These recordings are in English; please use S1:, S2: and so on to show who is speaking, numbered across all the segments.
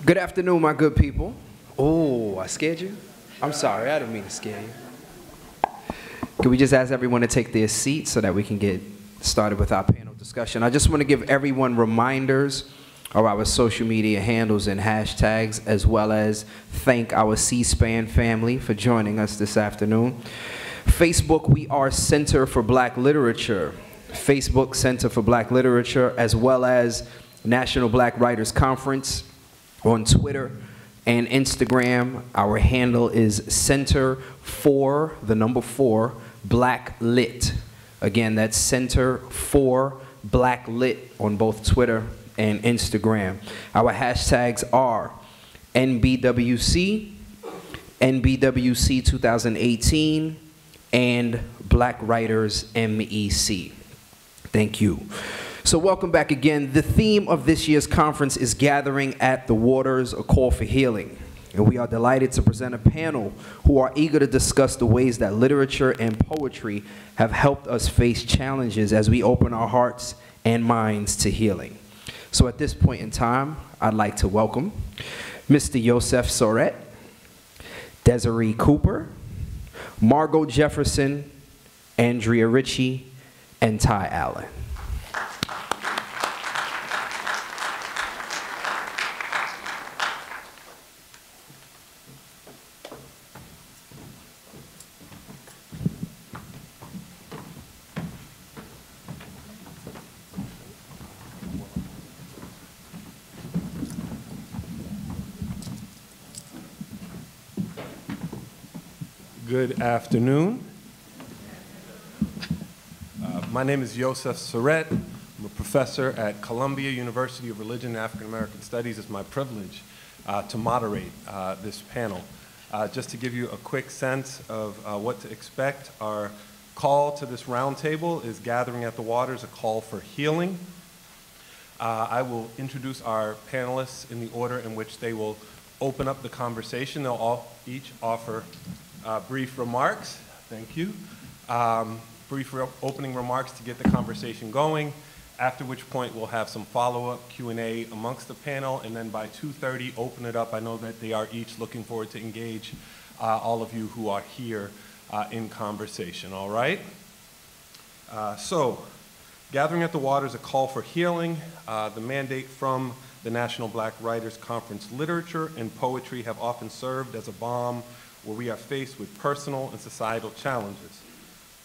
S1: Good afternoon, my good people. Oh, I scared you? I'm sorry, I didn't mean to scare you. Can we just ask everyone to take their seats so that we can get started with our panel discussion? I just want to give everyone reminders of our social media handles and hashtags, as well as thank our C-SPAN family for joining us this afternoon. Facebook, we are Center for Black Literature. Facebook, Center for Black Literature, as well as National Black Writers Conference. On Twitter and Instagram, our handle is Center for, the number 4, Black Lit. Again, that's Center for Black Lit on both Twitter and Instagram. Our hashtags are NBWC, NBWC 2018, and Black Writers MEC. Thank you. So welcome back again. The theme of this year's conference is Gathering at the Waters, a Call for Healing. And we are delighted to present a panel who are eager to discuss the ways that literature and poetry have helped us face challenges as we open our hearts and minds to healing. So at this point in time, I'd like to welcome Mr. Yosef Soret, Desiree Cooper, Margot Jefferson, Andrea Ritchie, and Ty Allen.
S2: Good afternoon. My name is Yosef Soret. I'm a professor at Columbia University of Religion and African American Studies. It's my privilege to moderate this panel. Just to give you a quick sense of what to expect, our call to this roundtable is Gathering at the Waters, a call for healing. I will introduce our panelists in the order in which they will open up the conversation. They'll all each offer brief remarks. Thank you. Brief opening remarks to get the conversation going, after which point we'll have some follow-up Q&A amongst the panel, and then by 2:30 open it up. I know that they are each looking forward to engage all of you who are here in conversation, all right? So, Gathering at the Waters, a call for healing. The mandate from the National Black Writers Conference: literature and poetry have often served as a balm where we are faced with personal and societal challenges.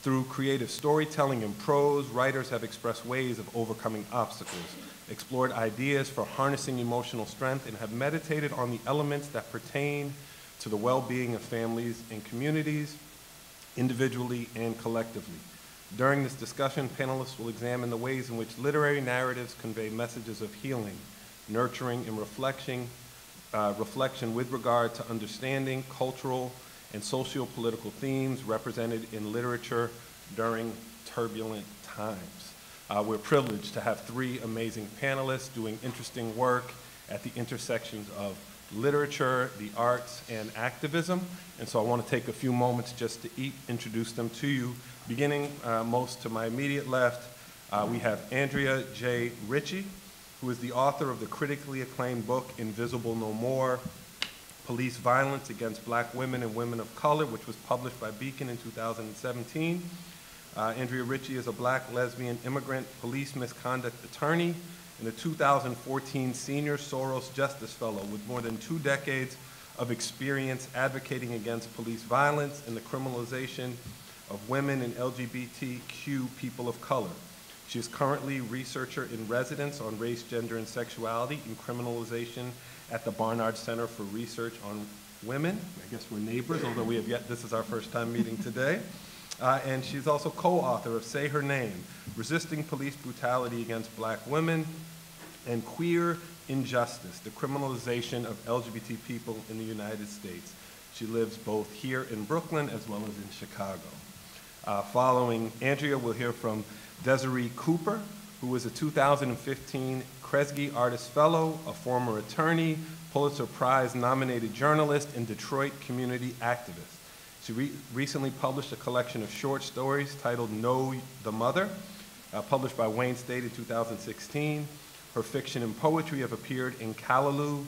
S2: Through creative storytelling and prose, writers have expressed ways of overcoming obstacles, explored ideas for harnessing emotional strength, and have meditated on the elements that pertain to the well-being of families and communities, individually and collectively. During this discussion, panelists will examine the ways in which literary narratives convey messages of healing, nurturing, and reflection with regard to understanding cultural and socio-political themes represented in literature during turbulent times. We're privileged to have 3 amazing panelists doing interesting work at the intersections of literature, the arts, and activism. And so I want to take a few moments just to introduce them to you. Beginning most to my immediate left, we have Andrea J. Ritchie, who is the author of the critically acclaimed book, Invisible No More: Police Violence Against Black Women and Women of Color, which was published by Beacon in 2017. Andrea Ritchie is a Black lesbian immigrant police misconduct attorney and a 2014 Senior Soros Justice Fellow with more than 2 decades of experience advocating against police violence and the criminalization of women and LGBTQ people of color. She is currently researcher in residence on race, gender, and sexuality and criminalization at the Barnard Center for Research on Women. I guess we're neighbors, although we have yet, this is our first time meeting today. And she's also co-author of Say Her Name: Resisting Police Brutality Against Black Women, and Queer Injustice: The Criminalization of LGBT People in the United States. She lives both here in Brooklyn as well as in Chicago. Following Andrea, we'll hear from Desiree Cooper, who is a 2015 Kresge Artist Fellow, a former attorney, Pulitzer Prize nominated journalist, and Detroit community activist. She recently published a collection of short stories titled Know the Mother, published by Wayne State in 2016. Her fiction and poetry have appeared in Callaloo,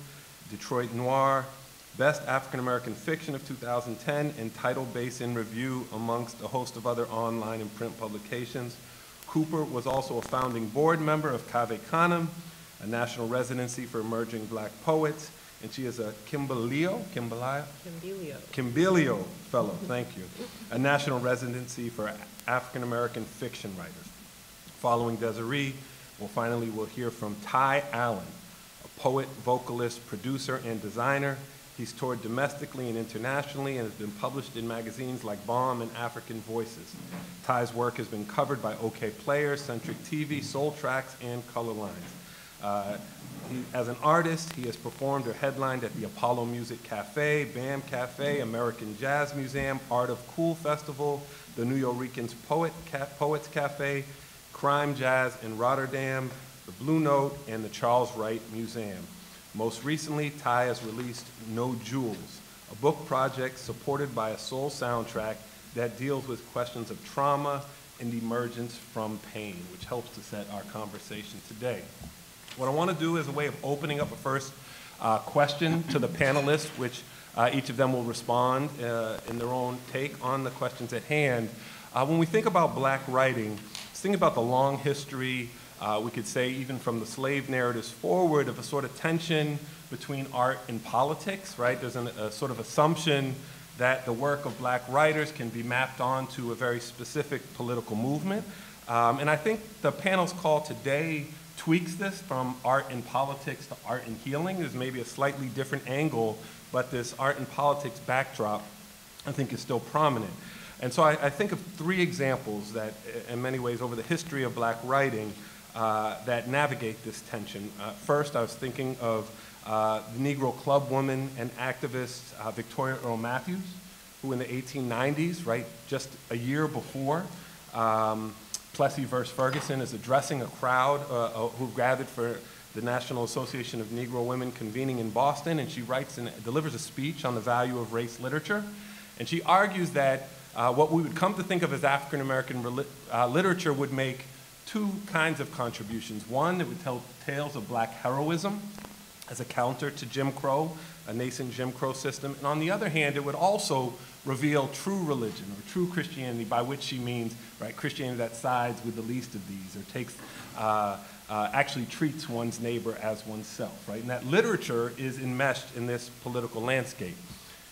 S2: Detroit Noir, Best African American Fiction of 2010, and Title Basin Review, amongst a host of other online and print publications. Cooper was also a founding board member of Cave Canem, a national residency for emerging black poets, and she is a Kimbilio Fellow, thank you, a national residency for African American fiction writers. Following Desiree, we'll hear from Ty Allen, a poet, vocalist, producer, and designer. He's toured domestically and internationally and has been published in magazines like Bomb and African Voices. Ty's work has been covered by OK Players, Centric TV, Soul Tracks, and Color Lines. As an artist, he has performed or headlined at the Apollo Music Cafe, BAM Cafe, American Jazz Museum, Art of Cool Festival, the New Yorkers Poets Cafe, Crime Jazz in Rotterdam, the Blue Note, and the Charles Wright Museum. Most recently, Ty has released No Jewels, a book project supported by a soul soundtrack that deals with questions of trauma and emergence from pain, which helps to set our conversation today. What I want to do is a way of opening up a first question to the panelists, which each of them will respond in their own take on the questions at hand. When we think about black writing, think about the long history, we could say even from the slave narratives forward, of a sort of tension between art and politics, right? There's a sort of assumption that the work of black writers can be mapped onto a very specific political movement. And I think the panel's call today tweaks this from art and politics to art and healing. There's maybe a slightly different angle, but this art and politics backdrop, I think, is still prominent. And so I think of three examples that, in many ways, over the history of black writing, that navigate this tension. First, I was thinking of the Negro club woman and activist Victoria Earl Matthews, who in the 1890s, right, just a year before, Plessy vs. Ferguson is addressing a crowd who gathered for the National Association of Negro Women convening in Boston, and she writes and delivers a speech on the value of race literature. And she argues that what we would come to think of as African American literature would make two kinds of contributions. One, it would tell tales of black heroism as a counter to Jim Crow, a nascent Jim Crow system. And on the other hand, it would also reveal true religion or true Christianity, by which she means, right, Christianity that sides with the least of these, or takes, actually treats one's neighbor as oneself, right? And that literature is enmeshed in this political landscape.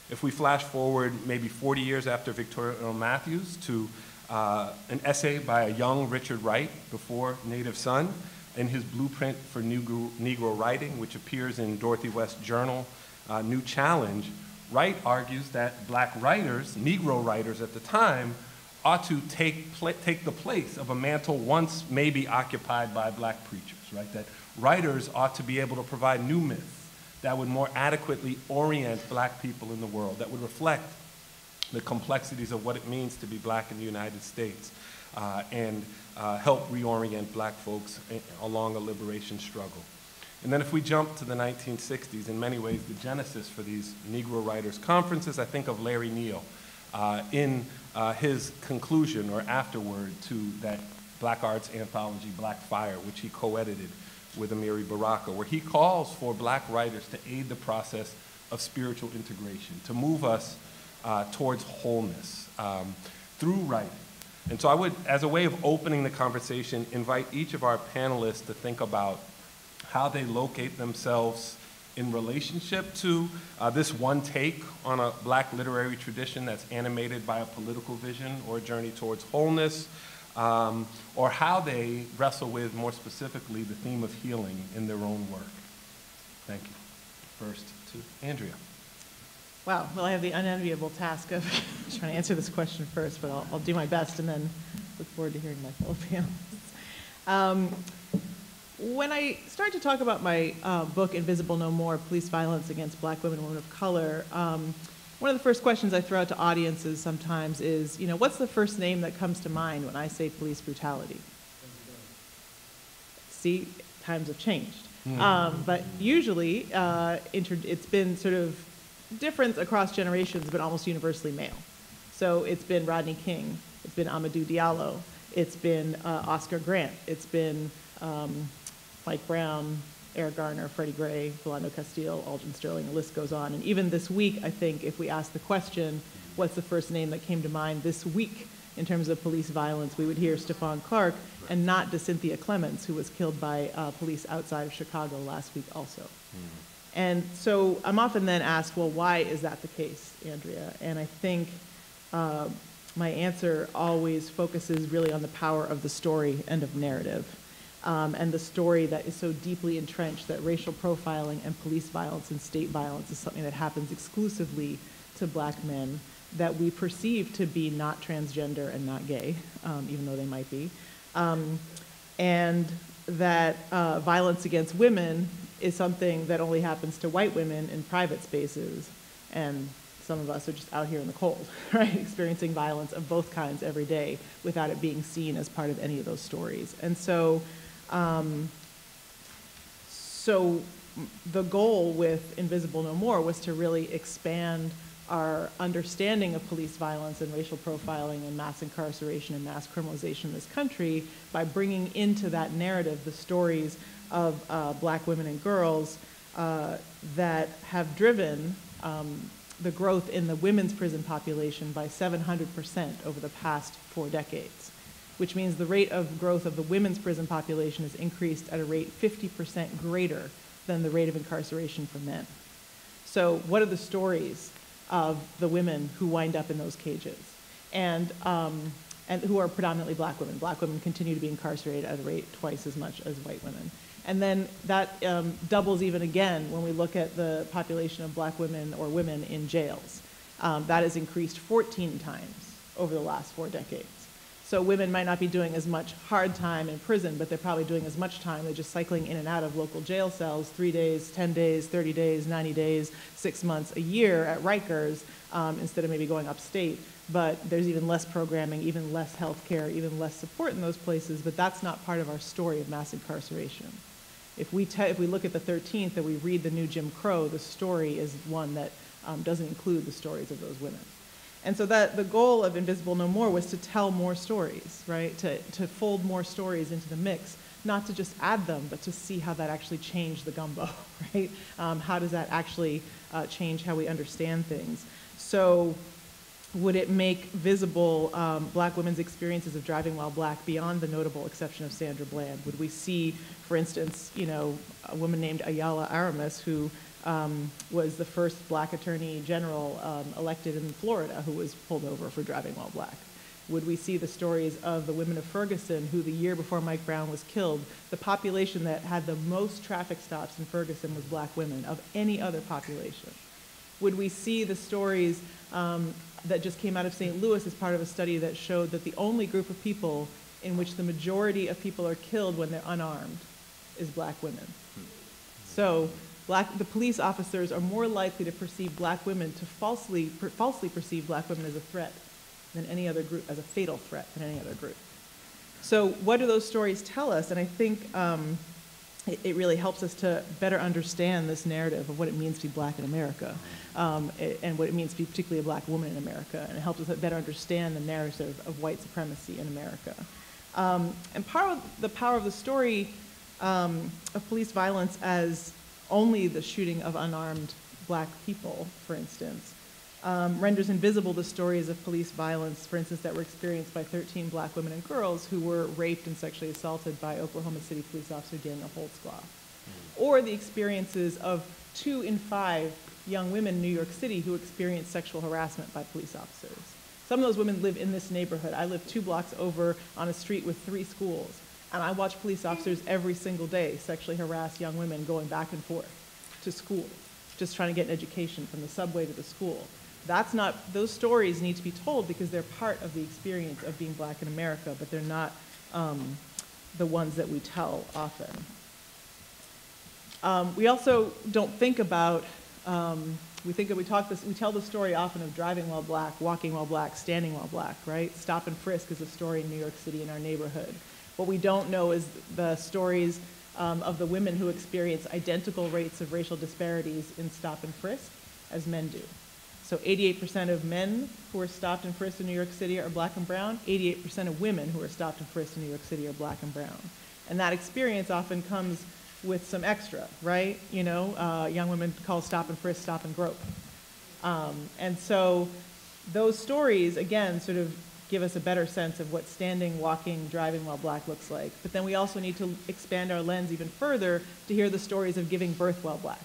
S2: If we flash forward maybe 40 years after Victoria Earl Matthews to an essay by a young Richard Wright before Native Son, in his Blueprint for Negro Writing, which appears in Dorothy West Journal, New Challenge, Wright argues that black writers, Negro writers at the time, ought to take the place of a mantle once maybe occupied by black preachers, right? That writers ought to be able to provide new myths that would more adequately orient black people in the world, that would reflect the complexities of what it means to be black in the United States, and help reorient black folks along a liberation struggle. And then if we jump to the 1960s, in many ways the genesis for these Negro Writers Conferences, I think of Larry Neal in his conclusion or afterword to that black arts anthology, Black Fire, which he co-edited with Amiri Baraka, where he calls for black writers to aid the process of spiritual integration, to move us towards wholeness through writing. And so I would, as a way of opening the conversation, invite each of our panelists to think about how they locate themselves in relationship to this one take on a black literary tradition that's animated by a political vision or a journey towards wholeness, or how they wrestle with, more specifically, the theme of healing in their own work. Thank you. First to Andrea.
S3: Wow, well, I have the unenviable task of trying to answer this question first, but I'll do my best and then look forward to hearing my fellow panelists. When I start to talk about my book, Invisible No More, Police Violence Against Black Women and Women of Color, one of the first questions I throw out to audiences sometimes is, you know, what's the first name that comes to mind when I say police brutality? See, times have changed. But usually, it's been sort of different across generations, but almost universally male. So it's been Rodney King, it's been Amadou Diallo, it's been Oscar Grant, it's been Mike Brown, Eric Garner, Freddie Gray, Philando Castile, Alton Sterling, the list goes on. And even this week, I think, if we ask the question, what's the first name that came to mind this week in terms of police violence, we would hear Stephon Clark and not DeCynthia Clements, who was killed by police outside of Chicago last week also. And so I'm often then asked, well, why is that the case, Andrea? And I think my answer always focuses really on the power of the story and of narrative. And the story that is so deeply entrenched that racial profiling and police violence and state violence is something that happens exclusively to black men that we perceive to be not transgender and not gay, even though they might be. And that violence against women is something that only happens to white women in private spaces. And some of us are just out here in the cold, right? Experiencing violence of both kinds every day without it being seen as part of any of those stories. And so, so the goal with Invisible No More was to really expand our understanding of police violence and racial profiling and mass incarceration and mass criminalization in this country by bringing into that narrative the stories of black women and girls that have driven the growth in the women's prison population by 700% over the past 4 decades, which means the rate of growth of the women's prison population has increased at a rate 50% greater than the rate of incarceration for men. So what are the stories of the women who wind up in those cages? And who are predominantly black women. Black women continue to be incarcerated at a rate twice as much as white women. And then that doubles even again when we look at the population of black women or women in jails. That has increased 14 times over the last 4 decades. So women might not be doing as much hard time in prison, but they're probably doing as much time. They're just cycling in and out of local jail cells 3 days, 10 days, 30 days, 90 days, 6 months, a year at Rikers instead of maybe going upstate. But there's even less programming, even less health care, even less support in those places, but that's not part of our story of mass incarceration. If we look at the 13th and we read the new Jim Crow, the story is one that doesn't include the stories of those women. And so that the goal of Invisible No More was to tell more stories, right? To fold more stories into the mix, not to just add them, but to see how that actually changed the gumbo, right? How does that actually change how we understand things? So would it make visible black women's experiences of driving while black beyond the notable exception of Sandra Bland? Would we see, for instance, you know, a woman named Ayala Aramis who was the first black attorney general elected in Florida who was pulled over for driving while black? Would we see the stories of the women of Ferguson who the year before Mike Brown was killed, the population that had the most traffic stops in Ferguson was black women of any other population? Would we see the stories that just came out of St. Louis as part of a study that showed that the only group of people in which the majority of people are killed when they're unarmed is black women? So the police officers are more likely to perceive black women, to falsely perceive black women as a threat than any other group, as a fatal threat than any other group. So what do those stories tell us? And I think it really helps us to better understand this narrative of what it means to be black in America and what it means to be particularly a black woman in America. And it helps us better understand the narrative of white supremacy in America. And part of the power of the story of police violence as only the shooting of unarmed black people, for instance, renders invisible the stories of police violence, for instance, that were experienced by 13 black women and girls who were raped and sexually assaulted by Oklahoma City police officer Daniel Holtzclaw. Or the experiences of 2 in 5 young women in New York City who experienced sexual harassment by police officers. Some of those women live in this neighborhood. I live 2 blocks over on a street with 3 schools. And I watch police officers every single day sexually harass young women going back and forth to school, just trying to get an education from the subway to the school. That's not, those stories need to be told because they're part of the experience of being black in America, but they're not the ones that we tell often. We also don't think about, we tell the story often of driving while black, walking while black, standing while black, right? Stop and frisk is a story in New York City in our neighborhood. What we don't know is the stories of the women who experience identical rates of racial disparities in stop and frisk as men do. So 88% of men who are stopped and frisked in New York City are black and brown. 88% of women who are stopped and frisked in New York City are black and brown. And that experience often comes with some extra, right? You know, young women call stop and frisk, stop and grope. And so those stories, again, sort of give us a better sense of what standing, walking, driving while black looks like. But then we also need to expand our lens even further to hear the stories of giving birth while black,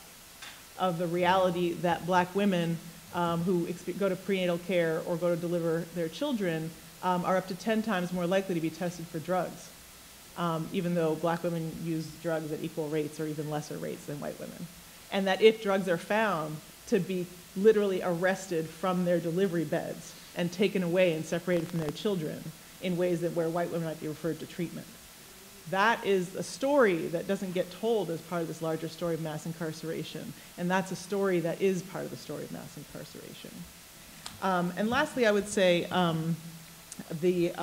S3: of the reality that black women who go to prenatal care or go to deliver their children are up to 10 times more likely to be tested for drugs, even though black women use drugs at equal rates or even lesser rates than white women. And that if drugs are found, to be literally arrested from their delivery beds and taken away and separated from their children in ways that where white women might be referred to treatment. That is a story that doesn't get told as part of this larger story of mass incarceration. And that's a story that is part of the story of mass incarceration. And lastly, I would say being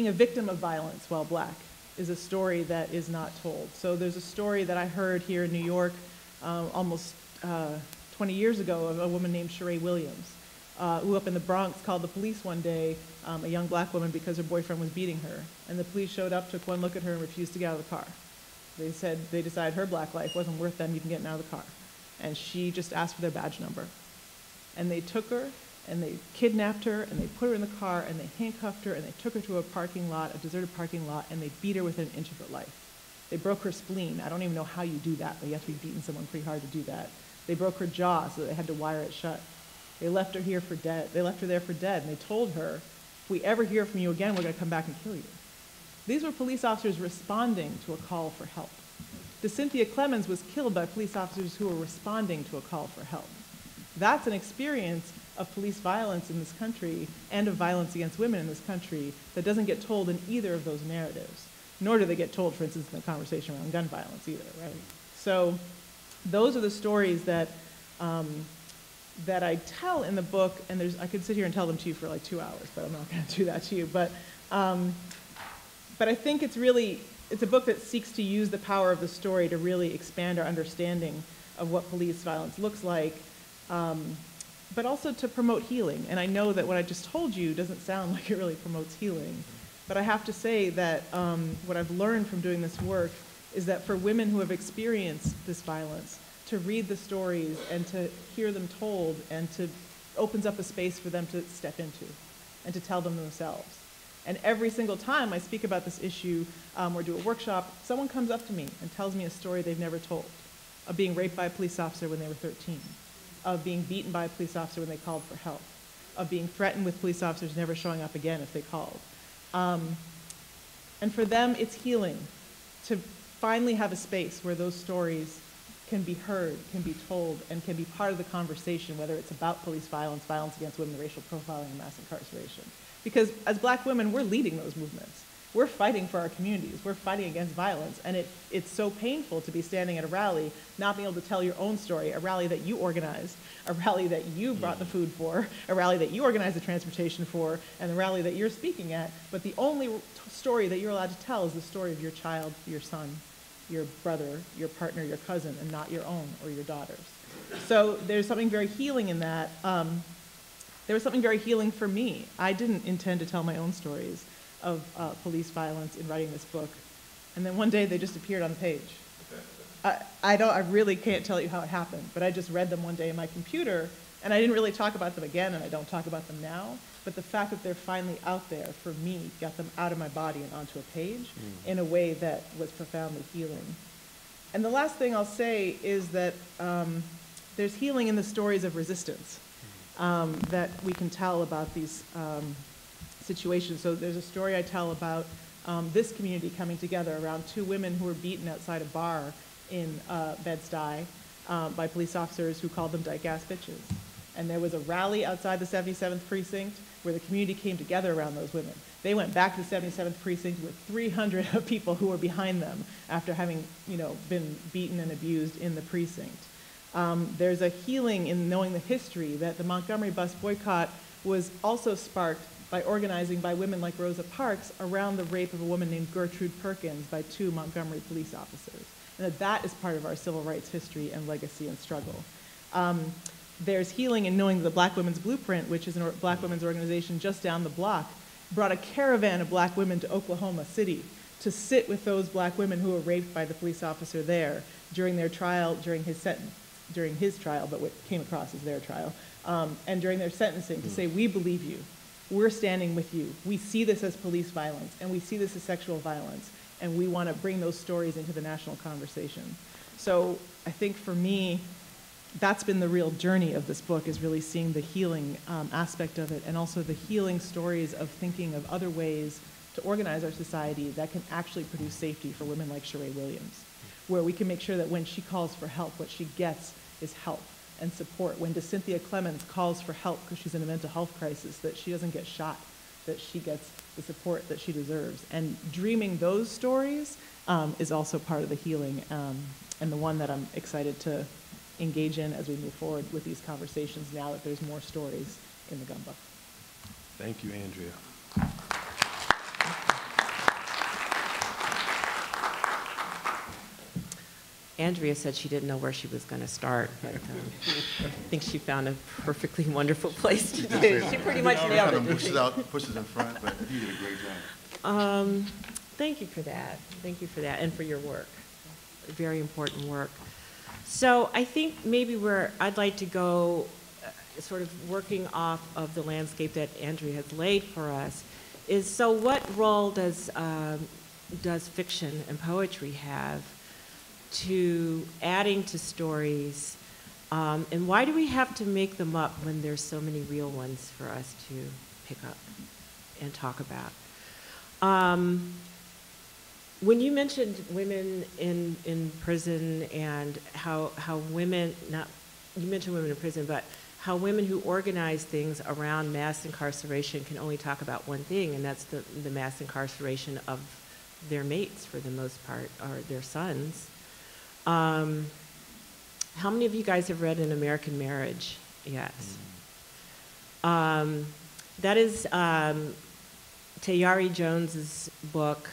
S3: a victim of violence while black is a story that is not told. So there's a story that I heard here in New York almost 20 years ago of a woman named Sheree Williams, who up in the Bronx called the police one day, a young black woman, because her boyfriend was beating her. And the police showed up, took one look at her, and refused to get out of the car. They said they decided her black life wasn't worth them even getting out of the car. And she just asked for their badge number. And they took her, and they kidnapped her, and they put her in the car, and they handcuffed her, and they took her to a parking lot, a deserted parking lot, and they beat her within an inch of her life. They broke her spleen. I don't even know how you do that, but you have to be beating someone pretty hard to do that. They broke her jaw, so they had to wire it shut. They left her here for dead. They left her there for dead, and they told her, if we ever hear from you again, we're going to come back and kill you. These were police officers responding to a call for help. DeCynthia Clemens was killed by police officers who were responding to a call for help. That's an experience of police violence in this country and of violence against women in this country that doesn't get told in either of those narratives, nor do they get told, for instance, in the conversation around gun violence either, right? So those are the stories that that I tell in the book, and I could sit here and tell them to you for like 2 hours, but I'm not going to do that to you. But I think it's a book that seeks to use the power of the story to really expand our understanding of what police violence looks like, but also to promote healing. And I know that what I just told you doesn't sound like it really promotes healing, but I have to say that what I've learned from doing this work is that for women who have experienced this violence, to read the stories and to hear them told and to opens up a space for them to step into and to tell them themselves. And every single time I speak about this issue or do a workshop, someone comes up to me and tells me a story they've never told, of being raped by a police officer when they were 13, of being beaten by a police officer when they called for help, of being threatened with police officers never showing up again if they called. And for them, it's healing to finally have a space where those stories can be heard, can be told, and can be part of the conversation, whether it's about police violence, violence against women, racial profiling, and mass incarceration. Because as black women, we're leading those movements. We're fighting for our communities. We're fighting against violence. And it's so painful to be standing at a rally, not being able to tell your own story, a rally that you organized, a rally that you brought the food for, a rally that you organized the transportation for, and the rally that you're speaking at. But the only story that you're allowed to tell is the story of your child, your son, your brother, your partner, your cousin, and not your own or your daughter's. So there's something very healing in that. There was something very healing for me. I didn't intend to tell my own stories of police violence in writing this book. And then one day they just appeared on the page. I really can't tell you how it happened, but I just read them one day in my computer, and I didn't really talk about them again, and I don't talk about them now. But the fact that they're finally out there, for me, got them out of my body and onto a page in a way that was profoundly healing. And the last thing I'll say is that there's healing in the stories of resistance that we can tell about these situations. So there's a story I tell about this community coming together around two women who were beaten outside a bar in Bed-Stuy by police officers who called them dyke-ass bitches. And there was a rally outside the 77th precinct where the community came together around those women. They went back to the 77th precinct with 300 of people who were behind them after having, been beaten and abused in the precinct. There's a healing in knowing the history that the Montgomery bus boycott was also sparked by organizing by women like Rosa Parks around the rape of a woman named Gertrude Perkins by two Montgomery police officers. And that is part of our civil rights history and legacy and struggle. There's healing in knowing that the Black Women's Blueprint, which is a black women's organization just down the block, brought a caravan of black women to Oklahoma City to sit with those black women who were raped by the police officer there during their trial, during his trial, but what came across as their trial, and during their sentencing, to say, we believe you, we're standing with you, we see this as police violence, and we see this as sexual violence, and we want to bring those stories into the national conversation. So I think for me, that's been the real journey of this book, is really seeing the healing aspect of it, and also the healing stories of thinking of other ways to organize our society that can actually produce safety for women like Sheree Williams, where we can make sure that when she calls for help, what she gets is help and support. When DeCynthia Clemens calls for help because she's in a mental health crisis, that she doesn't get shot, that she gets the support that she deserves. And dreaming those stories is also part of the healing, and the one that I'm excited to engage in as we move forward with these conversations now that there's more stories in the gun book.
S2: Thank you, Andrea.
S4: Andrea said she didn't know where she was going to start, but I think she found a perfectly wonderful place to do. She pretty much nailed it.
S5: Pushes in front, but you did a great job.
S4: Thank you for that. Thank you for that, and for your work. Very important work. So I think maybe where I'd like to go, sort of working off of the landscape that Andrea has laid for us, is so what role does fiction and poetry have to adding to stories, and why do we have to make them up when there's so many real ones for us to pick up and talk about? When you mentioned women in prison and how women, you mentioned women in prison, but how women who organize things around mass incarceration can only talk about one thing, and that's the mass incarceration of their mates for the most part, or their sons. How many of you guys have read An American Marriage yet? That is Tayari Jones's book.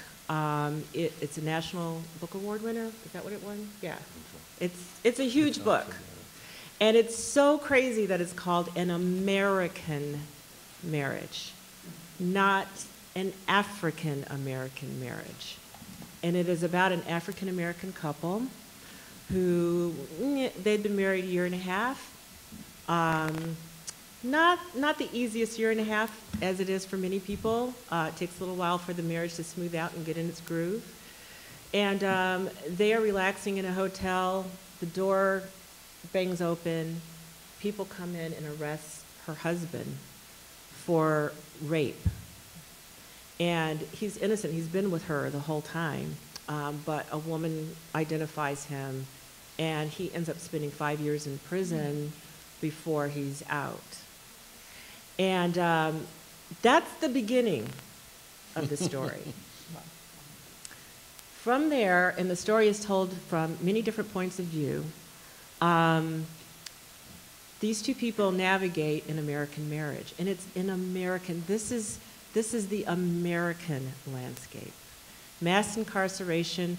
S4: It's a National Book Award winner. Is that what it won? Yeah. It's a huge book. And it's so crazy that it's called An American Marriage, not an African American marriage. And it is about an African American couple who, they'd been married a year and a half. Not the easiest year and a half as it is for many people. It takes a little while for the marriage to smooth out and get in its groove. And they are relaxing in a hotel. The door bangs open. People come in and arrest her husband for rape. And he's innocent. He's been with her the whole time. But a woman identifies him, and he ends up spending 5 years in prison before he's out. And that's the beginning of the story. From there, and the story is told from many different points of view, these two people navigate an American marriage. And it's an American, this is the American landscape. Mass incarceration,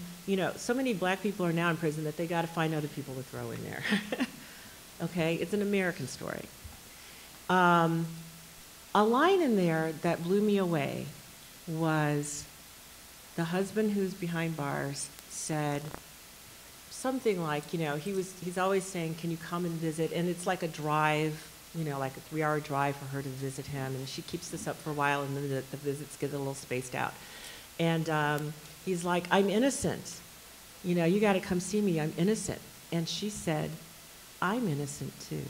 S4: so many black people are now in prison that they got to find other people to throw in there. Okay, it's an American story. A line in there that blew me away was the husband who's behind bars said something like, he's always saying, can you come and visit? And it's like a drive, like a 3-hour drive for her to visit him. And she keeps this up for a while, and then the visits get a little spaced out. And he's like, I'm innocent. You got to come see me. I'm innocent. And she said, I'm innocent too.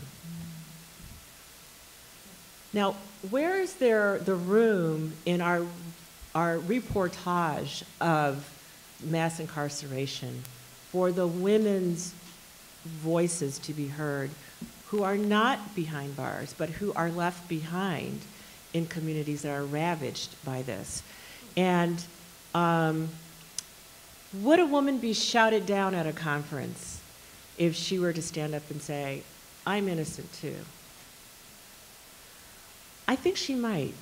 S4: Now, where is there the room in our reportage of mass incarceration for the women's voices to be heard who are not behind bars, but who are left behind in communities that are ravaged by this? And would a woman be shouted down at a conference if she were to stand up and say, I'm innocent too? I think she might,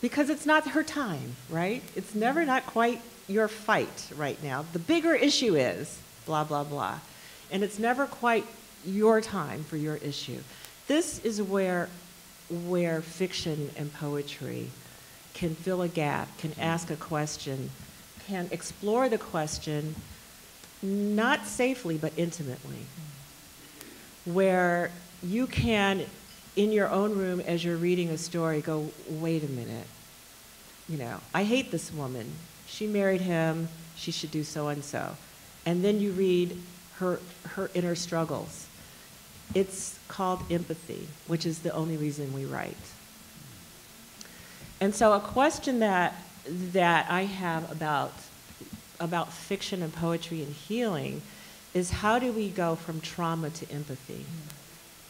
S4: because it's not her time, right? It's never not quite your fight right now. The bigger issue is blah, blah, blah. And it's never quite your time for your issue. This is where fiction and poetry can fill a gap, can ask a question, can explore the question not safely but intimately, where you can, in your own room as you're reading a story, go, wait a minute, you know, I hate this woman. She married him, she should do so and so. And then you read her inner struggles. It's called empathy, which is the only reason we write. And so a question that I have about fiction and poetry and healing is, how do we go from trauma to empathy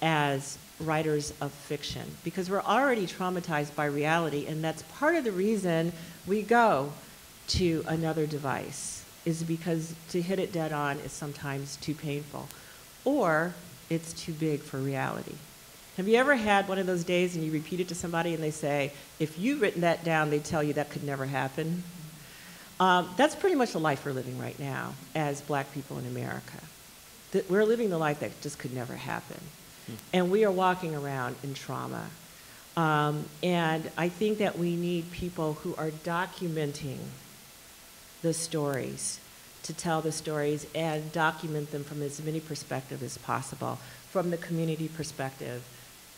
S4: as writers of fiction? Because we're already traumatized by reality, and that's part of the reason we go to another device, is because to hit it dead on is sometimes too painful, or it's too big for reality. Have you ever had one of those days and you repeat it to somebody and they say, if you've written that down, they tell you that could never happen? That's pretty much the life we're living right now as Black people in America. That we're living the life that just could never happen. And we are walking around in trauma. And I think that we need people who are documenting the stories, to tell the stories and document them from as many perspectives as possible, from the community perspective,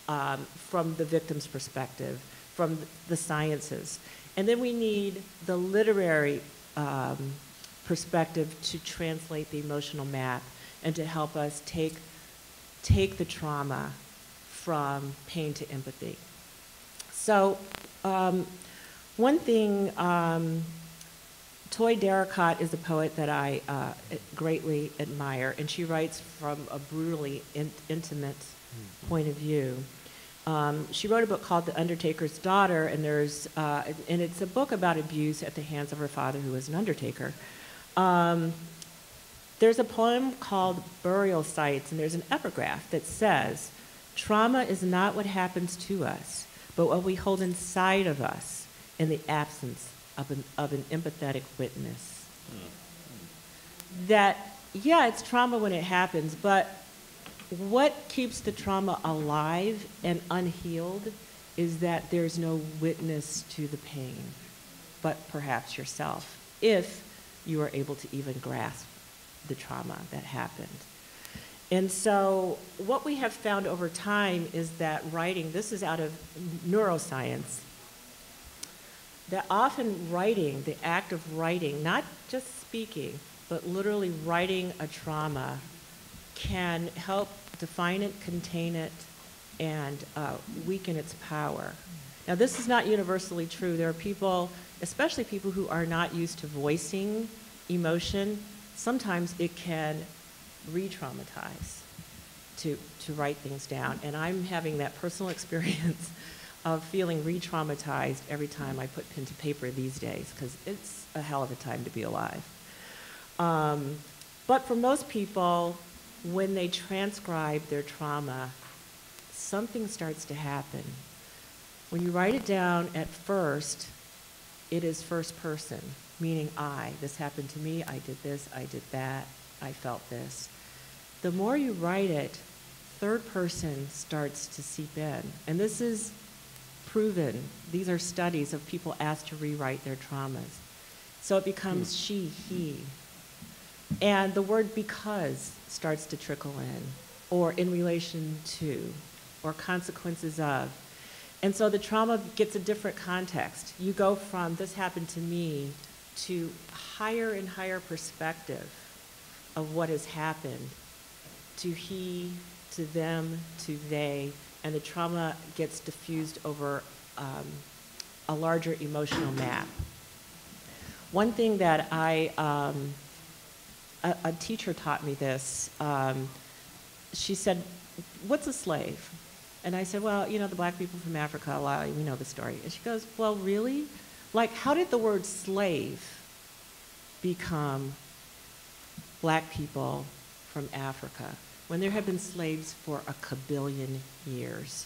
S4: from the victim's perspective, from the sciences. And then we need the literary perspective to translate the emotional map and to help us take the trauma from pain to empathy. So one thing, Toy Darracott is a poet that I greatly admire, and she writes from a brutally intimate point of view. She wrote a book called The Undertaker's Daughter, and and it's a book about abuse at the hands of her father, who was an undertaker. There's a poem called Burial Sites, and there's an epigraph that says, trauma is not what happens to us, but what we hold inside of us in the absence of an empathetic witness. That, yeah, it's trauma when it happens, but what keeps the trauma alive and unhealed is that there's no witness to the pain, but perhaps yourself, if you are able to even grasp the trauma that happened. And so what we have found over time is that writing, this is out of neuroscience, that often writing, the act of writing, not just speaking, but literally writing a trauma, can help define it, contain it, and weaken its power. Now, this is not universally true. There are people, especially people who are not used to voicing emotion, sometimes it can re-traumatize to write things down. And I'm having that personal experience of feeling re-traumatized every time I put pen to paper these days, because it's a hell of a time to be alive. But for most people, when they transcribe their trauma, something starts to happen. When you write it down at first, it is first person, meaning I. This happened to me, I did this, I did that, I felt this. The more you write it, third person starts to seep in. And this is proven. These are studies of people asked to rewrite their traumas. So it becomes she, he. And the word because starts to trickle in, or in relation to, or consequences of. And so the trauma gets a different context. You go from this happened to me to higher and higher perspective of what has happened, to he, to them, to they, and the trauma gets diffused over a larger emotional map. One thing that a teacher taught me this. She said, what's a slave? And I said, well, you know, the Black people from Africa, we know the story. And she goes, well, really? Like, how did the word slave become Black people from Africa when there have been slaves for a kabillion years?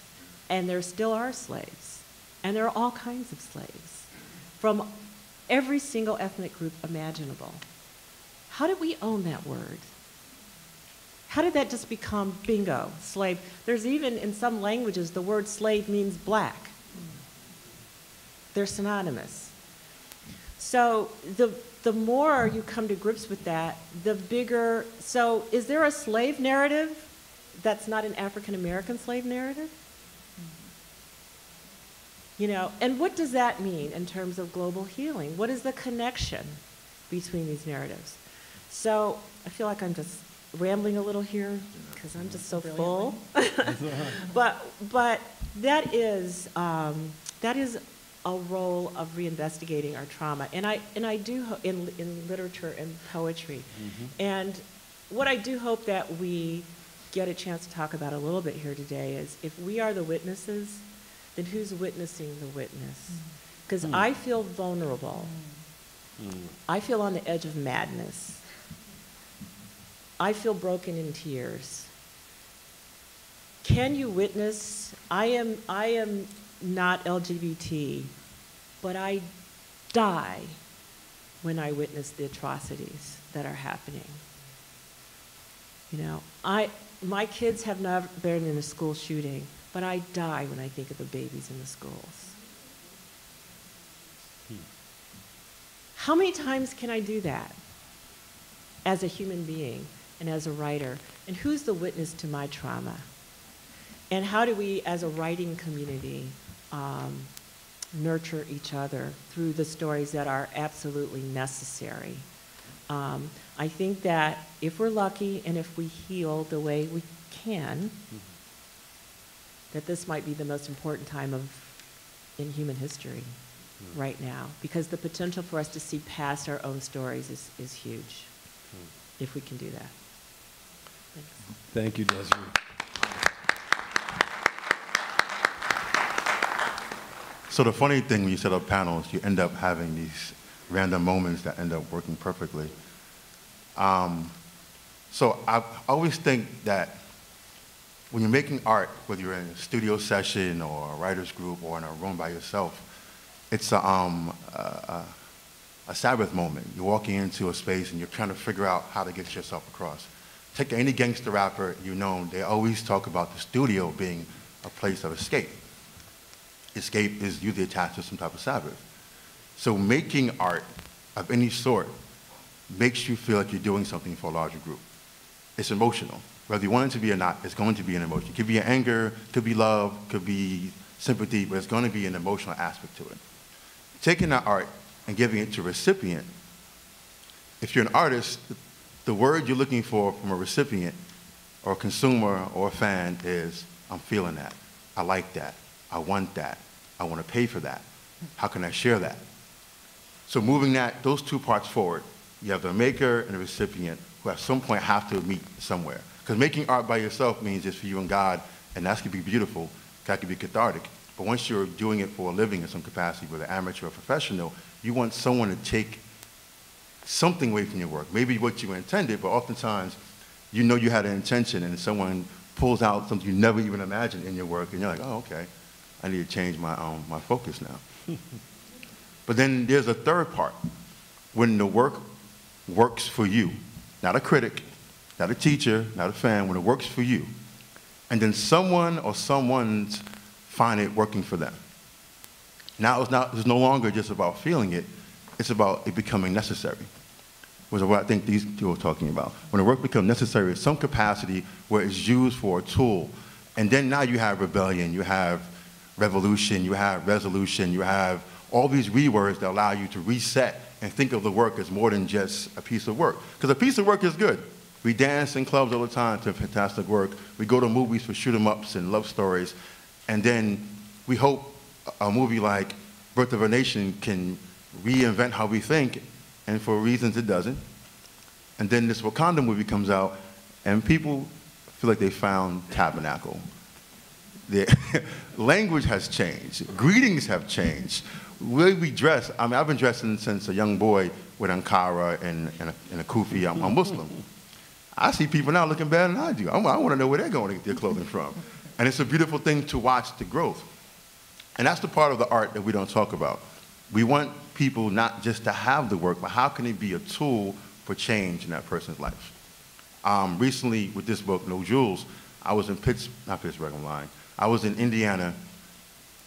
S4: And there still are slaves. And there are all kinds of slaves from every single ethnic group imaginable. How did we own that word? How did that just become bingo, slave? There's even, in some languages, the word slave means black. They're synonymous. So the more you come to grips with that, the bigger, so is there a slave narrative that's not an African-American slave narrative? You know, and what does that mean in terms of global healing? What is the connection between these narratives? So I feel like I'm just rambling a little here because I'm just so full. but that is a role of reinvestigating our trauma, and I do in literature and poetry, and what I do hope that we get a chance to talk about a little bit here today is if we are the witnesses, then who's witnessing the witness? Because I feel vulnerable. I feel on the edge of madness. I feel broken in tears. Can you witness? I am not LGBT, but I die when I witness the atrocities that are happening. You know, my kids have never been in a school shooting, but I die when I think of the babies in the schools. How many times can I do that as a human being and as a writer? And who's the witness to my trauma? And how do we, as a writing community, nurture each other through the stories that are absolutely necessary? I think that if we're lucky and if we heal the way we can, that this might be the most important time in human history right now, because the potential for us to see past our own stories is huge, if we can do that. Thanks.
S2: Thank you, Desiree.
S5: So the funny thing when you set up panels, you end up having these random moments that end up working perfectly. So I always think that when you're making art, whether you're in a studio session or a writer's group or in a room by yourself, it's a Sabbath moment. You're walking into a space and you're trying to figure out how to get yourself across. Take any gangster rapper you know, they always talk about the studio being a place of escape. Escape is usually attached to some type of Sabbath. So making art of any sort makes you feel like you're doing something for a larger group. It's emotional. Whether you want it to be or not, it's going to be an emotion. It could be anger, could be love, could be sympathy, but it's going to be an emotional aspect to it. Taking that art and giving it to a recipient, if you're an artist, the word you're looking for from a recipient or a consumer or a fan is, I'm feeling that. I like that. I want that. I want to pay for that. How can I share that? So moving those two parts forward, you have the maker and the recipient who at some point have to meet somewhere. Because making art by yourself means it's for you and God, and that can be beautiful, that can be cathartic. But once you're doing it for a living in some capacity, whether amateur or professional, you want someone to take something away from your work. Maybe what you intended, but oftentimes you know you had an intention and someone pulls out something you never even imagined in your work, and you're like, oh, okay, I need to change my focus now. But then there's a third part, when the work works for you, not a critic, not a teacher, not a fan, when it works for you, and then someone or someone's find it working for them. Now it's no longer just about feeling it, it's about it becoming necessary, which is what I think these two are talking about. When the work becomes necessary in some capacity where it's used for a tool, and then now you have rebellion, you have revolution, you have resolution, you have all these rewords that allow you to reset and think of the work as more than just a piece of work. Because a piece of work is good. We dance in clubs all the time to fantastic work. We go to movies for shoot-em-ups and love stories. And then we hope a movie like Birth of a Nation can reinvent how we think, and for reasons it doesn't. And then this Wakanda movie comes out, and people feel like they found Tabernacle. The language has changed. Greetings have changed. The way we dress, I mean, I've been dressing since a young boy with Ankara and a kufi. I'm Muslim. I see people now looking better than I do. I want to know where they're going to get their clothing from. And it's a beautiful thing to watch the growth. And that's the part of the art that we don't talk about. We want people not just to have the work, but how can it be a tool for change in that person's life? Recently, with this book, No Jewels, I was in I was in Indiana.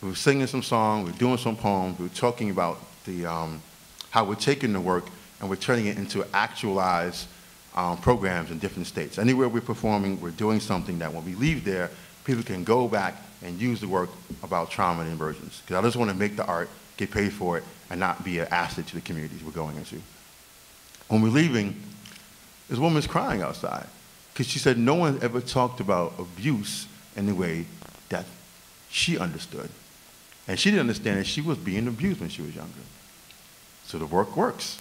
S5: We were singing some songs, we were doing some poems, we were talking about how we're taking the work and we're turning it into actualized programs in different states. Anywhere we're performing, we're doing something that when we leave there, people can go back and use the work about trauma and inversions. Because I just want to make the art, get paid for it, and not be an asset to the communities we're going into. When we're leaving, this woman's crying outside because she said no one ever talked about abuse in the way that she understood. And she didn't understand that she was being abused when she was younger. So the work works.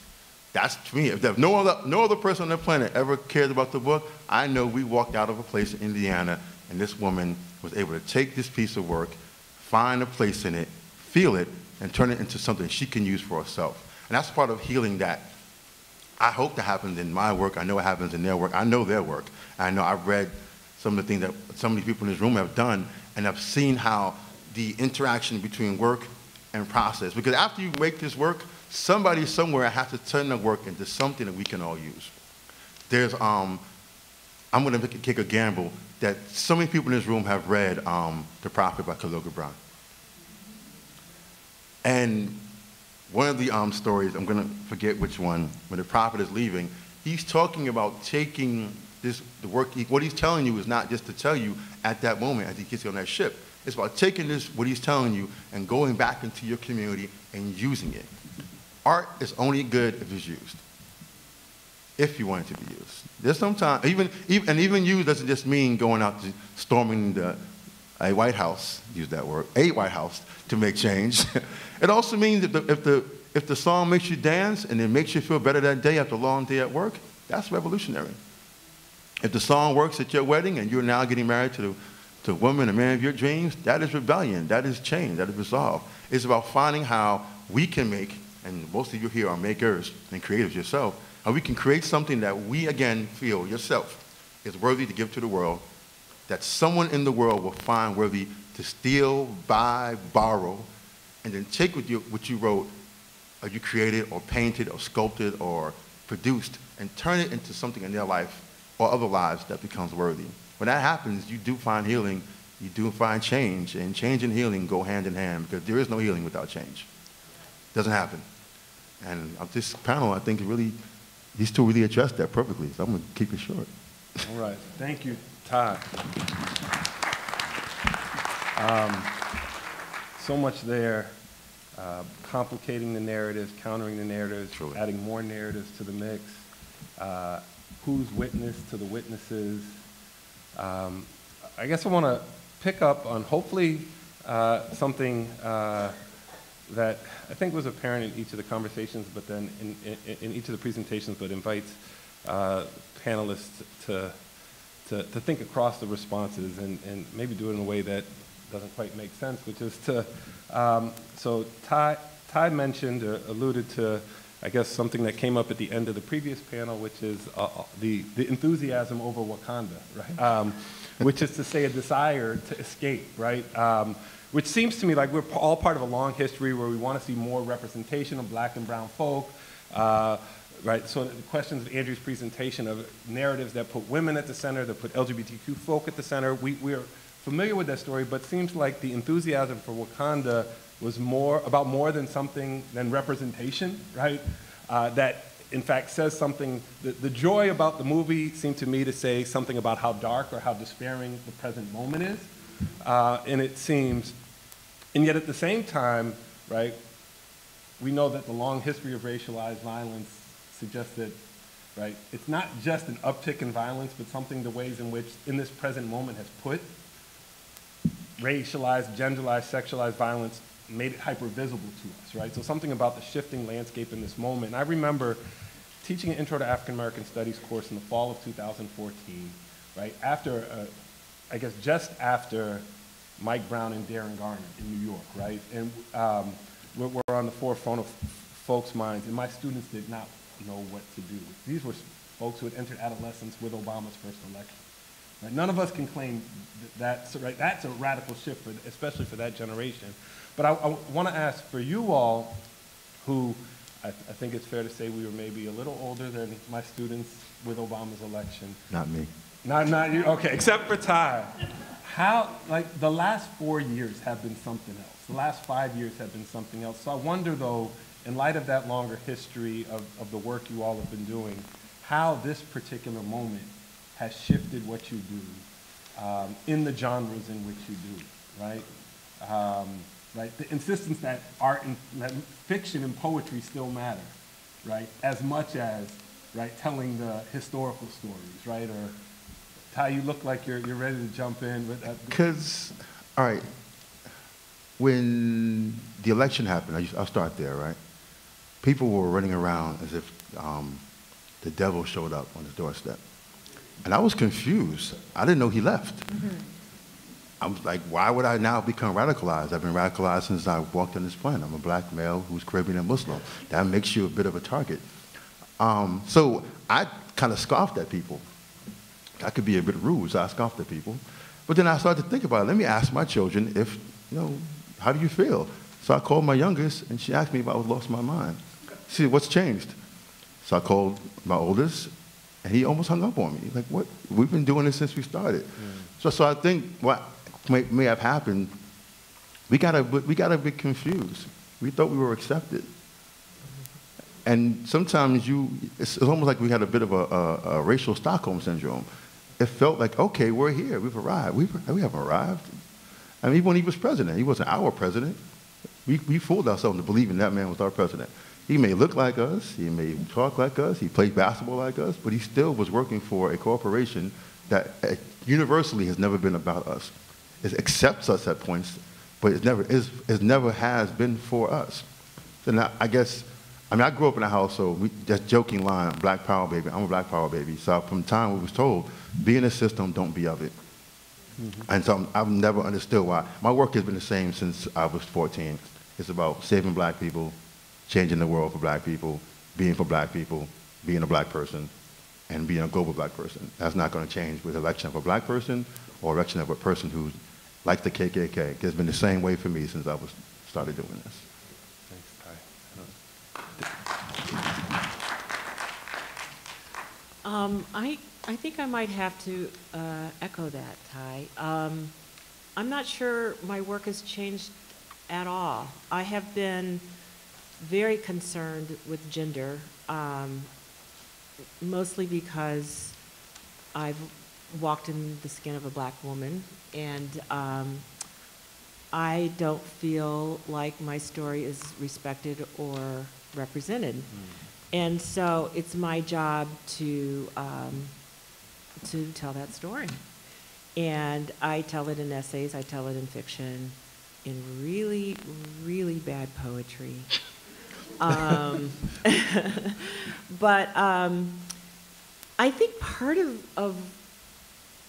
S5: That's, to me, if no other person on the planet ever cared about the book, I know we walked out of a place in Indiana and this woman was able to take this piece of work, find a place in it, feel it, and turn it into something she can use for herself. And that's part of healing that I hope that happens in my work. I know it happens in their work. I know their work. I know I've read some of the things that some of these people in this room have done, and I've seen how the interaction between work and process. Because after you make this work, somebody somewhere has to turn the work into something that we can all use. There's, I'm going to take a gamble that so many people in this room have read The Prophet by Khalil Gibran. And one of the stories, I'm going to forget which one, when the prophet is leaving, he's talking about taking the work, what he's telling you is not just to tell you at that moment as he gets on that ship. It's about taking what he's telling you and going back into your community and using it. Art is only good if it's used, if you want it to be used. There's sometimes, even used doesn't just mean going out to storming a White House, use that word, a White House to make change. It also means if the song makes you dance and it makes you feel better that day after a long day at work, that's revolutionary. If the song works at your wedding and you're now getting married to a woman, a man of your dreams, that is rebellion, that is change, that is resolve. It's about finding how we can make, and most of you here are makers and creatives yourself, how we can create something that we, again, feel yourself is worthy to give to the world, that someone in the world will find worthy to steal, buy, borrow, and then take what you wrote, or you created, or painted, or sculpted, or produced, and turn it into something in their life or other lives that becomes worthy. When that happens, you do find healing, you do find change, and change and healing go hand in hand, because there is no healing without change. It doesn't happen. And this panel, I think, really, these two really address that perfectly, so I'm going to keep it short.
S2: All right. Thank you, Ty. So much there, complicating the narratives, countering the narratives,
S5: Truly.
S2: adding more narratives to the mix, who's witness to the witnesses. I guess I want to pick up on hopefully something that I think was apparent in each of the conversations, but then in each of the presentations, but invites panelists to think across the responses and maybe do it in a way that doesn't quite make sense, which is to, so Ty mentioned or alluded to, I guess, something that came up at the end of the previous panel, which is the enthusiasm over Wakanda, right? Which is to say a desire to escape, right? Which seems to me like we're all part of a long history where we want to see more representation of black and brown folk, right? So the questions of Andrew's presentation of narratives that put women at the center, that put LGBTQ folk at the center, we're familiar with that story, but it seems like the enthusiasm for Wakanda was about more than something than representation, right? That in fact says something, the joy about the movie seemed to me to say something about how dark or how despairing the present moment is. And it seems, and yet at the same time, right, we know that the long history of racialized violence suggests that, right, it's not just an uptick in violence, but something the ways in which in this present moment has put racialized, genderized, sexualized violence, made it hyper-visible to us, right? So something about the shifting landscape in this moment. And I remember teaching an Intro to African American Studies course in the fall of 2014, right? After, I guess just after Mike Brown and Darren Garner in New York, right? And we're on the forefront of folks' minds, and my students did not know what to do. These were folks who had entered adolescence with Obama's first election. Right? None of us can claim that's right. That's a radical shift, especially for that generation. But I want to ask for you all, who I think it's fair to say we were maybe a little older than my students with Obama's election.
S5: Not me.
S2: Not you. Okay, except for Ty. How, like, the last 4 years have been something else. The last 5 years have been something else. So I wonder, though, in light of that longer history of the work you all have been doing, how this particular moment has shifted what you do in the genres in which you do, right? Right? The insistence that art and that fiction and poetry still matter, right? As much as, right, telling the historical stories, right? Or Ty, you look like you're ready to jump in.
S5: Because, all right, when the election happened, I'll start there, right? People were running around as if the devil showed up on his doorstep. And I was confused. I didn't know he left. Mm-hmm. I was like, why would I now become radicalized? I've been radicalized since I walked on this planet. I'm a black male who's Caribbean and Muslim. That makes you a bit of a target. So I kind of scoffed at people. I could be a bit rude, so I scoffed at people. But then I started to think about it. Let me ask my children if, how do you feel? So I called my youngest, and she asked me if I was lost my mind. She said, what's changed? So I called my oldest, and he almost hung up on me. Like, what? We've been doing this since we started. Mm. So I think what may have happened, we got a bit confused. We thought we were accepted. And sometimes it's almost like we had a bit of a racial Stockholm syndrome. It felt like, okay, we're here, we've arrived. We haven't arrived. I mean, even when he was president, he wasn't our president. We fooled ourselves into believing that man was our president. He may look like us, he may talk like us, he played basketball like us, but he still was working for a corporation that universally has never been about us. It accepts us at points, but it never has been for us. And I guess, I grew up in a household, that joking line, black power baby, I'm a black power baby. So from the time we was told, be in the system, don't be of it. Mm-hmm. And so I've never understood why. My work has been the same since I was 14. It's about saving black people, changing the world for black people, being for black people, being a black person, and being a global black person. That's not going to change with election of a black person or election of a person who likes the KKK. It's been the same way for me since I started doing this.
S4: I think I might have to echo that, Ty. I'm not sure my work has changed at all. I have been very concerned with gender, mostly because I've walked in the skin of a black woman, and I don't feel like my story is respected or represented. And so it's my job to tell that story. And I tell it in essays, I tell it in fiction, in really, really bad poetry. But I think part of,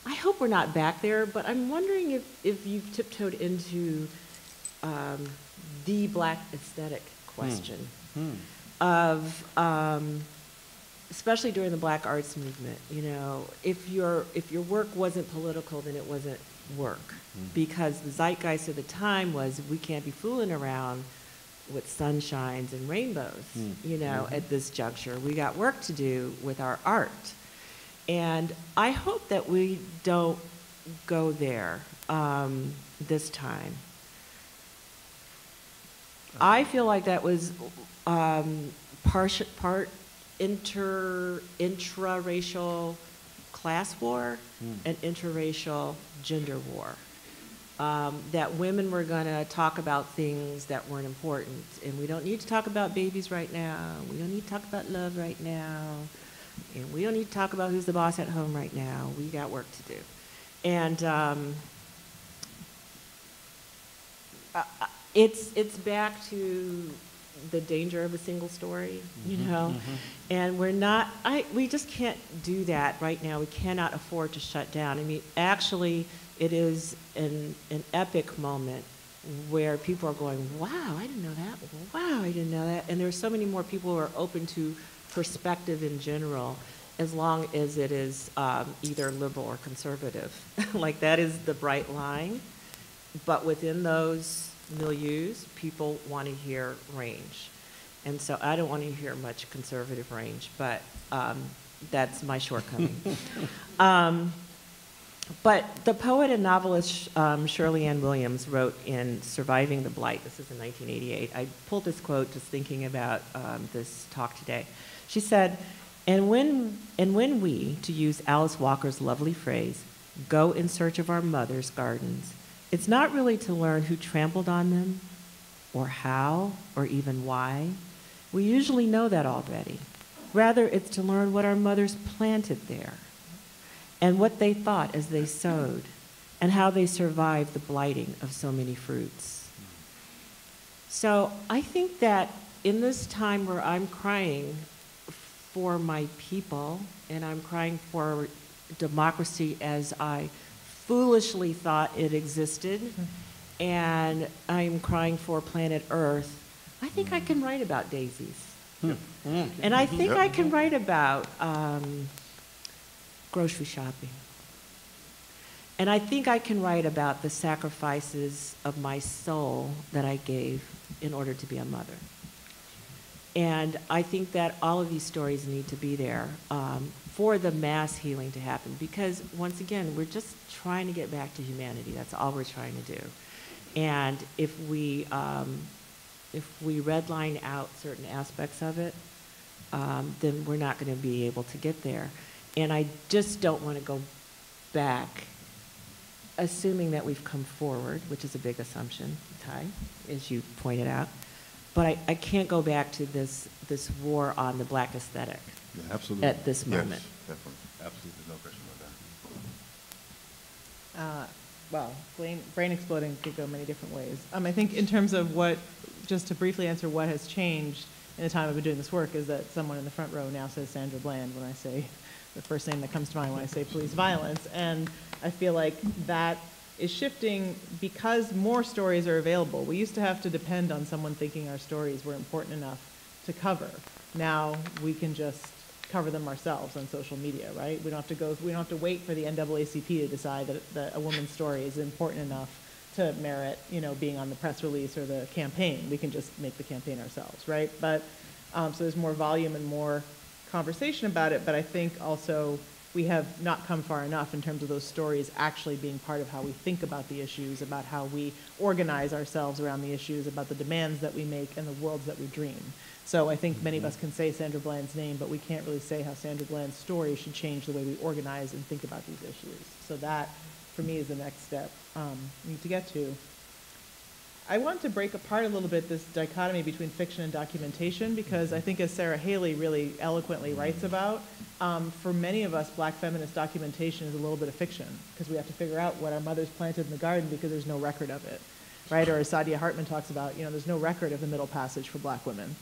S4: I hope we're not back there, but I'm wondering if you've tiptoed into the black aesthetic question. Of, especially during the black arts movement, if your work wasn't political, then it wasn't work. Because the zeitgeist of the time was, we can't be fooling around with sunshines and rainbows, at this juncture. We got work to do with our art. And I hope that we don't go there this time. I feel like that was part intra-racial class war and interracial gender war. That women were going to talk about things that weren't important. And we don't need to talk about babies right now. We don't need to talk about love right now. And we don't need to talk about who's the boss at home right now. We got work to do. And it's back to the danger of a single story, and we just can't do that right now. We cannot afford to shut down. I mean, actually, it is an epic moment where people are going, wow, I didn't know that. Wow, I didn't know that. And there's so many more people who are open to perspective in general, as long as it is either liberal or conservative. Like, that is the bright line. But within those milieus, people want to hear range. And so I don't want to hear much conservative range, but that's my shortcoming. But the poet and novelist Shirley Ann Williams wrote in Surviving the Blight, this is in 1988, I pulled this quote just thinking about this talk today. She said, and when we, to use Alice Walker's lovely phrase, go in search of our mother's gardens, it's not really to learn who trampled on them, or how, or even why. We usually know that already. Rather, it's to learn what our mothers planted there, and what they thought as they sowed, and how they survived the blighting of so many fruits. So I think that in this time where I'm crying for my people, and I'm crying for democracy as I foolishly thought it existed, and I'm crying for planet Earth, I think I can write about daisies. And I think I can write about grocery shopping. And I think I can write about the sacrifices of my soul that I gave in order to be a mother. And I think that all of these stories need to be there for the mass healing to happen. Because once again, we're just trying to get back to humanity. That's all we're trying to do. And if we redline out certain aspects of it, then we're not going to be able to get there. And I just don't want to go back, assuming that we've come forward, which is a big assumption, Ty, as you pointed out. But I can't go back to this war on the black aesthetic at this moment.
S5: Yes, definitely. Absolutely, no question about that.
S3: Well, brain exploding could go many different ways. I think in terms of what, just to briefly answer what has changed in the time I've been doing this work, is that someone in the front row now says Sandra Bland when I say the first name that comes to mind when I say police violence. And I feel like that is shifting because more stories are available. We used to have to depend on someone thinking our stories were important enough to cover. Now we can just cover them ourselves on social media, right? We don't have to wait for the NAACP to decide that a woman's story is important enough to merit, being on the press release or the campaign. We can just make the campaign ourselves, right? But so there's more volume and more conversation about it, but I think also we have not come far enough in terms of those stories actually being part of how we think about the issues, about how we organize ourselves around the issues, about the demands that we make and the worlds that we dream. So I think many of us can say Sandra Bland's name, but we can't really say how Sandra Bland's story should change the way we organize and think about these issues. So that, for me, is the next step we need to get to. I want to break apart a little bit this dichotomy between fiction and documentation, because I think, as Sarah Haley really eloquently writes about, for many of us, black feminist documentation is a little bit of fiction, because we have to figure out what our mothers planted in the garden because there's no record of it, right? Or as Saadia Hartman talks about, there's no record of the Middle Passage for black women.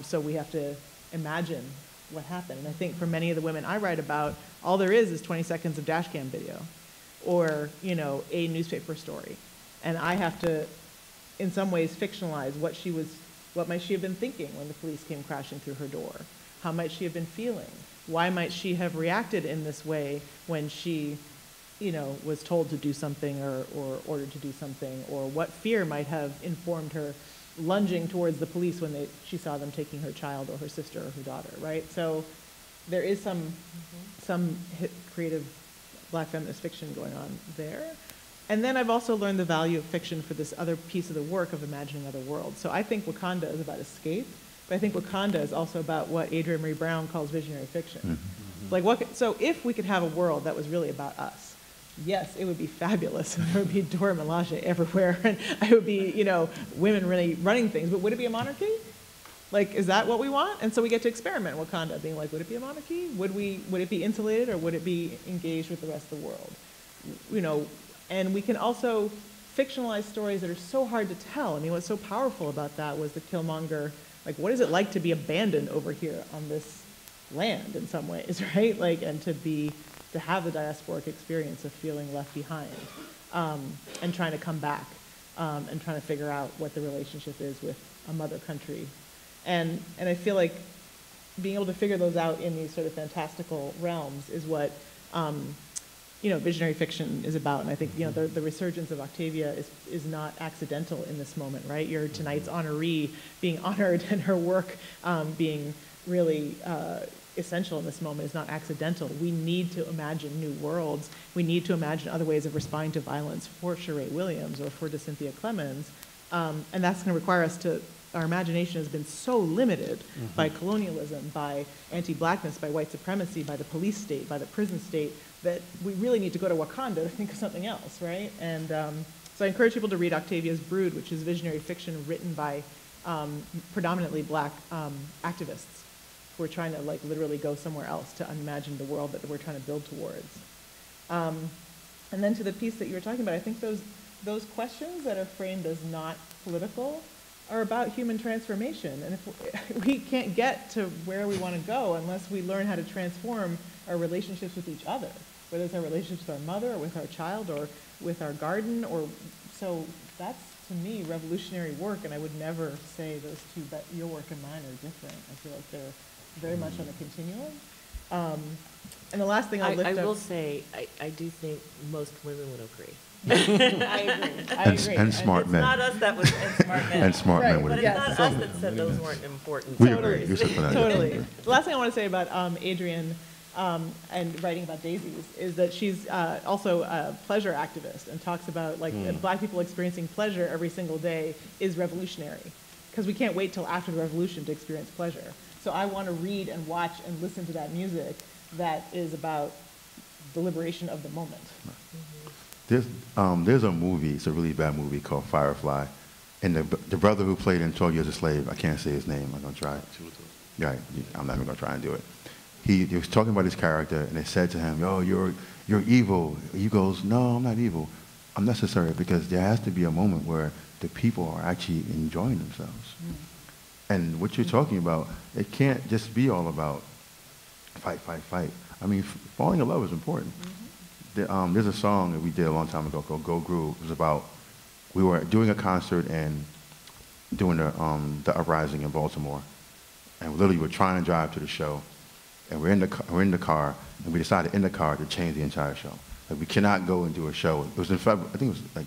S3: So we have to imagine what happened. And I think for many of the women I write about, all there is 20 seconds of dash cam video or, a newspaper story. And I have to, in some ways, fictionalize what might she have been thinking when the police came crashing through her door? How might she have been feeling? Why might she have reacted in this way when she, was told to do something or ordered to do something? Or what fear might have informed her lunging towards the police when she saw them taking her child or her sister or her daughter, right? So there is some creative black feminist fiction going on there. And then I've also learned the value of fiction for this other piece of the work of imagining other worlds. So I think Wakanda is about escape, but I think Wakanda is also about what Adrienne Marie Brown calls visionary fiction. So if we could have a world that was really about us, yes, it would be fabulous. There would be Dora Milaje everywhere, and it would be, women really running things. But would it be a monarchy? Is that what we want? And so we get to experiment in Wakanda, being like, would it be a monarchy? Would it be insulated, or would it be engaged with the rest of the world? And we can also fictionalize stories that are so hard to tell. I mean, what's so powerful about that was the Killmonger, what is it like to be abandoned over here on this land in some ways, right? And to have the diasporic experience of feeling left behind and trying to come back and trying to figure out what the relationship is with a mother country. And I feel like being able to figure those out in these sort of fantastical realms is what visionary fiction is about. And I think the resurgence of Octavia is not accidental in this moment, right? You're tonight's honoree being honored and her work being really essential in this moment, is not accidental. We need to imagine new worlds. We need to imagine other ways of responding to violence for Sheree Williams or for Cynthia Clemens. And that's going to require us to, our imagination has been so limited by colonialism, by anti-blackness, by white supremacy, by the police state, by the prison state, that we really need to go to Wakanda to think of something else, right? And so I encourage people to read Octavia's Brood, which is visionary fiction written by predominantly black activists who are trying to like literally go somewhere else to imagine the world that we're trying to build towards. And then to the piece that you were talking about, I think those questions that are framed as not political are about human transformation. And if we can't get to where we want to go unless we learn how to transform our relationships with each other, whether it's our relationships with our mother or with our child or with our garden, or so that's, to me, revolutionary work, and I would never say those two, that your work and mine are different. I feel like they're very much on a continuum. And the last thing I'll lift up...
S4: I will say, I do think most women would agree.
S3: I agree.
S5: And smart men.
S4: It's not us that was, and smart men.
S5: And smart men would
S4: But
S5: agree.
S4: it's not us that said those weren't important.
S5: We agree. You said that.
S3: Totally. The last thing I want to say about Adrienne and writing about daisies is that she's also a pleasure activist and talks about like black people experiencing pleasure every single day is revolutionary, because we can't wait till after the revolution to experience pleasure. So I want to read and watch and listen to that music that is about the liberation of the moment.
S5: There's a movie, it's a really bad movie called Firefly, and the brother who played in 12 Years a Slave, I can't say his name, I'm going to try. Right, I'm not even going to try and do it. He was talking about his character, and they said to him, "Oh, you're evil." He goes, "No, I'm not evil. I'm necessary, because there has to be a moment where the people are actually enjoying themselves." And what you're talking about, it can't just be all about fight, fight, fight. I mean, falling in love is important. There's a song that we did a long time ago called Go Groove. It was about, we were doing a concert and doing the uprising in Baltimore. And literally we're trying to drive to the show. And we're in the car, and we decided in the car to change the entire show. Like, we cannot go and do a show. It was in February, I think it was like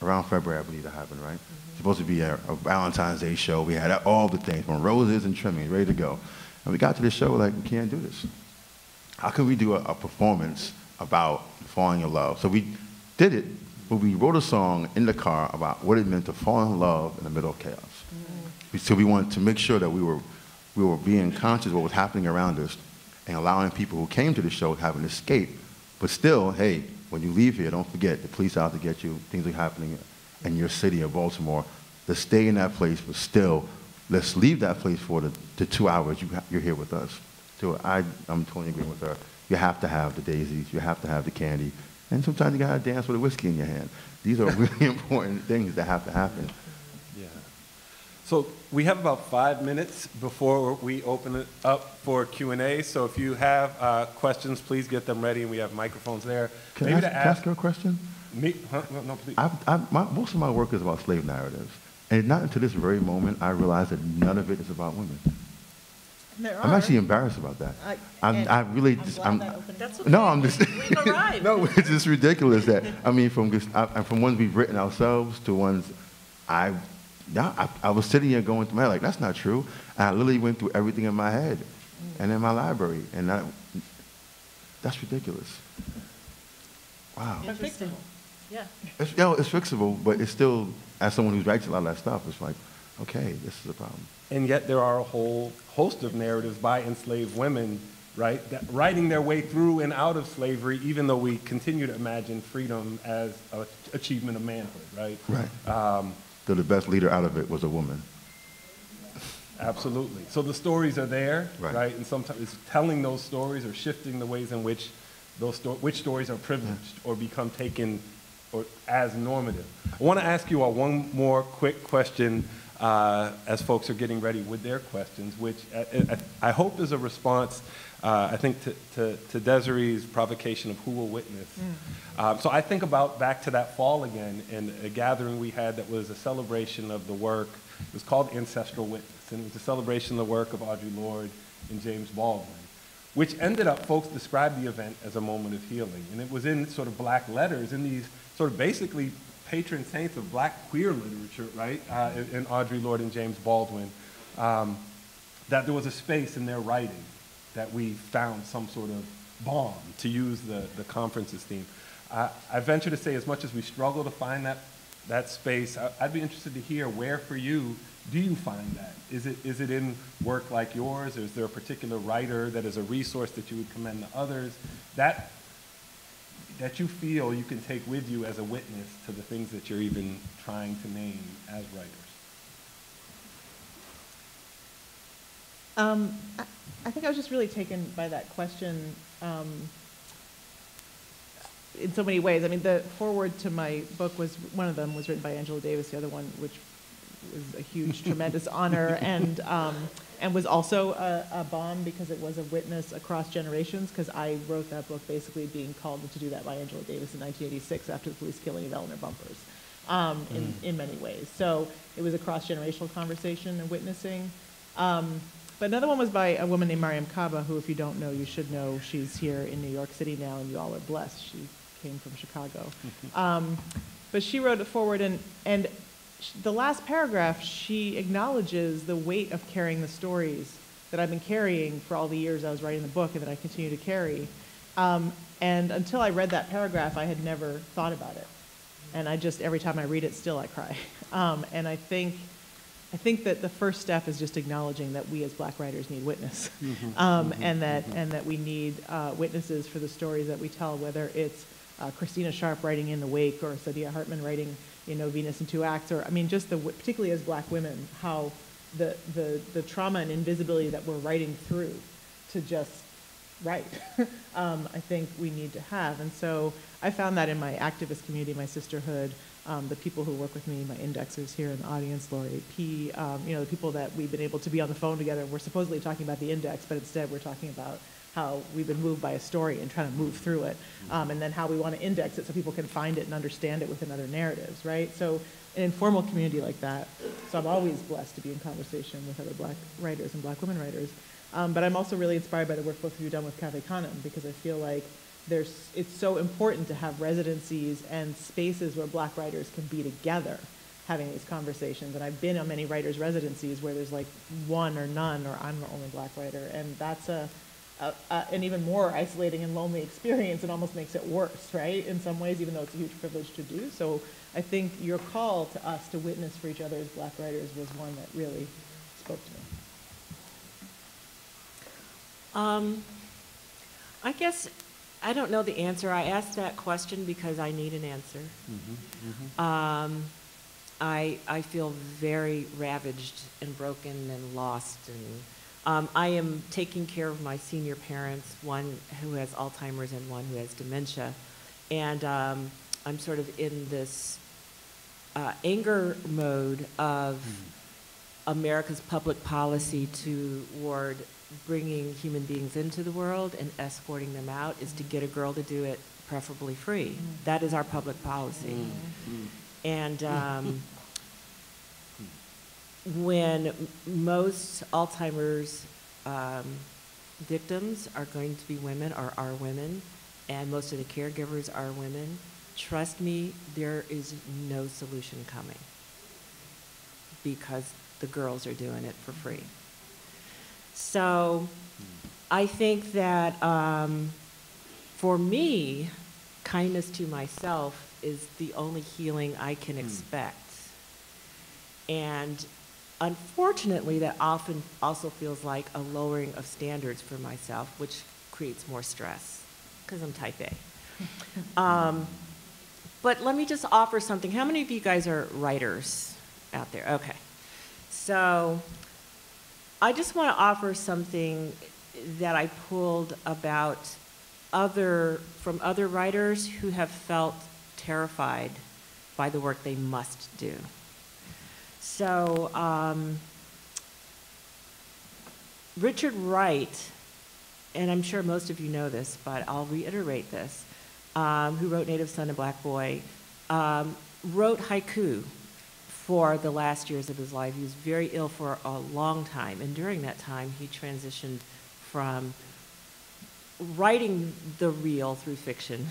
S5: around February, I believe that happened, right? Supposed to be a Valentine's Day show. We had all the things, from roses and trimmings, ready to go. And we got to the show, like, we can't do this. How can we do a performance about falling in love? So we did it, but we wrote a song in the car about what it meant to fall in love in the middle of chaos. So we wanted to make sure that we were being conscious of what was happening around us and allowing people who came to the show to have an escape. But still, hey, when you leave here, don't forget, the police are out to get you, things are happening in your city of Baltimore. Let's stay in that place, but still, let's leave that place for the 2 hours you're here with us. So I'm totally agreeing with her. You have to have the daisies, you have to have the candy, and sometimes you gotta dance with a whiskey in your hand. These are really important things that have to happen.
S2: Yeah. So we have about 5 minutes before we open it up for Q&A. So if you have questions, please get them ready, and we have microphones there.
S5: Can I ask you a question?
S2: Me? Huh? No, please.
S5: Most of my work is about slave narratives. And not until this very moment, I realized that none of it is about women. I'm actually embarrassed about that. I'm it's just ridiculous that, I mean, from ones we've written ourselves to ones I was sitting here going through my head like, that's not true. And I literally went through everything in my head and in my library, and that's ridiculous. Wow.
S3: But fixable.
S4: Yeah.
S5: It's fixable, but it's still, as someone who writes a lot of that stuff, it's like, okay, this is a problem.
S2: And yet there are a whole host of narratives by enslaved women, right, that writing their way through and out of slavery, even though we continue to imagine freedom as an achievement of manhood, right?
S5: Right. So the best leader out of it was a woman.
S2: Absolutely. So the stories are there,
S5: Right.
S2: right? And sometimes it's telling those stories or shifting the ways in which which stories are privileged or become taken or as normative. I want to ask you all one more quick question as folks are getting ready with their questions, which I hope is a response, I think, to Desiree's provocation of who will witness. So I think about back to that fall again and a gathering we had that was a celebration of the work. It was called Ancestral Witness, and it was a celebration of the work of Audre Lorde and James Baldwin, which ended up, folks described the event as a moment of healing. And it was in sort of black letters, in these sort of basically patron saints of black queer literature, right, in Audre Lorde and James Baldwin, that there was a space in their writing that we found some sort of bond, to use the conference's theme. I venture to say, as much as we struggle to find that space, I'd be interested to hear where for you do you find that? Is it in work like yours, or is there a particular writer that is a resource that you would commend to others that you feel you can take with you as a witness to the things that you're even trying to name as writers?
S3: I think I was just really taken by that question in so many ways. I mean, the foreword to my book was, one of them was written by Angela Davis, the other one, which was a huge, tremendous honor, and was also a bond because it was a witness across generations, because I wrote that book basically being called to do that by Angela Davis in 1986 after the police killing of Eleanor Bumpurs, in many ways. So it was a cross-generational conversation and witnessing. But another one was by a woman named Mariam Kaba, who, if you don't know, you should know. She's here in New York City now, and you all are blessed. She came from Chicago. But she wrote a foreword, and the last paragraph, she acknowledges the weight of carrying the stories that I've been carrying for all the years I was writing the book and that I continue to carry. And until I read that paragraph, I had never thought about it. And I just, every time I read it, still I cry. And I think that the first step is just acknowledging that we as Black writers need witness, and that we need witnesses for the stories that we tell, whether it's Christina Sharp writing In the Wake, or Saidiya Hartman writing, Venus in Two Acts, or, I mean, just particularly as Black women, how the trauma and invisibility that we're writing through to just write, I think we need to have. And so I found that in my activist community, my sisterhood, the people who work with me, my indexers here in the audience, Laura AP, the people that we've been able to be on the phone together. We're supposedly talking about the index, but instead we're talking about how we've been moved by a story and trying to move through it, and then how we want to index it so people can find it and understand it within other narratives, right? So an informal community like that. So I'm always blessed to be in conversation with other Black writers and Black women writers. But I'm also really inspired by the work both of you have done with Café Khanum, because I feel like it's so important to have residencies and spaces where Black writers can be together having these conversations. And I've been on many writers' residencies where there's like one or none, or I'm the only Black writer, and that's an even more isolating and lonely experience, and almost makes it worse, right? In some ways, even though it's a huge privilege to do. So I think your call to us to witness for each other as Black writers was one that really spoke to me.
S4: I guess I don't know the answer. I asked that question because I need an answer. I feel very ravaged and broken and lost, and I am taking care of my senior parents, one who has Alzheimer's and one who has dementia, and I'm sort of in this anger mode of America's public policy toward bringing human beings into the world and escorting them out is to get a girl to do it, preferably free. That is our public policy. And when most Alzheimer's victims are going to be women, or are women, and most of the caregivers are women, trust me, there is no solution coming, because the girls are doing it for free. So I think that for me, kindness to myself is the only healing I can expect. And unfortunately, that often also feels like a lowering of standards for myself, which creates more stress, because I'm type A. But let me just offer something. How many of you guys are writers out there? Okay. So I just want to offer something that I pulled about from other writers who have felt terrified by the work they must do. So Richard Wright, and I'm sure most of you know this, but I'll reiterate this, who wrote Native Son and Black Boy, wrote haiku for the last years of his life. He was very ill for a long time, and during that time he transitioned from writing the real through fiction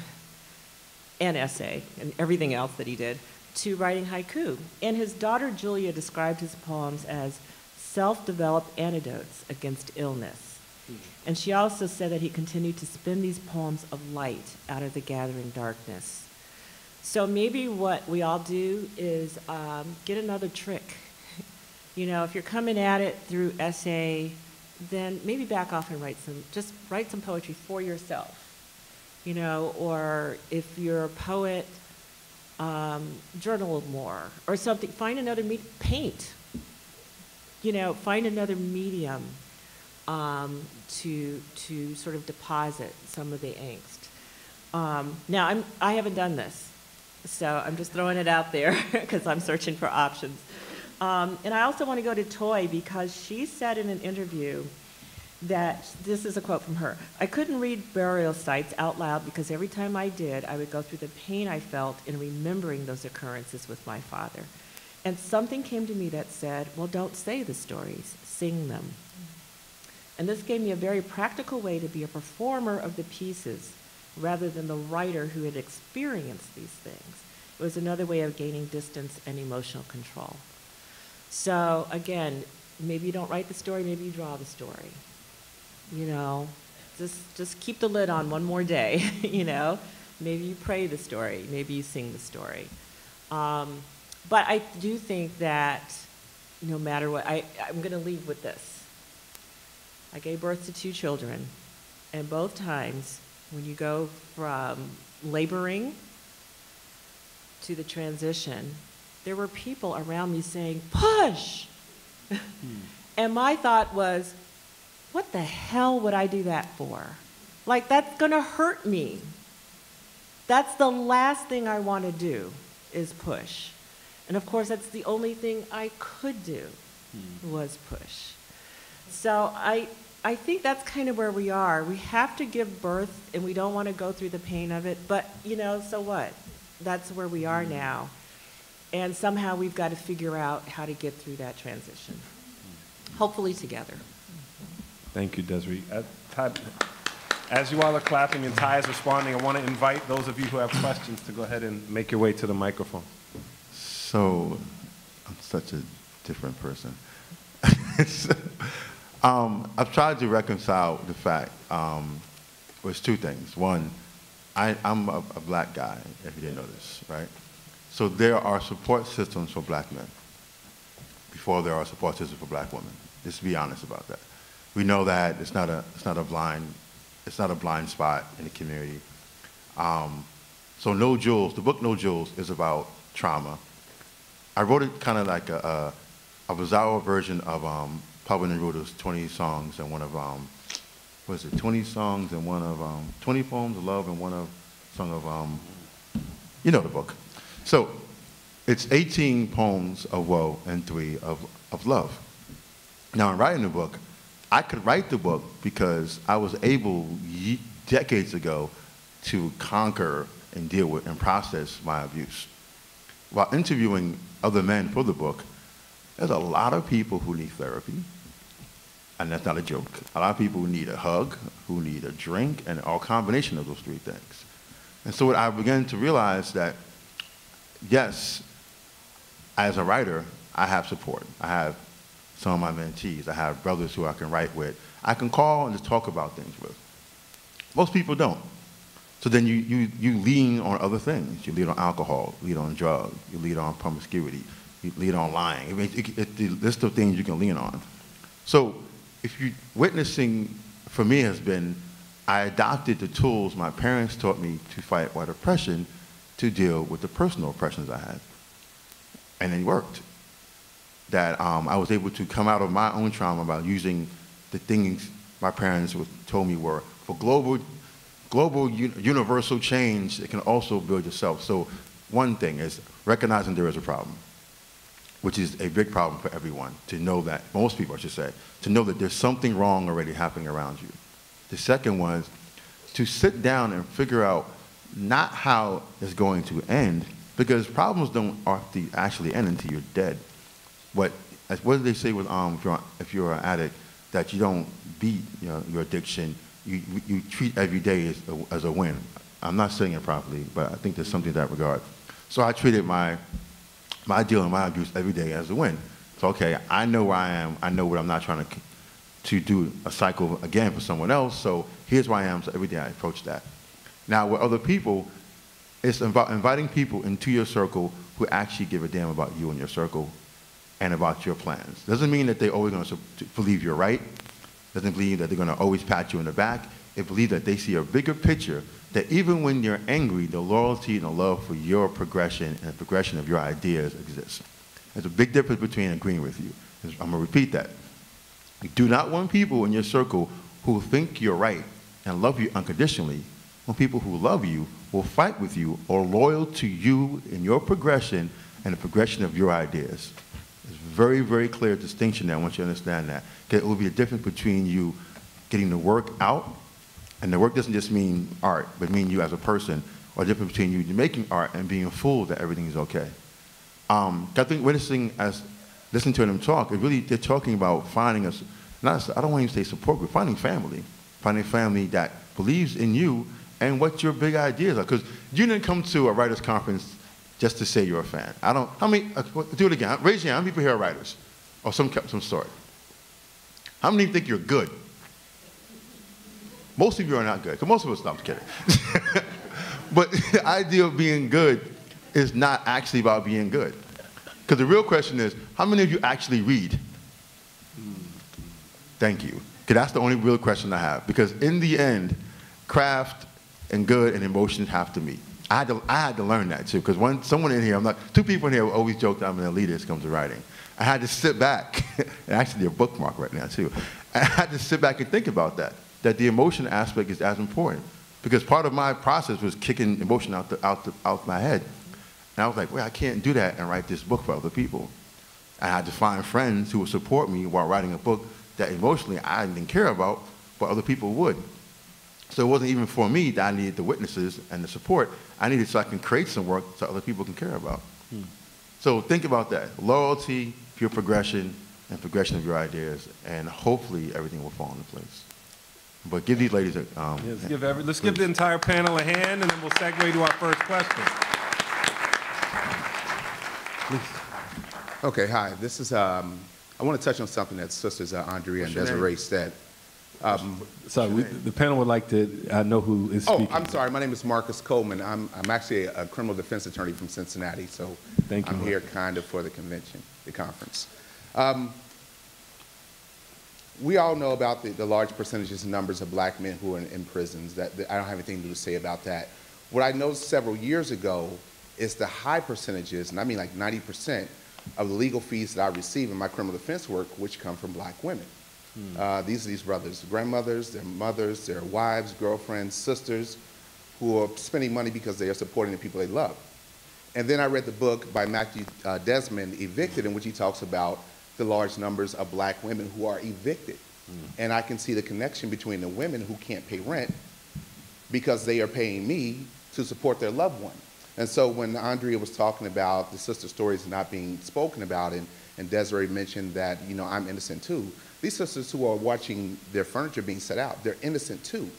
S4: and essay and everything else that he did to writing haiku. And his daughter Julia described his poems as self-developed antidotes against illness. And she also said that he continued to spin these poems of light out of the gathering darkness. So maybe what we all do is get another trick. You know, if you're coming at it through essay, then maybe back off and just write some poetry for yourself. You know, or if you're a poet, journal more or something. Find another paint. You know, find another medium to sort of deposit some of the angst. Now, I haven't done this, so I'm just throwing it out there because I'm searching for options. And I also want to go to Toy because she said in an interview that, this is a quote from her, "I couldn't read burial sites out loud because every time I did, I would go through the pain I felt in remembering those occurrences with my father. And something came to me that said, well, don't say the stories, sing them. And this gave me a very practical way to be a performer of the pieces rather than the writer who had experienced these things. It was another way of gaining distance and emotional control." So again, maybe you don't write the story, maybe you draw the story. You know, just keep the lid on one more day, you know. Maybe you pray the story, maybe you sing the story. But I do think that no matter what, I'm gonna leave with this. I gave birth to 2 children, and both times when you go from laboring to the transition, there were people around me saying, push! And my thought was, what the hell would I do that for? Like, that's gonna hurt me. That's the last thing I wanna do, is push. And of course, that's the only thing I could do, was push. So I think that's kind of where we are. We have to give birth, and we don't wanna go through the pain of it, but you know, so what? That's where we are now. And somehow we've got to figure out how to get through that transition, hopefully together.
S2: Thank you, Desiree. As you all are clapping and Ty is responding, I want to invite those of you who have questions to go ahead and make your way to the microphone.
S5: So, I'm such a different person. I've tried to reconcile the fact, was 2 things. One, I'm a black guy, if you didn't know this, right? So there are support systems for black men before there are support systems for black women. Just to be honest about that. We know that it's not a blind spot in the community. So No Jewels, the book No Jewels is about trauma. I wrote it kind of like a bizarre version of Pablo Neruda's 20 songs and one of, 20 songs and one of, 20 poems of love and one of, song of, you know the book. So it's 18 poems of woe and 3 of love. Now in writing the book, I could write the book because I was able decades ago to conquer and deal with and process my abuse. While interviewing other men for the book, there's a lot of people who need therapy, and that's not a joke. A lot of people who need a hug, who need a drink, and all combination of those 3 things. And so I began to realize that, yes, as a writer, I have support. I have some of my mentees. I have brothers who I can write with. I can call and just talk about things with. Most people don't. So then you lean on other things. You lean on alcohol, you lean on drugs, you lean on promiscuity, you lean on lying. I mean, it's the list of things you can lean on. So if you witnessing, for me, has been, I adopted the tools my parents taught me to fight white oppression to deal with the personal oppressions I had. And it worked. That I was able to come out of my own trauma by using the things my parents told me were for global universal change. It can also build yourself. So one thing is recognizing there is a problem, which is a big problem for everyone, to know that, most people I should say, to know that there's something wrong already happening around you. The second one is to sit down and figure out not how it's going to end, because problems don't actually end until you're dead. What do they say with if you're an addict, that you don't beat your addiction, you treat every day as a win. I'm not saying it properly, but I think there's something in that regard. So I treated my deal and my abuse every day as a win. So okay, I know where I am, I know what I'm not trying to do a cycle again for someone else. So here's where I am. So every day I approach that. Now with other people, it's about inviting people into your circle who actually give a damn about you and your circle and about your plans. Doesn't mean that they're always going to believe you're right. Doesn't believe that they're going to always pat you in the back. It believes that they see a bigger picture, that even when you're angry, the loyalty and the love for your progression and the progression of your ideas exists. There's a big difference between agreeing with you. I'm going to repeat that. You do not want people in your circle who think you're right and love you unconditionally. Want people who love you, will fight with you, or loyal to you in your progression and the progression of your ideas. It's a very, very clear distinction there. I want you to understand that. It will be a difference between you getting the work out, and the work doesn't just mean art, but mean you as a person, or a difference between you making art and being fooled that everything is okay. I think listening to them talk, they're talking about finding us, I don't want to say support group, finding family that believes in you and what your big ideas are. Because you didn't come to a writers' conference just to say you're a fan. Do it again. Raise your hand. How many people here are writers? Or some sort? How many think you're good? Most of you are not good. Because most of us, no, I'm kidding. But the idea of being good is not actually about being good. Because the real question is, how many of you actually read? Thank you. Because that's the only real question I have. Because in the end, craft and good and emotions have to meet. I had to learn that too, because someone in here, two people in here always joke that I'm an elitist when it comes to writing. I had to sit back, and actually they're bookmarked right now too. I had to sit back and think about that the emotion aspect is as important. Because part of my process was kicking emotion out my head. And I was like, well, I can't do that and write this book for other people. I had to find friends who would support me while writing a book that emotionally I didn't care about, but other people would. So it wasn't even for me that I needed the witnesses and the support. I needed so I can create some work so other people can care about. So think about that. Loyalty, pure progression, and progression of your ideas, and hopefully everything will fall into place. But give these ladies a...
S2: let's give the entire panel a hand, and then we'll segue to our first question. Please.
S6: Okay, hi. This is... I want to touch on something that Sisters Andrea and Desiree said.
S2: Sorry, the panel would like to know who is speaking.
S6: Oh, I'm sorry. My name is Marcus Coleman. I'm actually a criminal defense attorney from Cincinnati, so
S2: Thank you,
S6: I'm
S2: Mark.
S6: here kind of for the convention, the conference. We all know about the large percentages and numbers of black men who are in prisons. I don't have anything to say about that. What I noticed several years ago is the high percentages, and I mean like 90%, of the legal fees that I receive in my criminal defense work, which come from black women. These are these brothers, grandmothers, their mothers, their wives, girlfriends, sisters, who are spending money because they are supporting the people they love. And then I read the book by Matthew Desmond, Evicted, in which he talks about the large numbers of black women who are evicted. And I can see the connection between the women who can't pay rent because they are paying me to support their loved one. And so when Andrea was talking about the sister stories not being spoken about, and Desiree mentioned that, you know, I'm innocent too, these sisters who are watching their furniture being set out, they're innocent too.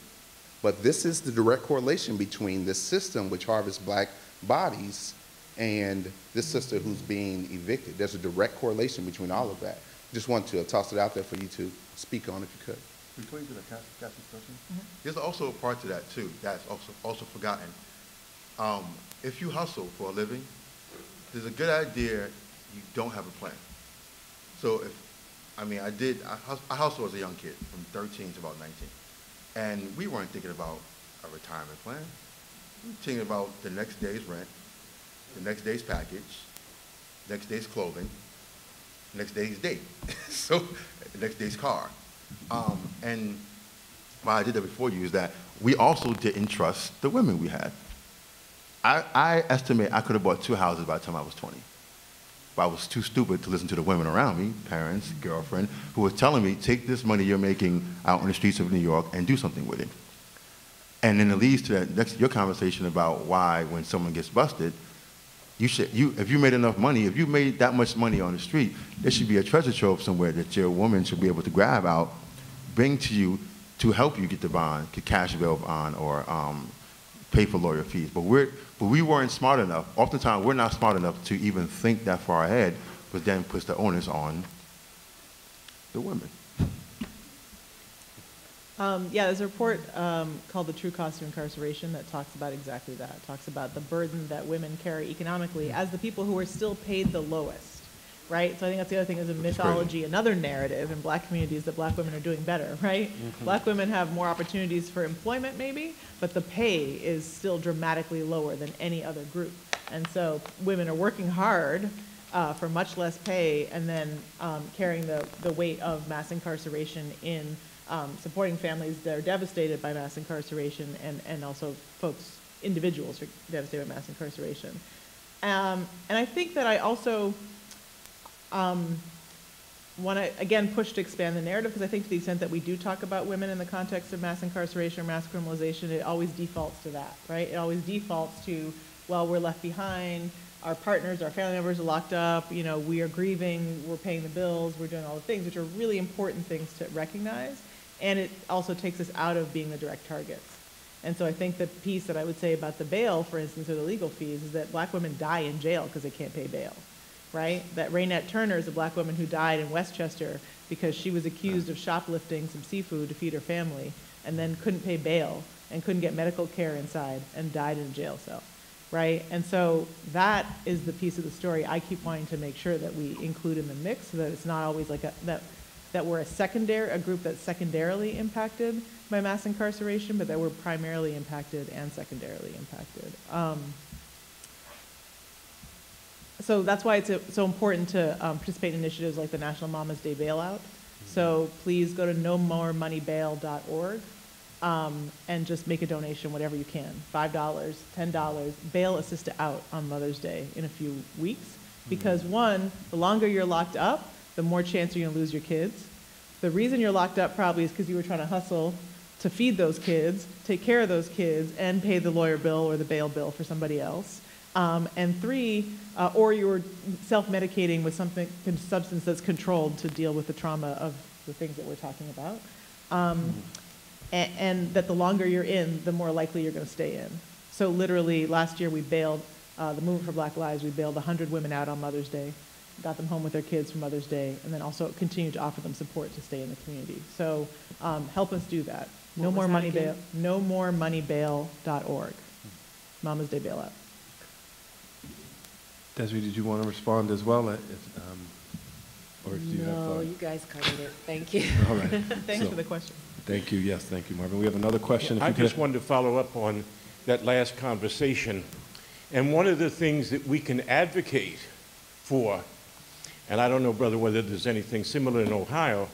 S6: But this is the direct correlation between this system which harvests black bodies and this sister who's being evicted. There's a direct correlation between all of that. Just want to toss it out there for you to speak on if you could.
S5: Before you do that, Cassie's question? There's also a part to that too that's also forgotten. If you hustle for a living, there's a good idea you don't have a plan. So I hustled as a young kid from 13 to about 19. And we weren't thinking about a retirement plan. We were thinking about the next day's rent, the next day's package, next day's clothing, next day's date, so the next day's car. And why I did that before you is that we also didn't trust the women we had. I estimate I could have bought 2 houses by the time I was 20. But I was too stupid to listen to the women around me, parents, girlfriend, who were telling me, take this money you're making out on the streets of New York and do something with it. And then it leads to your conversation about why when someone gets busted, if you made enough money, if you made that much money on the street, there should be a treasure trove somewhere that your woman should be able to grab out, bring to you to help you get the bond, get cash bail bond, or pay for lawyer fees. But we weren't smart enough. Oftentimes, we're not smart enough to even think that far ahead, but then puts the onus on the women.
S3: Yeah, there's a report called The True Cost of Incarceration that talks about exactly that. It talks about the burden that women carry economically as the people who are still paid the lowest, right? So I think that's the other thing is a mythology, another narrative in black communities that black women are doing better, right? Black women have more opportunities for employment maybe, but the pay is still dramatically lower than any other group. And so women are working hard for much less pay and then carrying the weight of mass incarceration in supporting families that are devastated by mass incarceration and also individuals who are devastated by mass incarceration. And I think that I also want to, again, push to expand the narrative because I think to the extent that we do talk about women in the context of mass incarceration or mass criminalization, it always defaults to that, right? It always defaults to, well, we're left behind, our partners, our family members are locked up, you know, we are grieving, we're paying the bills, we're doing all the things, which are really important things to recognize. And it also takes us out of being the direct targets. And so I think the piece that I would say about the bail, for instance, or the legal fees, is that black women die in jail because they can't pay bail, right? That Raynette Turner is a black woman who died in Westchester because she was accused of shoplifting some seafood to feed her family and then couldn't pay bail and couldn't get medical care inside and died in a jail cell, right? And so that is the piece of the story I keep wanting to make sure that we include in the mix so that it's not always like that we're a group that's secondarily impacted by mass incarceration, but that we're primarily impacted and secondarily impacted. So that's why it's so important to participate in initiatives like the National Mama's Day Bailout. So please go to nomoremoneybail.org and just make a donation, whatever you can, $5, $10, bail a sister out on Mother's Day in a few weeks. Because one, the longer you're locked up, the more chance you're gonna lose your kids. The reason you're locked up probably is because you were trying to hustle to feed those kids, take care of those kids, and pay the lawyer bill or the bail bill for somebody else. And three, or you were self-medicating with substance that's controlled to deal with the trauma of the things that we're talking about. And that the longer you're in, the more likely you're gonna stay in. So literally, last year we bailed, the Movement for Black Lives, we bailed 100 women out on Mother's Day, got them home with their kids for Mother's Day, and then also continue to offer them support to stay in the community. So help us do that. nomoremoneybail.org. Mama's Day Bailout.
S2: Desiree, did you want to respond as well? Or if you have
S4: No, you guys covered it. Thank you.
S2: All right.
S3: Thanks for the question.
S2: Thank you. Yes, thank you, Marvin. We have another question. If
S7: I
S2: you could-
S7: just wanted to follow up on that last conversation. And one of the things that we can advocate for, and I don't know, brother, whether there's anything similar in Ohio,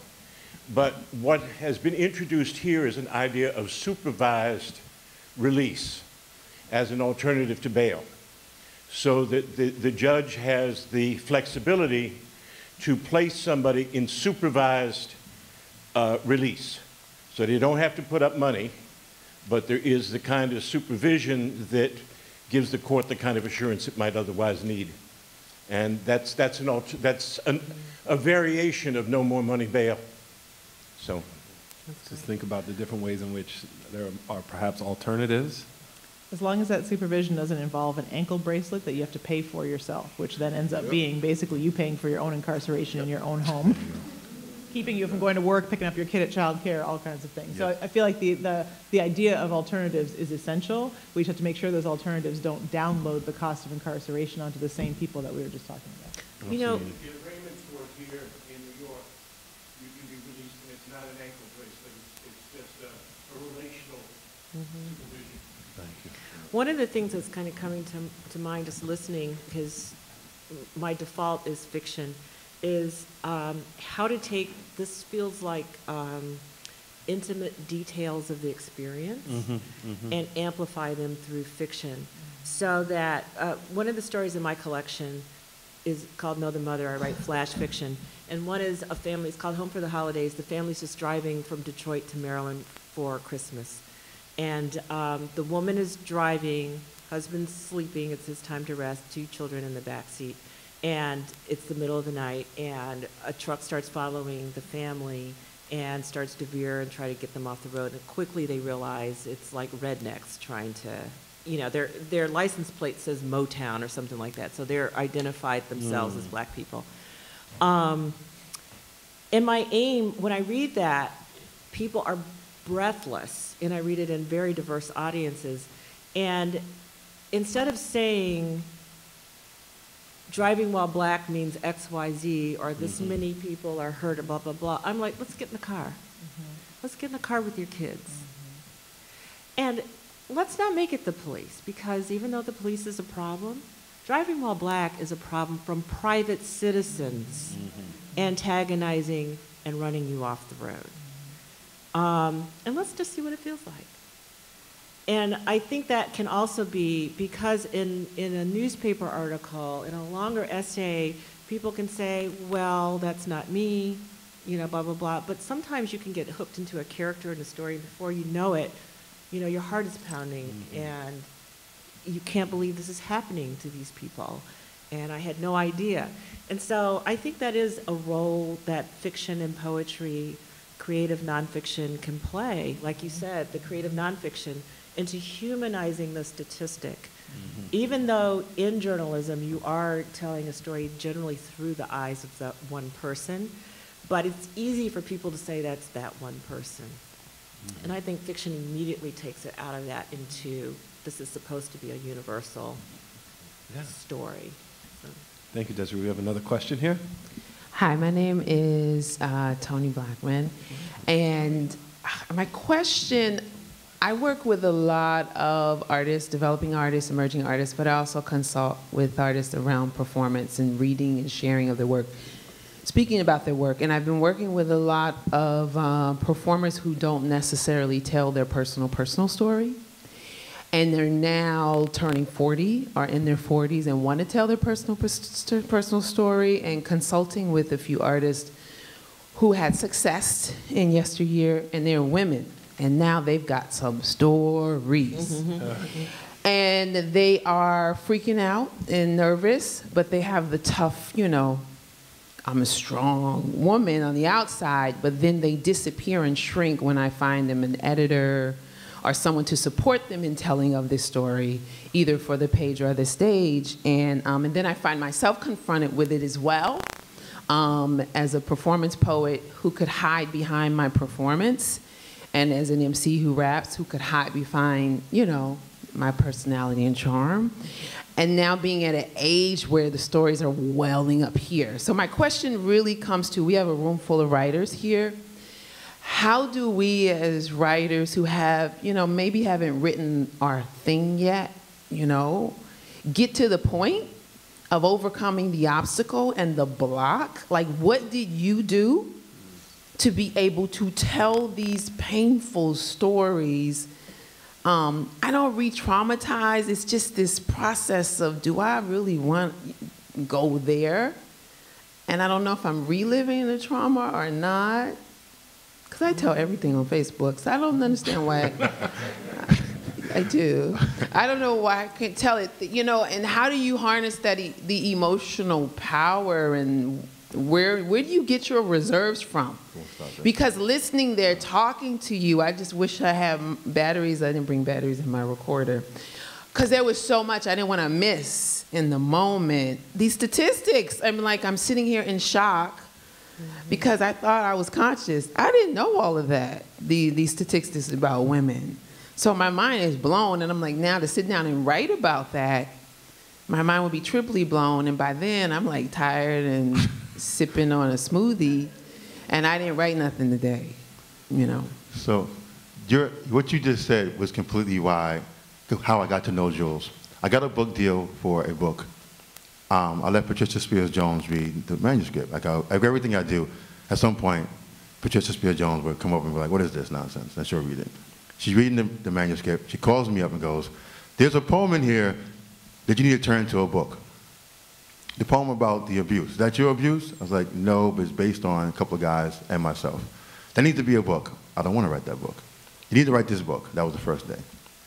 S7: but what has been introduced here is an idea of supervised release as an alternative to bail, so that the judge has the flexibility to place somebody in supervised release. So they don't have to put up money, but there is the kind of supervision that gives the court the kind of assurance it might otherwise need. And that's a variation of no more money bail. So
S2: just think about the different ways in which there are perhaps alternatives.
S3: As long as that supervision doesn't involve an ankle bracelet that you have to pay for yourself, which then ends up being basically you paying for your own incarceration in your own home, keeping you from going to work, picking up your kid at child care, all kinds of things. So I feel like the idea of alternatives is essential. We just have to make sure those alternatives don't download the cost of incarceration onto the same people that we were just talking about.
S4: You know,
S7: if the arraignment's for here in New York, you can be released, and it's not an ankle bracelet. It's just a relational supervision.
S2: Thank you.
S4: one of the things that's kind of coming to mind just listening, because my default is fiction, is how to take, this feels like intimate details of the experience and amplify them through fiction. So that one of the stories in my collection is called Know the Mother. I write flash fiction. And one is a family, it's called Home for the Holidays. The family's just driving from Detroit to Maryland for Christmas. And the woman is driving, husband's sleeping, it's his time to rest, 2 children in the back seat. And it's the middle of the night, and a truck starts following the family and starts to veer and try to get them off the road. And quickly they realize it's like rednecks trying to, you know, their license plate says Motown or something like that. So they're identified themselves as black people. And my aim, when I read that, people are breathless, and I read it in very diverse audiences. And instead of saying, driving while black means X, Y, Z, or this many people are hurt, blah, blah, blah, I'm like, let's get in the car. Let's get in the car with your kids. And let's not make it the police, because even though the police is a problem, driving while black is a problem from private citizens antagonizing and running you off the road. And let's just see what it feels like. And I think that can also be because in a newspaper article, in a longer essay, people can say, well, that's not me, you know, blah, blah, blah. But sometimes you can get hooked into a character in a story, and before you know it, you know, your heart is pounding, and you can't believe this is happening to these people. And I had no idea. And so I think that is a role that fiction and poetry, creative nonfiction can play. Like you said, the creative nonfiction, into humanizing the statistic. Even though in journalism you are telling a story generally through the eyes of that one person, but it's easy for people to say that's that one person. And I think fiction immediately takes it out of that into, this is supposed to be a universal story. So.
S2: Thank you, Desiree. We have another question here.
S8: Hi, my name is Toni Blackman, and my question, I work with a lot of artists, developing artists, emerging artists, but I also consult with artists around performance and reading and sharing of their work, speaking about their work. And I've been working with a lot of performers who don't necessarily tell their personal story. And they're now turning 40 or in their 40s and want to tell their personal story, and consulting with a few artists who had success in yesteryear, and they're women. And now they've got some stories. And they are freaking out and nervous, but they have the tough, you know, I'm a strong woman on the outside, but then they disappear and shrink when I find them an editor or someone to support them in telling of this story, either for the page or the stage. And then I find myself confronted with it as well, as a performance poet who could hide behind my performance, and as an MC who raps, who could hide behind, you know, my personality and charm. And now being at an age where the stories are welling up here. So my question really comes to, we have a room full of writers here. How do we as writers who have, you know, maybe haven't written our thing yet, you know, get to the point of overcoming the obstacle and the block? Like, what did you do to be able to tell these painful stories? I don't re-traumatize. It's just this process of, do I really want to go there? And I don't know if I'm reliving the trauma or not. Because I tell everything on Facebook, so I don't understand why. I do. I don't know why I can't tell it, you know, and how do you harness that the emotional power, and where do you get your reserves from? Because listening there, talking to you, I just wish I had batteries. I didn't bring batteries in my recorder. Because there was so much I didn't want to miss in the moment. These statistics, I'm sitting here in shock because I thought I was conscious. I didn't know all of that, these statistics about women. So my mind is blown, and I'm like, now to sit down and write about that, my mind would be triply blown, and by then I'm like tired and sipping on a smoothie, and I didn't write nothing today, you know.
S5: So what you just said was completely how I got to know Jules. I got a book deal for a book. I let Patricia Spears Jones read the manuscript. Like everything I do, at some point, Patricia Spears Jones would come up and be like, what is this nonsense? And she'll read it. She's reading the manuscript. She calls me up and goes, there's a poem in here that you need to turn into a book. The poem about the abuse. Is that your abuse? I was like, no, but it's based on a couple of guys and myself. That needs to be a book. I don't want to write that book. You need to write this book. That was the first day.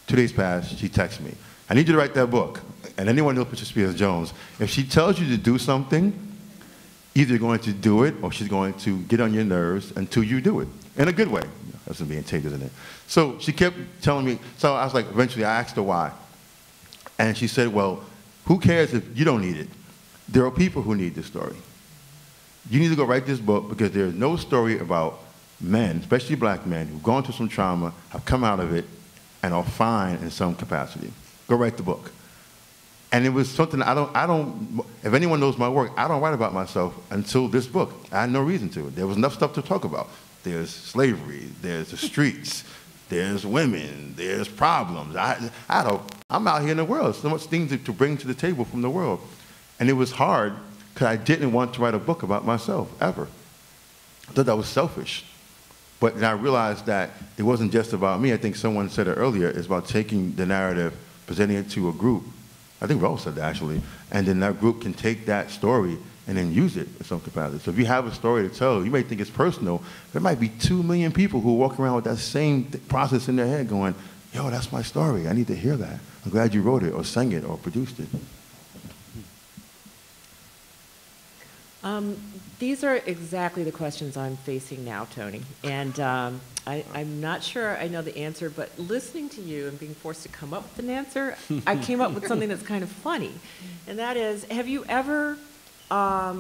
S5: 2 days passed, she texts me. I need you to write that book. And anyone knows Patricia Spears Jones, if she tells you to do something, either you're going to do it or she's going to get on your nerves until you do it. In a good way. That's being tainted, isn't it? So she kept telling me, so I was like, eventually I asked her why. And she said, well, who cares if you don't need it? There are people who need this story. You need to go write this book because there's no story about men, especially black men, who've gone through some trauma, have come out of it, and are fine in some capacity. Go write the book. And it was something if anyone knows my work, I don't write about myself until this book. I had no reason to. There was enough stuff to talk about. There's slavery, there's the streets, there's women, there's problems. I'm out here in the world, so much things to bring to the table from the world. And it was hard because I didn't want to write a book about myself, ever. I thought that was selfish. But then I realized that it wasn't just about me. I think someone said it earlier. It's about taking the narrative, presenting it to a group. I think Rose said that, actually. And then that group can take that story and then use it in some capacity. So if you have a story to tell, you may think it's personal. There might be 2 million people who walk around with that same process in their head going, yo, that's my story. I need to hear that. I'm glad you wrote it or sang it or produced it.
S4: These are exactly the questions I'm facing now, Toni. And I'm not sure I know the answer, but listening to you and being forced to come up with an answer, I came up with something that's kind of funny. And that is, have you ever, as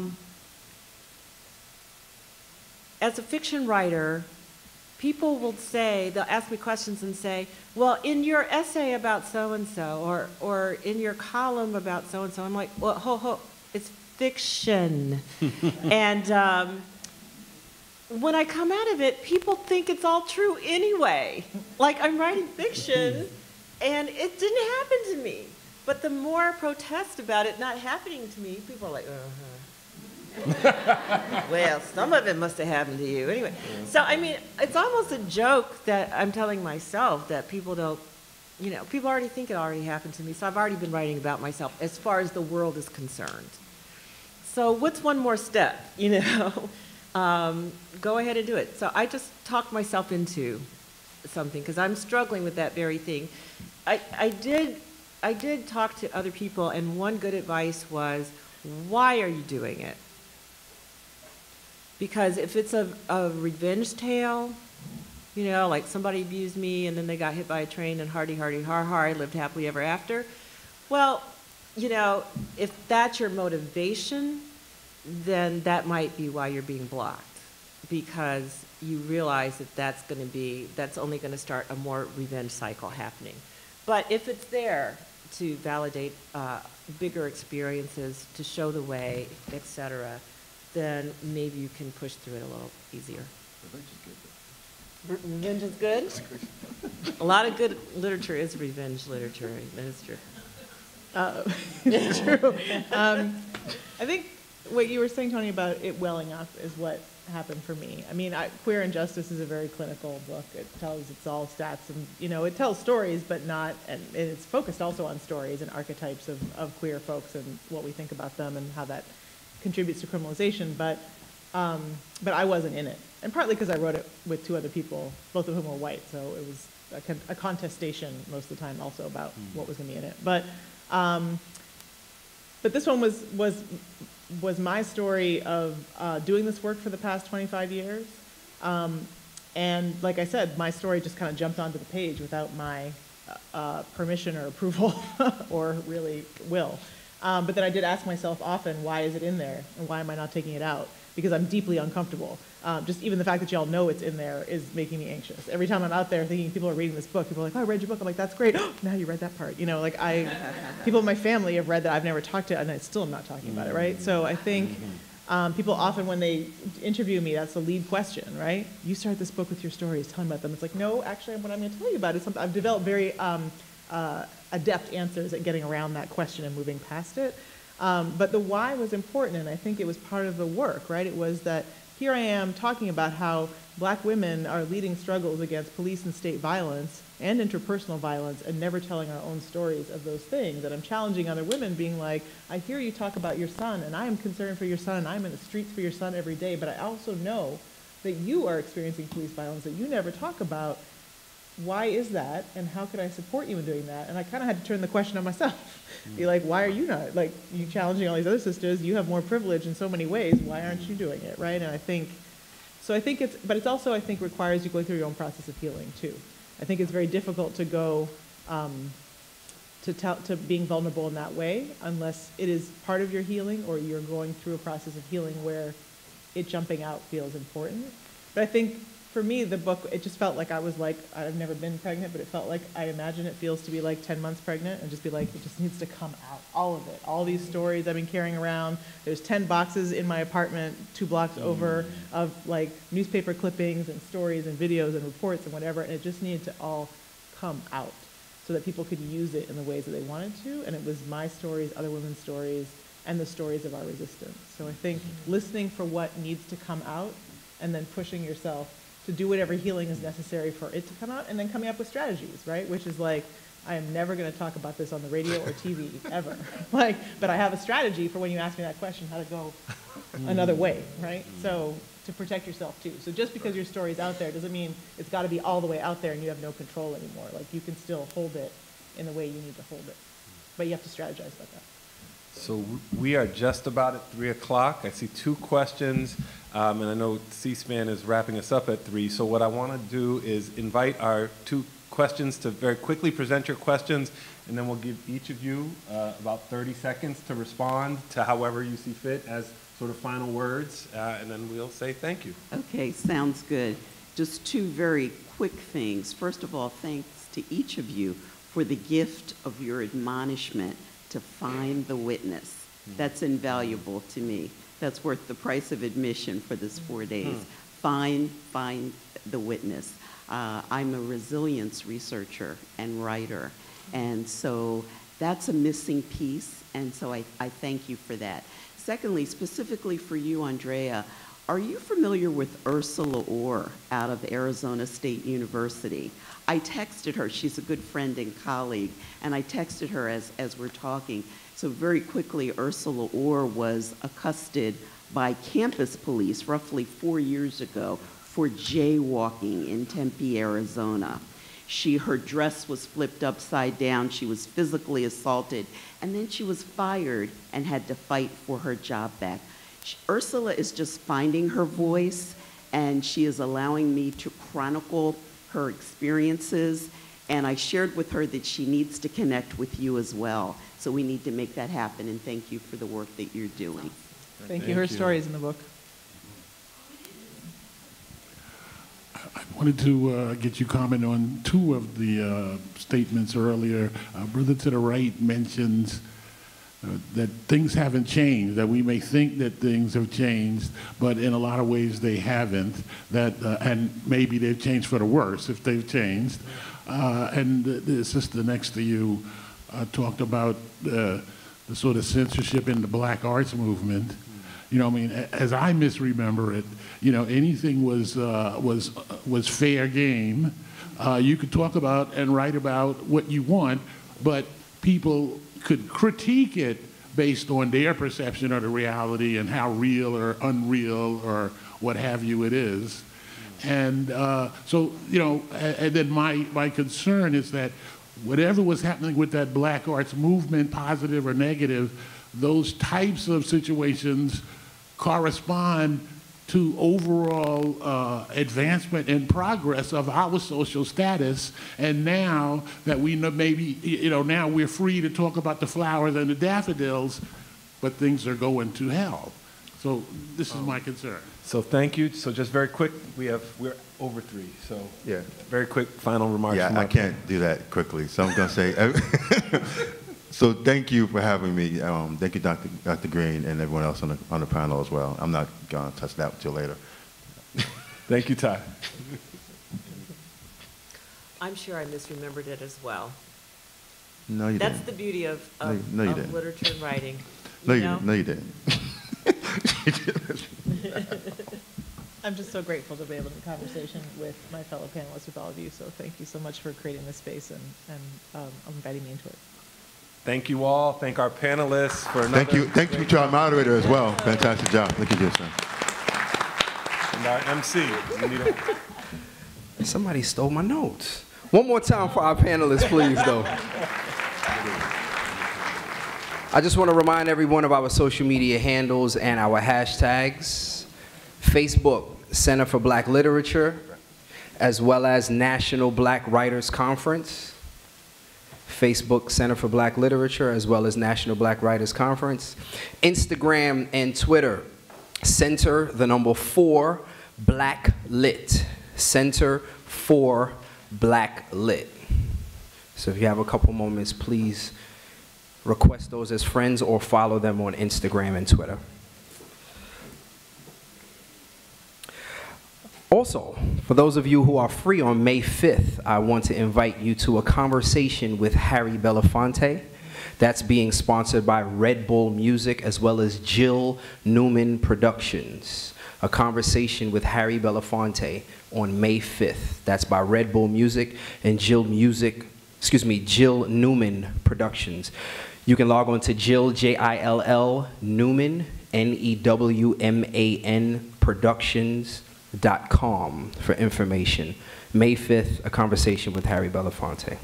S4: a fiction writer, people will say, they'll ask me questions and say, well, in your essay about so-and-so, or in your column about so-and-so, I'm like, well, it's fiction. And when I come out of it, people think it's all true anyway. Like, I'm writing fiction, and it didn't happen to me. But the more I protest about it not happening to me, people are like, well, some of it must have happened to you. Anyway, so, I mean, it's almost a joke that I'm telling myself that people don't, people already think it already happened to me, so I've already been writing about myself as far as the world is concerned. So what's one more step, Go ahead and do it. So I just talked myself into something because I'm struggling with that very thing. I did talk to other people, and one good advice was, why are you doing it? Because if it's a revenge tale, like somebody abused me and then they got hit by a train and hardy, har, har, lived happily ever after, well, if that's your motivation, then that might be why you're being blocked, because you realize that that's only going to start a more revenge cycle happening. But if it's there to validate bigger experiences, to show the way, etc., then maybe you can push through it a little easier. Revenge is good? A lot of good literature is revenge literature. That is true.
S3: It's true. I think what you were saying, Toni, about it welling up is what happened for me. I mean, Queer Injustice is a very clinical book. It's all stats and, it tells stories, but not, and it's focused also on stories and archetypes of queer folks and what we think about them and how that contributes to criminalization, but I wasn't in it. And partly because I wrote it with 2 other people, both of whom were white, so it was a contestation most of the time also about what was going to be in it. But this one was my story of doing this work for the past 25 years. And like I said, my story just kind of jumped onto the page without my permission or approval or really will. But then I did ask myself often, why is it in there? And why am I not taking it out? Because I'm deeply uncomfortable. Just even the fact that y'all know it's in there is making me anxious. Every time I'm out there thinking people are reading this book, people are like, oh, I read your book. I'm like, that's great. Oh, now you read that part. People in my family have read that I've never talked to, and I still am not talking about it, right? So I think people often, when they interview me, that's the lead question, right? You started this book with your stories. Tell me about them. It's like, no, actually, what I'm going to tell you about is something I've developed very adept answers at getting around that question and moving past it. But the why was important, and I think it was part of the work, right? It was that here I am talking about how Black women are leading struggles against police and state violence and interpersonal violence and never telling our own stories of those things. And I'm challenging other women, being like, I hear you talk about your son, and I am concerned for your son, and I'm in the streets for your son every day, but I also know that you are experiencing police violence that you never talk about. Why is that, and how can I support you in doing that? And I kind of had to turn the question on myself. Be like, why are you not? Like, you challenging all these other sisters, you have more privilege in so many ways, why aren't you doing it, right? And I think it's also, I think, requires you going through your own process of healing, too. I think it's very difficult to go to being vulnerable in that way unless it is part of your healing or you're going through a process of healing where it jumping out feels important. But I think for me, the book, it just felt like I was like, I've never been pregnant, but it felt like I imagine it feels to be like 10 months pregnant and just be like, it just needs to come out, all of it. All these stories I've been carrying around. There's 10 boxes in my apartment, 2 blocks over, of like newspaper clippings and stories and videos and reports and whatever, and it just needed to all come out so that people could use it in the ways that they wanted to. And it was my stories, other women's stories, and the stories of our resistance. So I think listening for what needs to come out and then pushing yourself to do whatever healing is necessary for it to come out, and then coming up with strategies, right? Which is like, I am never gonna talk about this on the radio or TV, ever. Like, but I have a strategy for when you ask me that question, how to go another way, right? So, to protect yourself too. So just because your story's out there doesn't mean it's gotta be all the way out there and you have no control anymore. Like, you can still hold it in the way you need to hold it. But you have to strategize about that.
S2: So we are just about at 3 o'clock. I see 2 questions, and I know C-SPAN is wrapping us up at 3. So what I want to do is invite our 2 questions to very quickly present your questions, and then we'll give each of you about 30 seconds to respond to however you see fit as sort of final words, and then we'll say thank you.
S9: Okay, sounds good. Just 2 very quick things. First of all, thanks to each of you for the gift of your admonishment to find the witness. That's invaluable to me. That's worth the price of admission for this 4 days. Find the witness. I'm a resilience researcher and writer, and so that's a missing piece, and so I thank you for that. Secondly, specifically for you, Andrea, are you familiar with Ursula Orr out of Arizona State University? I texted her, she's a good friend and colleague, and I texted her as we're talking. So very quickly, Ursula Orr was accosted by campus police roughly 4 years ago for jaywalking in Tempe, Arizona. Her dress was flipped upside down, she was physically assaulted, and then she was fired and had to fight for her job back. Ursula is just finding her voice, and she is allowing me to chronicle her experiences, and I shared with her that she needs to connect with you as well. So we need to make that happen, and thank you for the work that you're doing.
S3: Thank you. Her story is in the book.
S10: I wanted to get you comment on 2 of the statements earlier. Brother to the right mentions that things haven't changed, that we may think that things have changed, but in a lot of ways they haven't, and maybe they've changed for the worse if they've changed. And the sister next to you talked about the sort of censorship in the black arts movement. You know, I mean, as I misremember it, you know, anything was fair game. You could talk about and write about what you want, but people could critique it based on their perception of the reality and how real or unreal or what have you it is. And so, you know, and then my concern is that whatever was happening with that black arts movement, positive or negative, those types of situations correspond to overall advancement and progress of our social status. And now that we know maybe, you know, now we're free to talk about the flowers and the daffodils, but things are going to hell. So this is my concern.
S2: So thank you. So just very quick, we're over 3. So
S5: Yeah.
S2: very quick final remarks.
S5: Yeah, I can't do that quickly, so I'm going to say, so thank you for having me. Thank you, Dr. Green, and everyone else on the panel as well. I'm not going to touch that until later.
S2: Thank you, Ty.
S4: I'm sure I misremembered it as well.
S5: No, you
S4: That's
S5: didn't.
S4: the beauty of
S5: No, you didn't.
S4: literature and writing.
S5: No,
S4: You
S5: you
S4: know?
S5: didn't. No, you didn't.
S3: I'm just so grateful to be able to have a conversation with my fellow panelists, with all of you. So thank you so much for creating this space and inviting me into it.
S2: Thank you all. Thank our panelists for another.
S5: Thank you to our moderator as well. Fantastic job. Thank you, dear son.
S2: And our MC.
S1: Somebody stole my notes. One more time for our panelists, please, though. I just want to remind everyone of our social media handles and our hashtags. Facebook, Center for Black Literature, as well as National Black Writers Conference. Facebook, Center for Black Literature, as well as National Black Writers Conference. Instagram and Twitter, Center, the number 4, Black Lit. Center for Black Lit. So if you have a couple moments, please request those as friends or follow them on Instagram and Twitter. Also, for those of you who are free on May 5th, I want to invite you to a conversation with Harry Belafonte. That's being sponsored by Red Bull Music as well as Jill Newman Productions. A conversation with Harry Belafonte on May 5th. That's by Red Bull Music and Jill Newman Productions. You can log on to Jill, Jill Newman, Newman Productions.com for information. May 5th, a conversation with Harry Belafonte.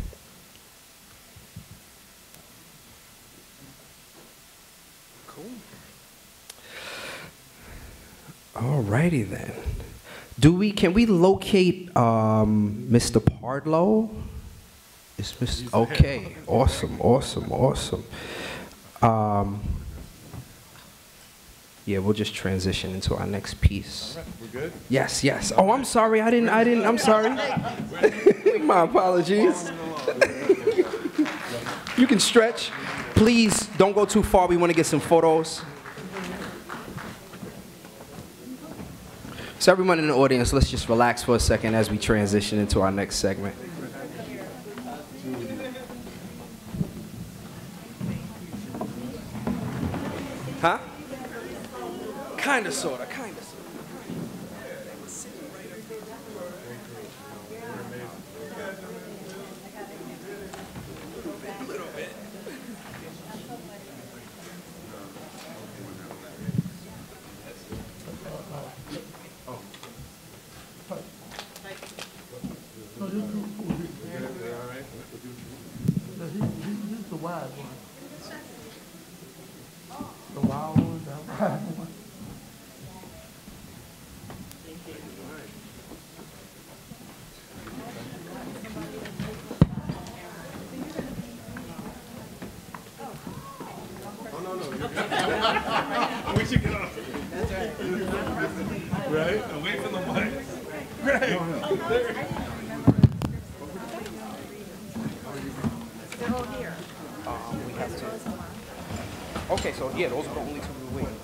S1: Cool. Alrighty then. Can we locate Mr. Pardlow? Is Mr. Okay, awesome. Yeah, we'll just transition into our next piece.
S2: All right, we're good?
S1: Yes. Oh, I'm sorry. I'm sorry. My apologies. You can stretch. Please don't go too far. We want to get some photos. So everyone in the audience, let's just relax for a second as we transition into our next segment. Huh? Kinda, sorta.
S2: We should get off. That's right. Right? Away from the mic. Right.
S4: They're all here.
S1: We have to. Okay, so yeah, those are the only two we waiting.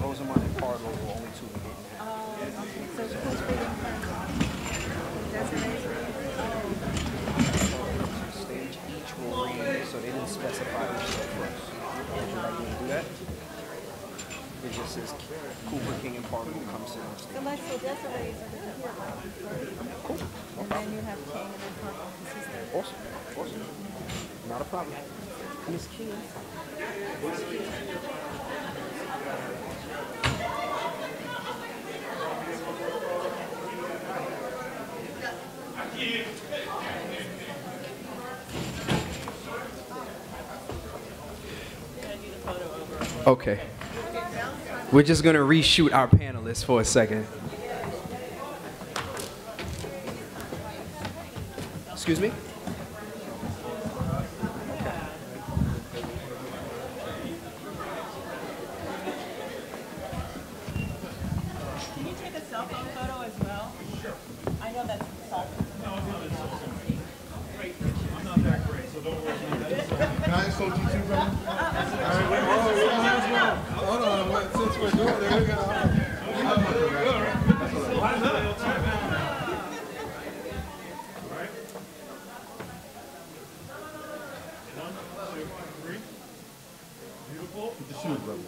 S1: Rosamund and Pardlow were the only two we didn't have. Stage each will read, so they didn't specify themselves first. Would you like me to do that? It just says Cooper, King, and Pardlow come sit on stage.
S11: So Desiree is over here.
S1: Cool.
S11: And then you have King and then Purple because he's there.
S1: Awesome. Not a problem. Miss King. Okay. We're just going to reshoot our panelists for a second. Excuse me?
S4: Can you take a cell phone photo as well? Sure. I know that's
S2: I'm not that great, so don't worry.
S6: Can I insult you too, brother?
S2: Hold on, since we're doing it, we're gonna. Why not? Beautiful.
S6: Get the shoes, brother.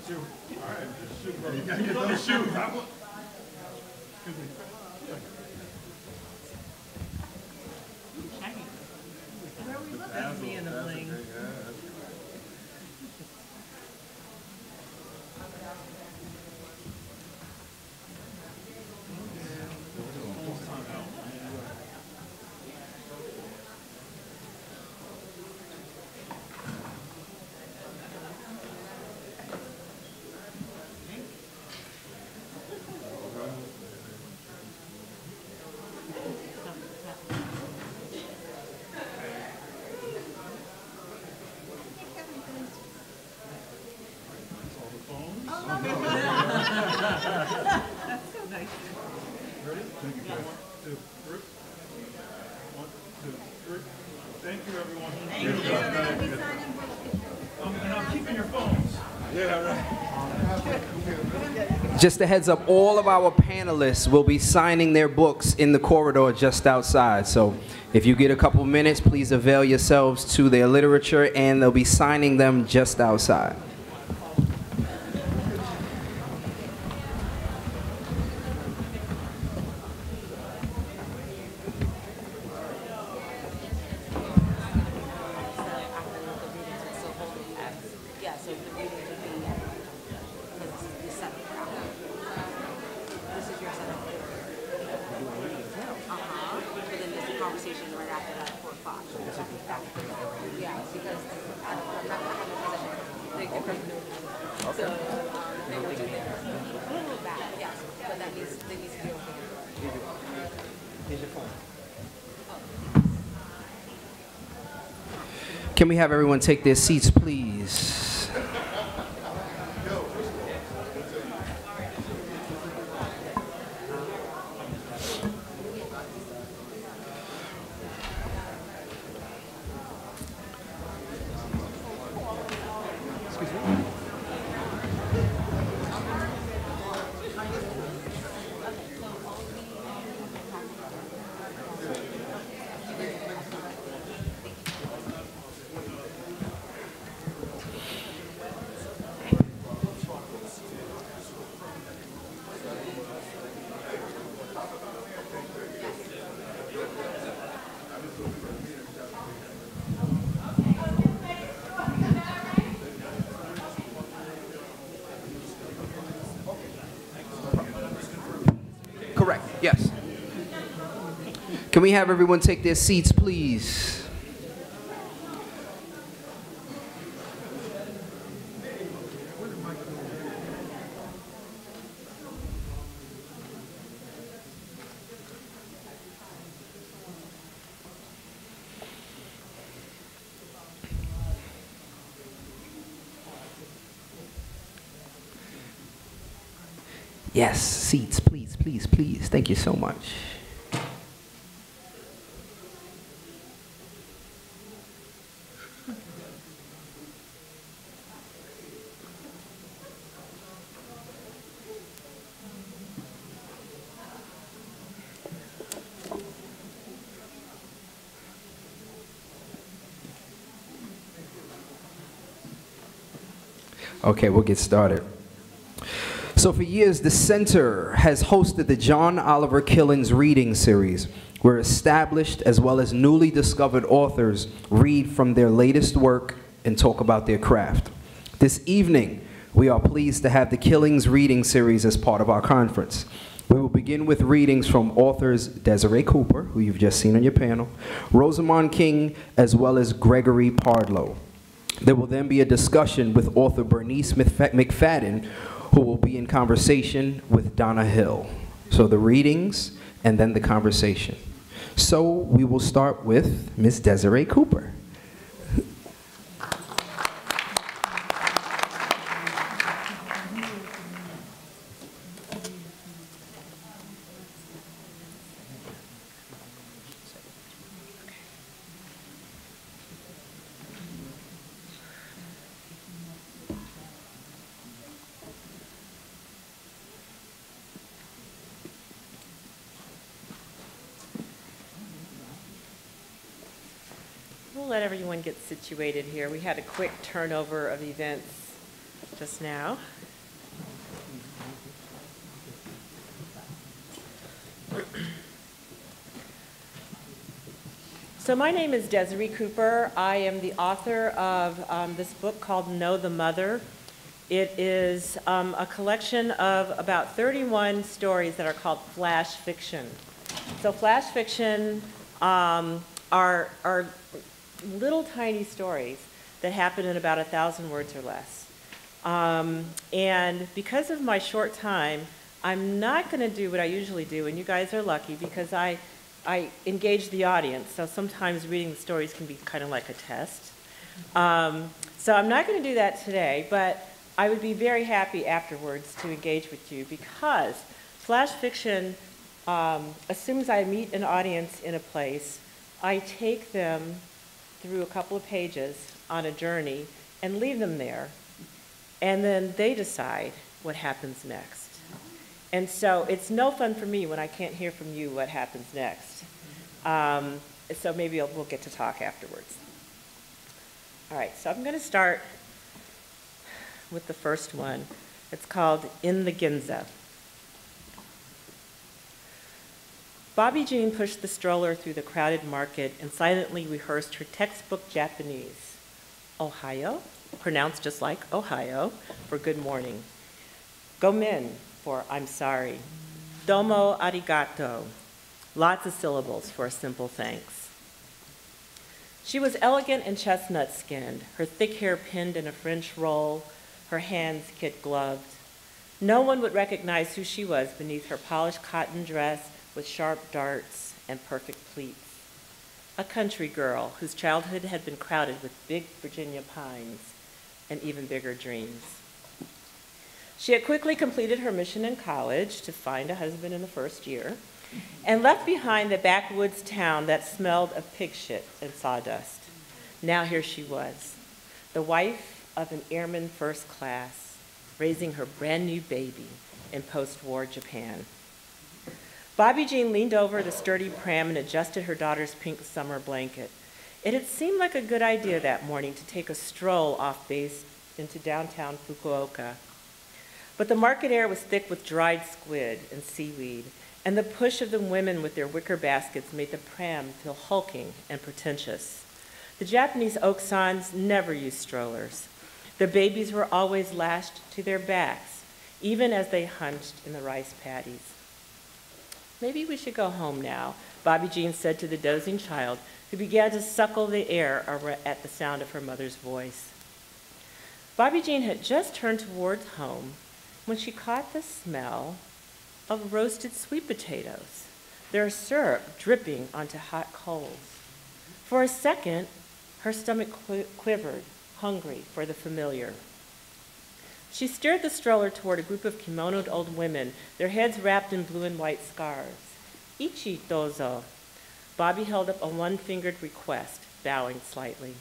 S2: All right, shoot, brother. You gotta get those shoes. Excuse me.
S3: That's me in the bling.
S2: Ready?
S7: 2, 3. 1, 2, 3. Thank you, everyone. Thank you. And I'm keeping your phones. Yeah, right.
S1: Just a heads up, all of our panelists will be signing their books in the corridor just outside. So if you get a couple minutes, please avail yourselves to their literature, and they'll be signing them just outside. Can we have everyone take their seats, please? Correct, yes. Can we have everyone take their seats, please? Yes, seats, please, please, please. Thank you so much. Okay, we'll get started. So for years, the Center has hosted the John Oliver Killings Reading Series, where established as well as newly discovered authors read from their latest work and talk about their craft. This evening, we are pleased to have the Killings Reading Series as part of our conference. We will begin with readings from authors Desiree Cooper, who you've just seen on your panel, Rosamond King, as well as Gregory Pardlow. There will then be a discussion with author Bernice McFadden, who will be in conversation with Donna Hill. So the readings and then the conversation. So we will start with Ms. Desiree Cooper.
S4: We'll let everyone get situated here. We had a quick turnover of events just now. So my name is Desiree Cooper. I am the author of this book called Know the Mother. It is a collection of about 31 stories that are called flash fiction. So flash fiction are little tiny stories that happen in about 1,000 words or less. And because of my short time, I'm not going to do what I usually do, and you guys are lucky because I engage the audience, so sometimes reading the stories can be kind of like a test. So I'm not going to do that today, but I would be very happy afterwards to engage with you because flash fiction as soon as I meet an audience in a place, I take them through a couple of pages on a journey and leave them there. And then they decide what happens next. And so it's no fun for me when I can't hear from you what happens next. So maybe we'll get to talk afterwards. All right, so I'm going to start with the first one. It's called In the Ginza. Bobby Jean pushed the stroller through the crowded market and silently rehearsed her textbook Japanese. Ohio, pronounced just like Ohio, for good morning. Gomen, for I'm sorry. Domo arigato, lots of syllables for a simple thanks. She was elegant and chestnut-skinned, her thick hair pinned in a French roll, her hands kid-gloved. No one would recognize who she was beneath her polished cotton dress with sharp darts and perfect pleats. A country girl whose childhood had been crowded with big Virginia pines and even bigger dreams. She had quickly completed her mission in college to find a husband in the first year and left behind the backwoods town that smelled of pig shit and sawdust. Now here she was, the wife of an airman first class, raising her brand new baby in post-war Japan. Bobby Jean leaned over the sturdy pram and adjusted her daughter's pink summer blanket. It had seemed like a good idea that morning to take a stroll off base into downtown Fukuoka. But the market air was thick with dried squid and seaweed, and the push of the women with their wicker baskets made the pram feel hulking and pretentious. The Japanese Oksans never used strollers. Their babies were always lashed to their backs, even as they hunched in the rice paddies. Maybe we should go home now, Bobby Jean said to the dozing child, who began to suckle the air at the sound of her mother's voice. Bobby Jean had just turned towards home when she caught the smell of roasted sweet potatoes, their syrup dripping onto hot coals. For a second, her stomach quivered, hungry for the familiar. She steered the stroller toward a group of kimonoed old women, their heads wrapped in blue and white scarves. Ichi dozo. Bobby held up a one-fingered request, bowing slightly.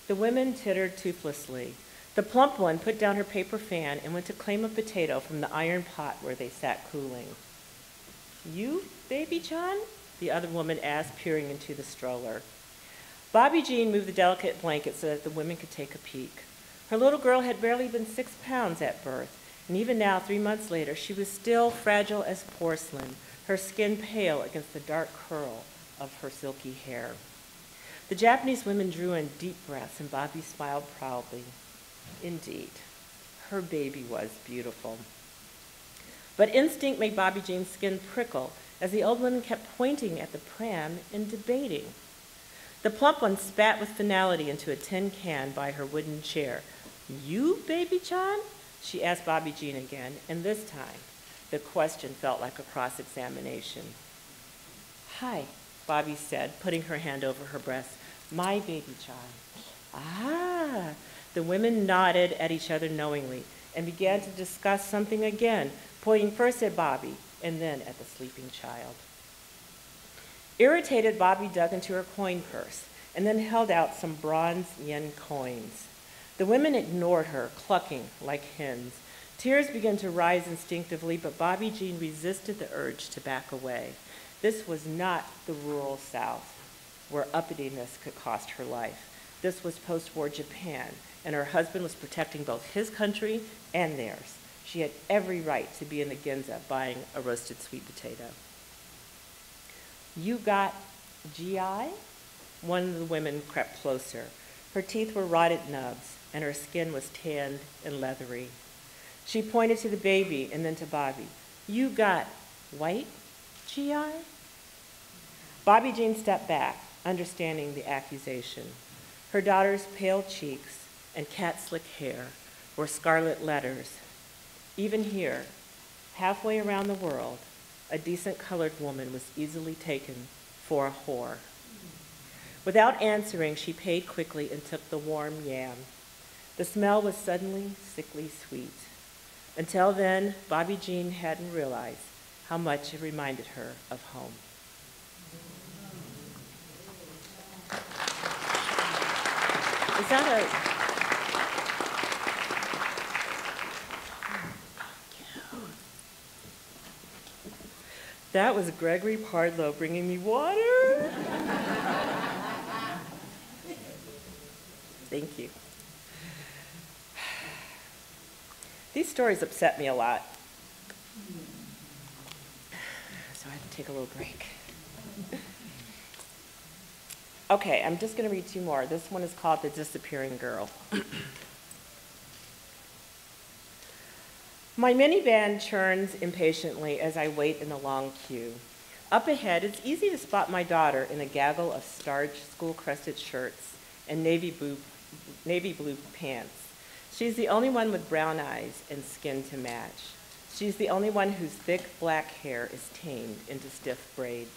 S4: The women tittered toothlessly. The plump one put down her paper fan and went to claim a potato from the iron pot where they sat cooling. You, baby-chan? The other woman asked, peering into the stroller. Bobby Jean moved the delicate blanket so that the women could take a peek. Her little girl had barely been 6 pounds at birth, and even now, 3 months later, she was still fragile as porcelain, her skin pale against the dark curl of her silky hair. The Japanese women drew in deep breaths, and Bobby smiled proudly. Indeed, her baby was beautiful. But instinct made Bobby Jean's skin prickle as the old women kept pointing at the pram and debating. The plump one spat with finality into a tin can by her wooden chair. You, baby-chan? She asked Bobby Jean again, and this time, the question felt like a cross-examination. Hi, Bobby said, putting her hand over her breast. My baby-chan. Ah, the women nodded at each other knowingly and began to discuss something again, pointing first at Bobby and then at the sleeping child. Irritated, Bobby dug into her coin purse and then held out some bronze yen coins. The women ignored her, clucking like hens. Tears began to rise instinctively, but Bobby Jean resisted the urge to back away. This was not the rural South, where uppityness could cost her life. This was post-war Japan, and her husband was protecting both his country and theirs. She had every right to be in the Ginza buying a roasted sweet potato. You got GI? One of the women crept closer. Her teeth were rotted nubs, and her skin was tanned and leathery. She pointed to the baby and then to Bobby. You got white GI? Bobby Jean stepped back, understanding the accusation. Her daughter's pale cheeks and cat-slick hair were scarlet letters. Even here, halfway around the world, a decent colored woman was easily taken for a whore. Without answering, she paid quickly and took the warm yam. The smell was suddenly sickly sweet. Until then, Bobby Jean hadn't realized how much it reminded her of home. Is that a... That was Gregory Pardlow bringing me water. Thank you. These stories upset me a lot, so I have to take a little break. Okay, I'm just going to read two more. This one is called The Disappearing Girl. My minivan churns impatiently as I wait in the long queue. Up ahead, it's easy to spot my daughter in a gaggle of starched school-crested shirts and navy blue pants. She's the only one with brown eyes and skin to match. She's the only one whose thick black hair is tamed into stiff braids.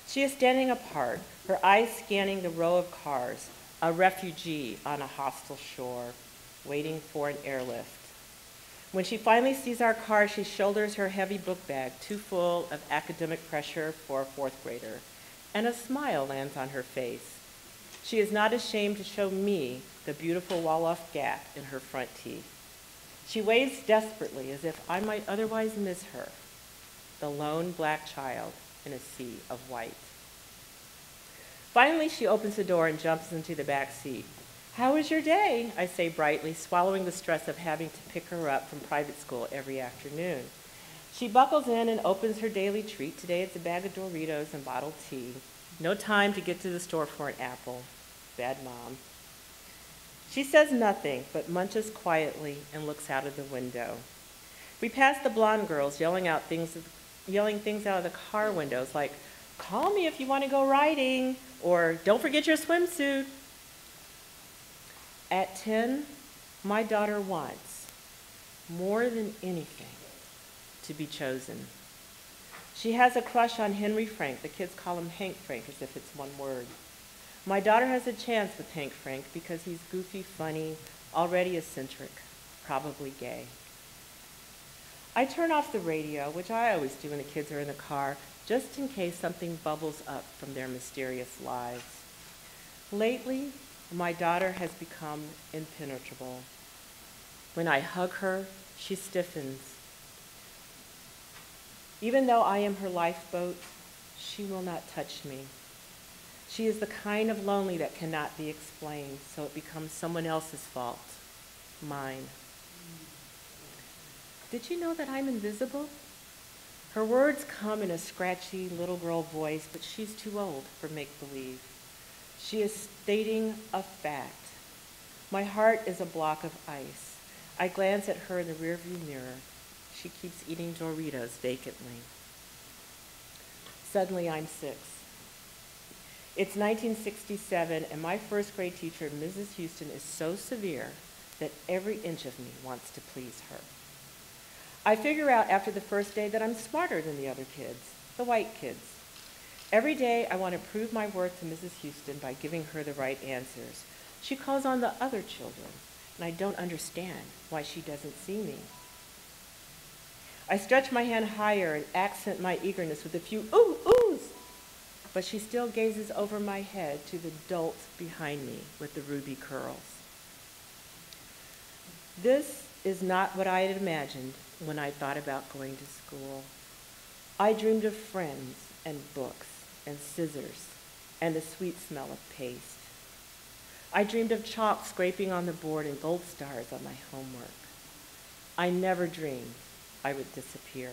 S4: She is standing apart, her eyes scanning the row of cars, a refugee on a hostile shore, waiting for an airlift. When she finally sees our car, she shoulders her heavy book bag, too full of academic pressure for a fourth grader, and a smile lands on her face. She is not ashamed to show me the beautiful wall-off gap in her front teeth. She waves desperately as if I might otherwise miss her, the lone black child in a sea of white. Finally, she opens the door and jumps into the back seat. "How was your day?" I say brightly, swallowing the stress of having to pick her up from private school every afternoon. She buckles in and opens her daily treat. Today it's a bag of Doritos and bottled tea. No time to get to the store for an apple. Bad mom. She says nothing, but munches quietly and looks out of the window. We pass the blonde girls yelling things out of the car windows like, "Call me if you want to go riding," or "Don't forget your swimsuit." At 10, my daughter wants, more than anything, to be chosen. She has a crush on Henry Frank. The kids call him Hank Frank as if it's one word. My daughter has a chance with Hank Frank because he's goofy, funny, already eccentric, probably gay. I turn off the radio, which I always do when the kids are in the car, just in case something bubbles up from their mysterious lives. Lately, my daughter has become impenetrable. When I hug her, she stiffens. Even though I am her lifeboat, she will not touch me. She is the kind of lonely that cannot be explained, so it becomes someone else's fault, mine. Did you know that I'm invisible? Her words come in a scratchy little girl voice, but she's too old for make-believe. She is stating a fact. My heart is a block of ice. I glance at her in the rearview mirror. She keeps eating Doritos vacantly. Suddenly, I'm 6. It's 1967, and my first grade teacher, Mrs. Houston, is so severe that every inch of me wants to please her. I figure out after the first day that I'm smarter than the other kids, the white kids. Every day, I want to prove my worth to Mrs. Houston by giving her the right answers. She calls on the other children, and I don't understand why she doesn't see me. I stretch my hand higher and accent my eagerness with a few oohs, but she still gazes over my head to the dolt behind me with the ruby curls. This is not what I had imagined when I thought about going to school. I dreamed of friends and books and scissors and the sweet smell of paste. I dreamed of chalk scraping on the board and gold stars on my homework. I never dreamed I would disappear.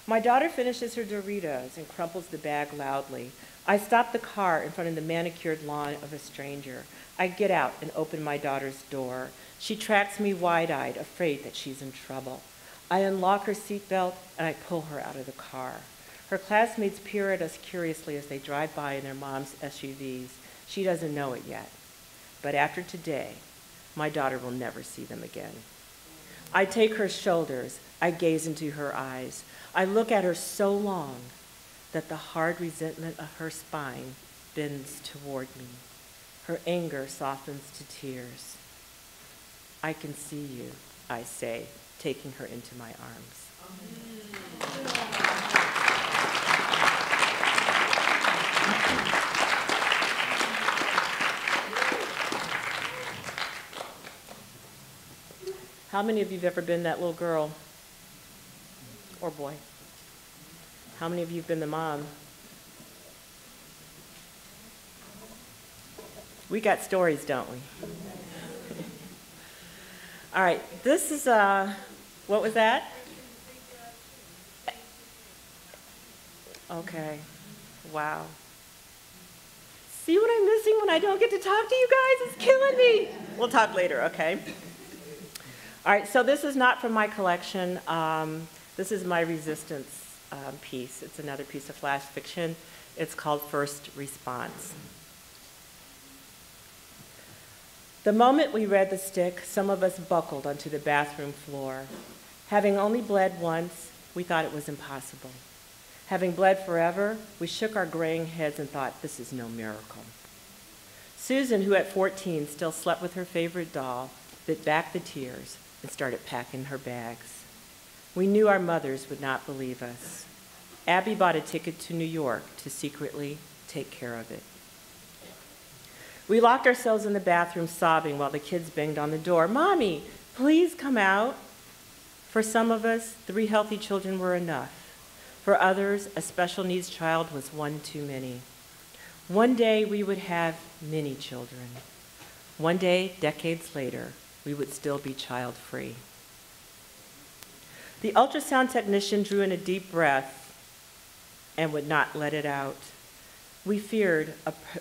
S4: My daughter finishes her Doritos and crumples the bag loudly. I stop the car in front of the manicured lawn of a stranger. I get out and open my daughter's door. She tracks me wide-eyed, afraid that she's in trouble. I unlock her seatbelt and I pull her out of the car. Her classmates peer at us curiously as they drive by in their mom's SUVs. She doesn't know it yet. But after today, my daughter will never see them again. I take her shoulders. I gaze into her eyes. I look at her so long that the hard resentment of her spine bends toward me. Her anger softens to tears. I can see you, I say, taking her into my arms. How many of you have ever been that little girl or boy? How many of you have been the mom? We got stories, don't we? All right, this is, what was that? Okay, wow. See what I'm missing when I don't get to talk to you guys? It's killing me. We'll talk later, okay? All right, so this is not from my collection. This is my resistance piece. It's another piece of flash fiction. It's called First Response. The moment we read the stick, some of us buckled onto the bathroom floor. Having only bled once, we thought it was impossible. Having bled forever, we shook our graying heads and thought, this is no miracle. Susan, who at 14 still slept with her favorite doll, bit back the tears and started packing her bags. We knew our mothers would not believe us. Abby bought a ticket to New York to secretly take care of it. We locked ourselves in the bathroom sobbing while the kids banged on the door. Mommy, please come out. For some of us, 3 healthy children were enough. For others, a special needs child was one too many. One day we would have many children. One day, decades later, we would still be child-free. The ultrasound technician drew in a deep breath and would not let it out. We feared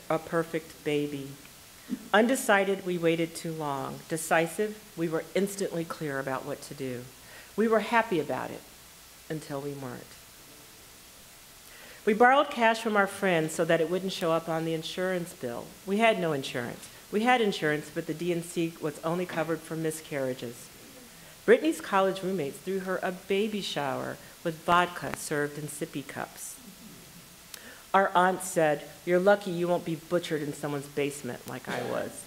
S4: a perfect baby. Undecided, we waited too long. Decisive, we were instantly clear about what to do. We were happy about it until we weren't. We borrowed cash from our friends so that it wouldn't show up on the insurance bill. We had no insurance. We had insurance, but the D&C was only covered for miscarriages. Brittany's college roommates threw her a baby shower with vodka served in sippy cups. Our aunt said, "You're lucky you won't be butchered in someone's basement like I was."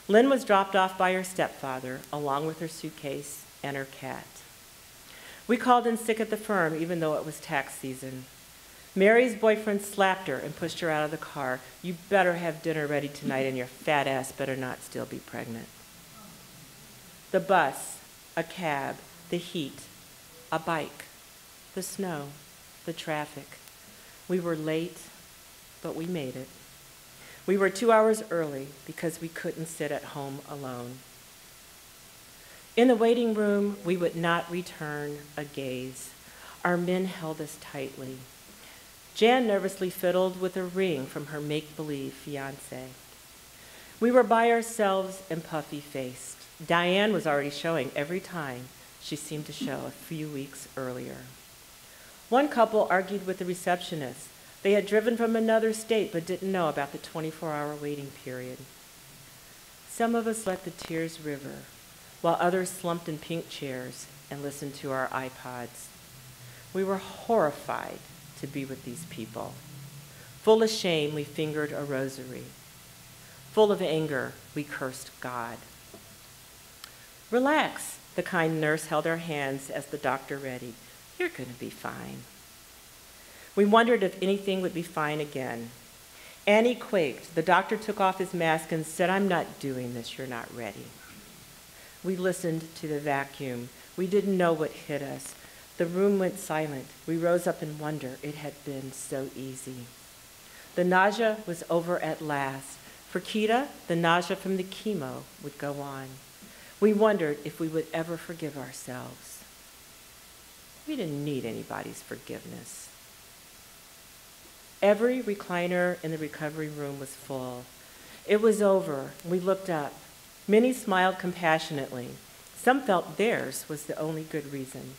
S4: Lynn was dropped off by her stepfather, along with her suitcase and her cat. We called in sick at the firm, even though it was tax season. Mary's boyfriend slapped her and pushed her out of the car. "You better have dinner ready tonight, and your fat ass better not still be pregnant." The bus, a cab, the heat, a bike, the snow, the traffic. We were late, but we made it. We were 2 hours early because we couldn't sit at home alone. In the waiting room, we would not return a gaze. Our men held us tightly. Jan nervously fiddled with a ring from her make-believe fiancé. We were by ourselves and puffy-faced. Diane was already showing every time she seemed to show a few weeks earlier. One couple argued with the receptionist. They had driven from another state but didn't know about the 24-hour waiting period. Some of us let the tears river, while others slumped in pink chairs and listened to our iPods. We were horrified to be with these people. Full of shame, we fingered a rosary. Full of anger, we cursed God. "Relax," the kind nurse held our hands as the doctor readied. "You're going to be fine." We wondered if anything would be fine again. Annie quaked. The doctor took off his mask and said, "I'm not doing this. You're not ready." We listened to the vacuum. We didn't know what hit us. The room went silent. We rose up in wonder. It had been so easy. The nausea was over at last. For Kita, the nausea from the chemo would go on. We wondered if we would ever forgive ourselves. We didn't need anybody's forgiveness. Every recliner in the recovery room was full. It was over. We looked up. Many smiled compassionately. Some felt theirs was the only good reason.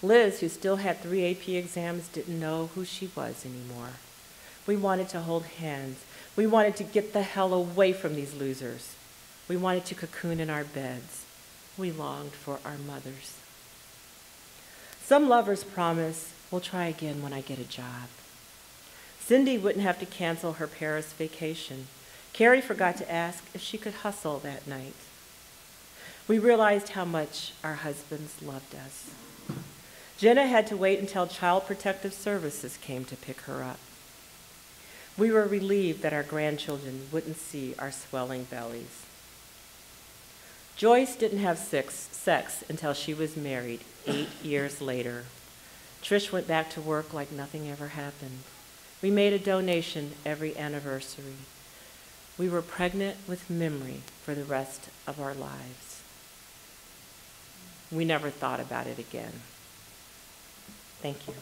S4: Liz, who still had 3 AP exams, didn't know who she was anymore. We wanted to hold hands. We wanted to get the hell away from these losers. We wanted to cocoon in our beds. We longed for our mothers. Some lovers promise, "We'll try again when I get a job." Cindy wouldn't have to cancel her Paris vacation. Carrie forgot to ask if she could hustle that night. We realized how much our husbands loved us. Jenna had to wait until Child Protective Services came to pick her up. We were relieved that our grandchildren wouldn't see our swelling bellies. Joyce didn't have sex until she was married 8 years later. Trish went back to work like nothing ever happened. We made a donation every anniversary. We were pregnant with memory for the rest of our lives. We never thought about it again. Thank you.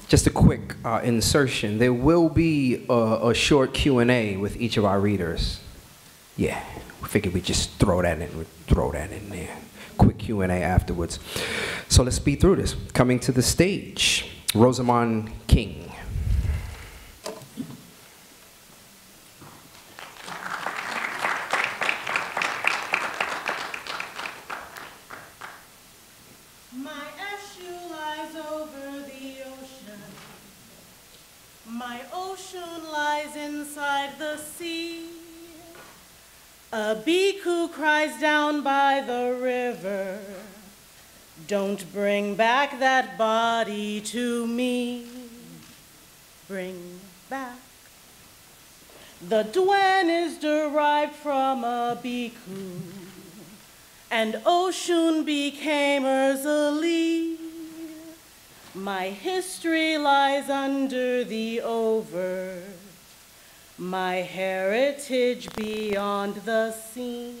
S1: Just a quick insertion. There will be a short Q&A with each of our readers. Yeah, we figured we'd just throw that in there. Quick Q&A afterwards. So let's speed through this. Coming to the stage, Rosamond King.
S12: My issue lies over the ocean. My ocean lies inside the sea. A bhikkhu cries down by the river, don't bring back that body to me. Bring back. The Duen is derived from a bhikkhu, and Oshun became Erzali. My history lies under the overt, my heritage beyond the scene.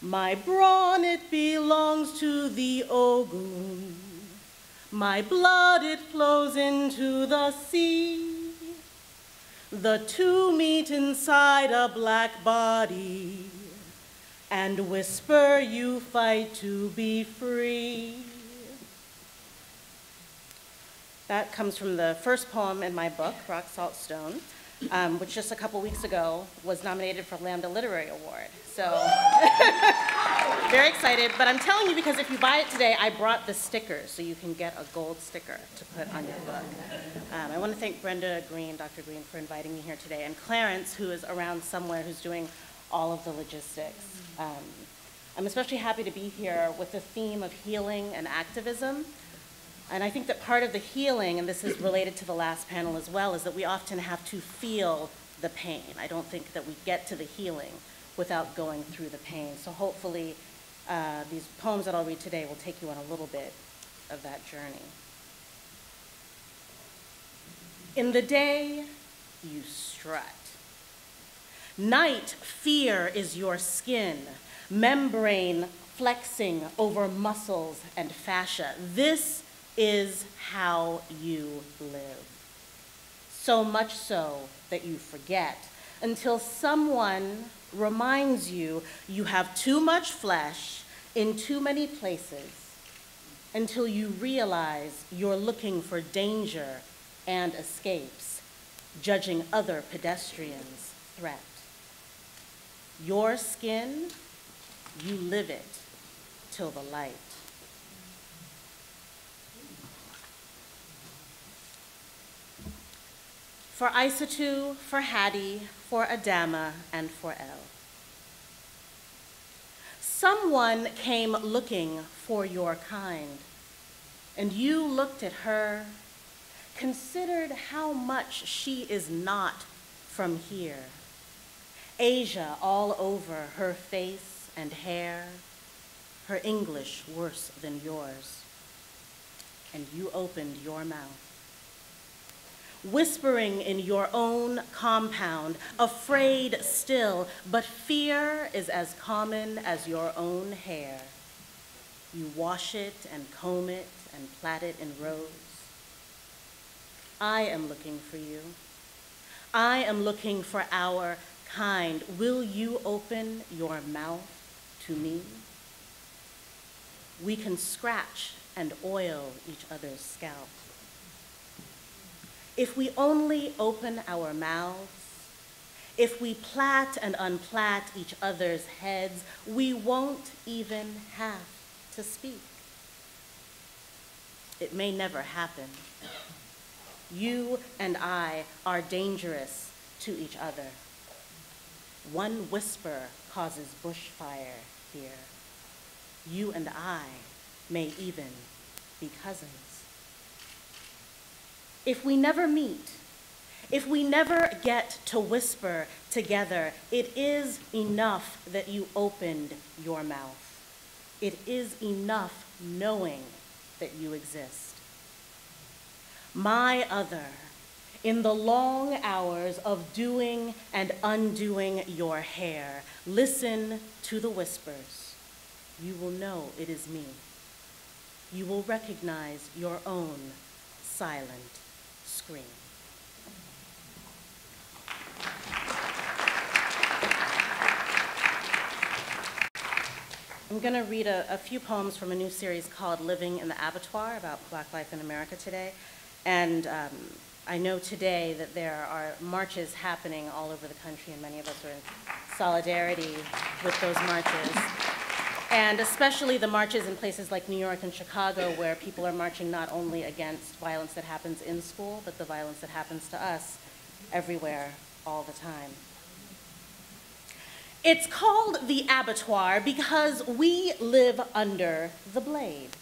S12: My brawn, it belongs to the Ogun. My blood, it flows into the sea. The two meet inside a black body and whisper, you fight to be free. That comes from the first poem in my book, Rock, Salt, Stone, which just a couple weeks ago was nominated for Lambda Literary Award. So, very excited, but I'm telling you because if you buy it today, I brought the stickers, so you can get a gold sticker to put on your book. I want to thank Brenda Green, Dr. Green, for inviting me here today, and Clarence, who is around somewhere, who's doing all of the logistics. I'm especially happy to be here with the theme of healing and activism. And I think that part of the healing, and this is related to the last panel as well, is that we often have to feel the pain. I don't think that we get to the healing without going through the pain. So hopefully these poems that I'll read today will take you on a little bit of that journey. In the day, you strut. Night, fear is your skin, membrane flexing over muscles and fascia. This is how you live. So much so that you forget until someone reminds you you have too much flesh in too many places, until you realize you're looking for danger and escapes, judging other pedestrians' threat. Your skin, you live it till the light. For Isatu, for Hattie, for Adama, and for El. Someone came looking for your kind, and you looked at her, considered how much she is not from here. Asia all over her face and hair, her English worse than yours. And you opened your mouth, whispering in your own compound, afraid still, but fear is as common as your own hair. You wash it and comb it and plait it in rows. I am looking for you. I am looking for our kind. Will you open your mouth to me? We can scratch and oil each other's scalp. If we only open our mouths, if we plait and unplait each other's heads, we won't even have to speak. It may never happen. You and I are dangerous to each other. One whisper causes bushfire here. You and I may even be cousins. If we never meet, if we never get to whisper together, it is enough that you opened your mouth. It is enough knowing that you exist. My other, in the long hours of doing and undoing your hair, listen to the whispers. You will know it is me. You will recognize your own silent scream. I'm going to read a few poems from a new series called Living in the Abattoir about Black life in America today. And I know today that there are marches happening all over the country, and many of us are in solidarity with those marches. And especially the marches in places like New York and Chicago, where people are marching not only against violence that happens in school, but the violence that happens to us everywhere, all the time. It's called the abattoir because we live under the blade.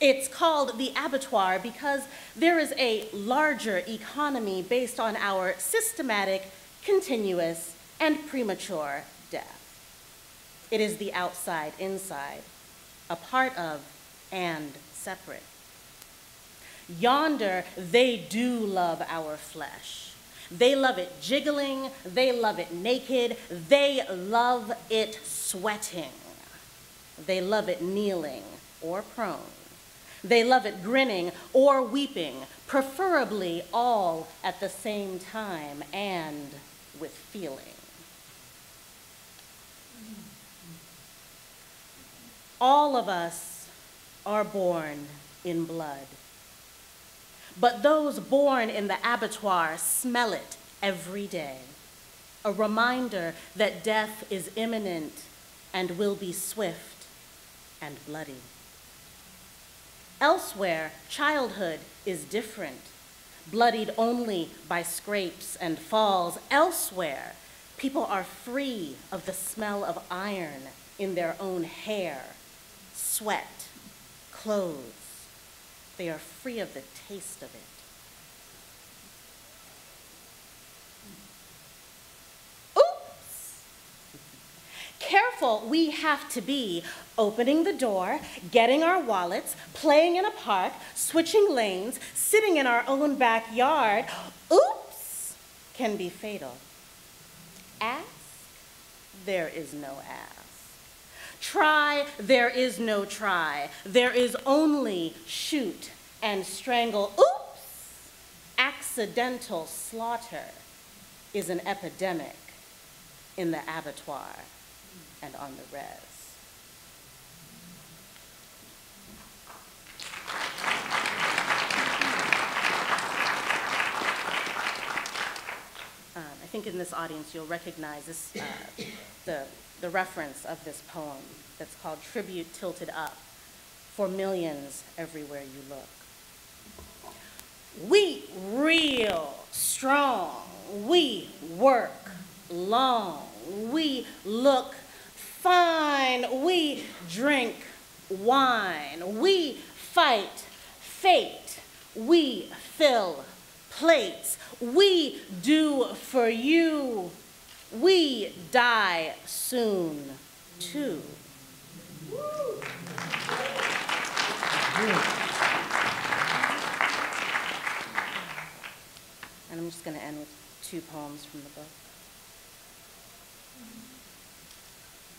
S12: It's called the abattoir because there is a larger economy based on our systematic, continuous, and premature death. It is the outside inside, a part of and separate. Yonder, they do love our flesh. They love it jiggling, they love it naked, they love it sweating. They love it kneeling or prone. They love it grinning or weeping, preferably all at the same time and with feeling. All of us are born in blood. But those born in the abattoir smell it every day, a reminder that death is imminent and will be swift and bloody. Elsewhere, childhood is different, bloodied only by scrapes and falls. Elsewhere, people are free of the smell of iron in their own hair, sweat, clothes. They are free of the taste of it. Oops! Careful we have to be, opening the door, getting our wallets, playing in a park, switching lanes, sitting in our own backyard. Oops! Can be fatal. Ask? There is no ask. Try, there is no try. There is only shoot and strangle. Oops! Accidental slaughter is an epidemic in the abattoir and on the res. I think in this audience you'll recognize this, the reference of this poem that's called Tribute Tilted Up, for millions everywhere you look. We real strong, we work long, we look fine, we drink wine, we fight fate, we fill plates, we do for you, we die soon too. And I'm just going to end with two poems from the book.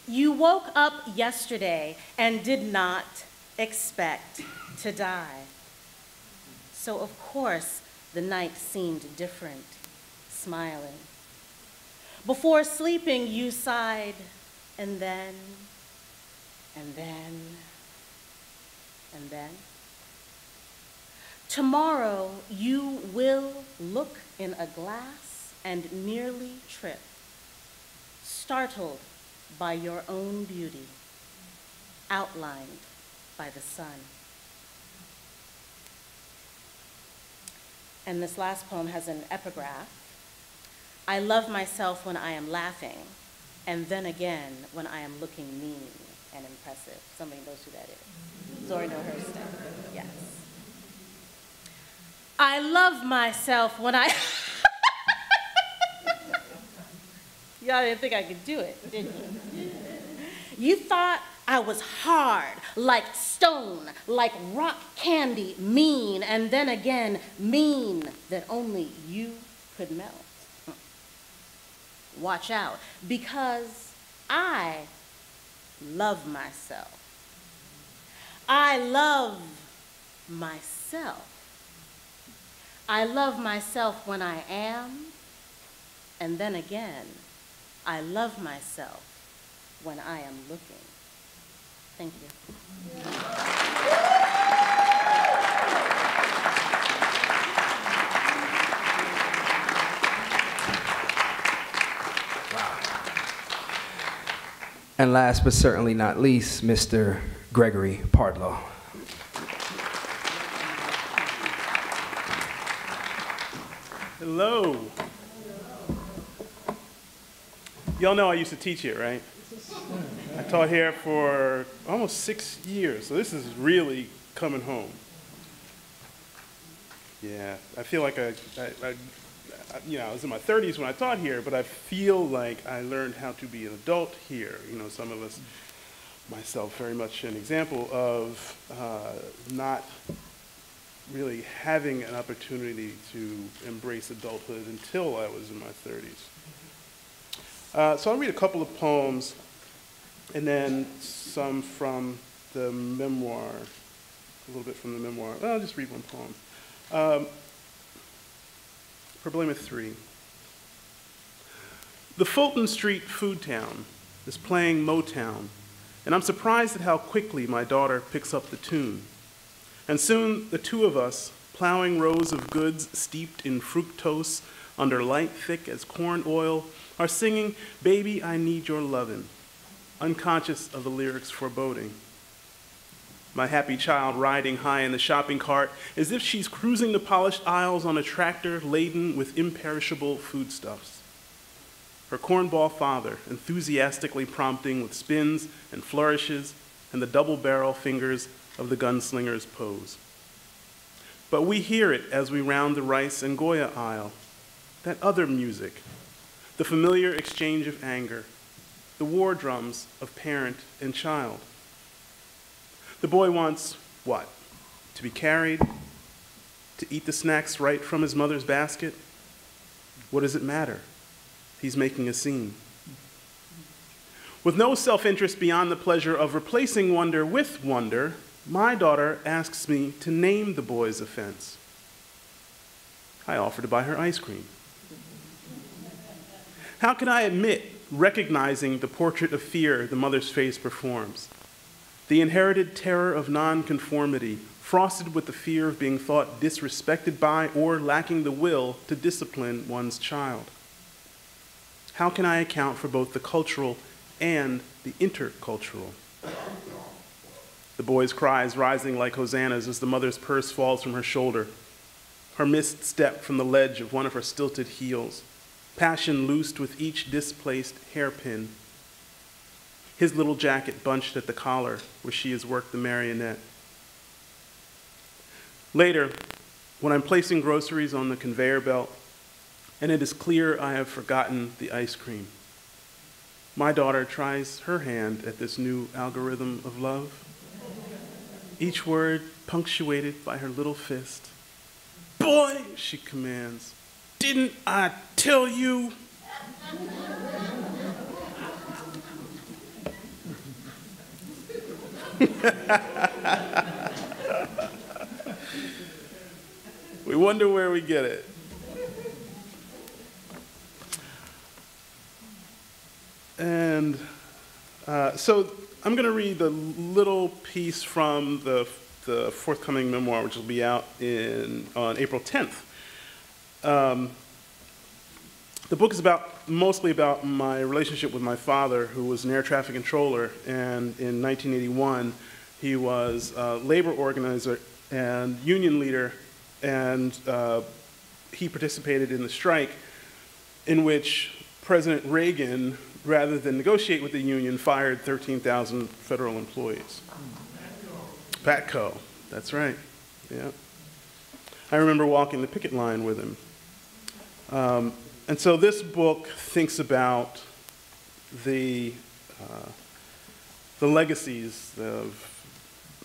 S12: You woke up yesterday and did not expect to die. So of course the night seemed different, smiling. Before sleeping you sighed, and then, and then, and then. Tomorrow you will look in a glass and nearly trip, startled by your own beauty, outlined by the sun. And this last poem has an epigraph. I love myself when I am laughing, and then again when I am looking mean and impressive. Somebody knows who that is. Zora Neale Hurston, yes. I love myself when I... Y'all didn't think I could do it, did you? You thought I was hard, like stone, like rock candy, mean, and then again, mean that only you could melt. Watch out, because I love myself. I love myself. I love myself when I am, and then again, I love myself when I am looking. Thank you.
S1: And last but certainly not least, Mr. Gregory Pardlow.
S13: Hello. Y'all know I used to teach here, right? I taught here for almost 6 years, so this is really coming home. Yeah, I feel like I was in my 30s when I taught here, but I feel like I learned how to be an adult here. You know, some of us, myself very much an example of not really having an opportunity to embrace adulthood until I was in my 30s. So I'll read a couple of poems and then some from the memoir, a little bit from the memoir. Well, I'll just read one poem. Problema 3. The Fulton Street food town is playing Motown, and I'm surprised at how quickly my daughter picks up the tune. And soon the two of us, plowing rows of goods steeped in fructose under light thick as corn oil, are singing, "Baby, I Need Your Lovin'," unconscious of the lyrics' foreboding. My happy child riding high in the shopping cart as if she's cruising the polished aisles on a tractor laden with imperishable foodstuffs. Her cornball father enthusiastically prompting with spins and flourishes and the double-barrel fingers of the gunslinger's pose. But we hear it as we round the rice and Goya aisle, that other music, the familiar exchange of anger, the war drums of parent and child. The boy wants what? To be carried? To eat the snacks right from his mother's basket? What does it matter? He's making a scene. With no self-interest beyond the pleasure of replacing wonder with wonder, my daughter asks me to name the boy's offense. I offer to buy her ice cream. How can I admit recognizing the portrait of fear the mother's face performs? The inherited terror of nonconformity, frosted with the fear of being thought disrespected by or lacking the will to discipline one's child. How can I account for both the cultural and the intercultural? The boy's cries rising like hosannas as the mother's purse falls from her shoulder, her missed step from the ledge of one of her stilted heels, passion loosed with each displaced hairpin, his little jacket bunched at the collar where she has worked the marionette. Later, when I'm placing groceries on the conveyor belt, and it is clear I have forgotten the ice cream, my daughter tries her hand at this new algorithm of love, each word punctuated by her little fist. "Boy," she commands, "didn't I tell you?" We wonder where we get it. And so I'm going to read the little piece from the forthcoming memoir, which will be out on April 10th. The book is mostly about my relationship with my father, who was an air traffic controller, and in 1981, he was a labor organizer and union leader, and he participated in the strike in which President Reagan, rather than negotiate with the union, fired 13,000 federal employees. PATCO, that's right, yeah. I remember walking the picket line with him. And so this book thinks about the legacies of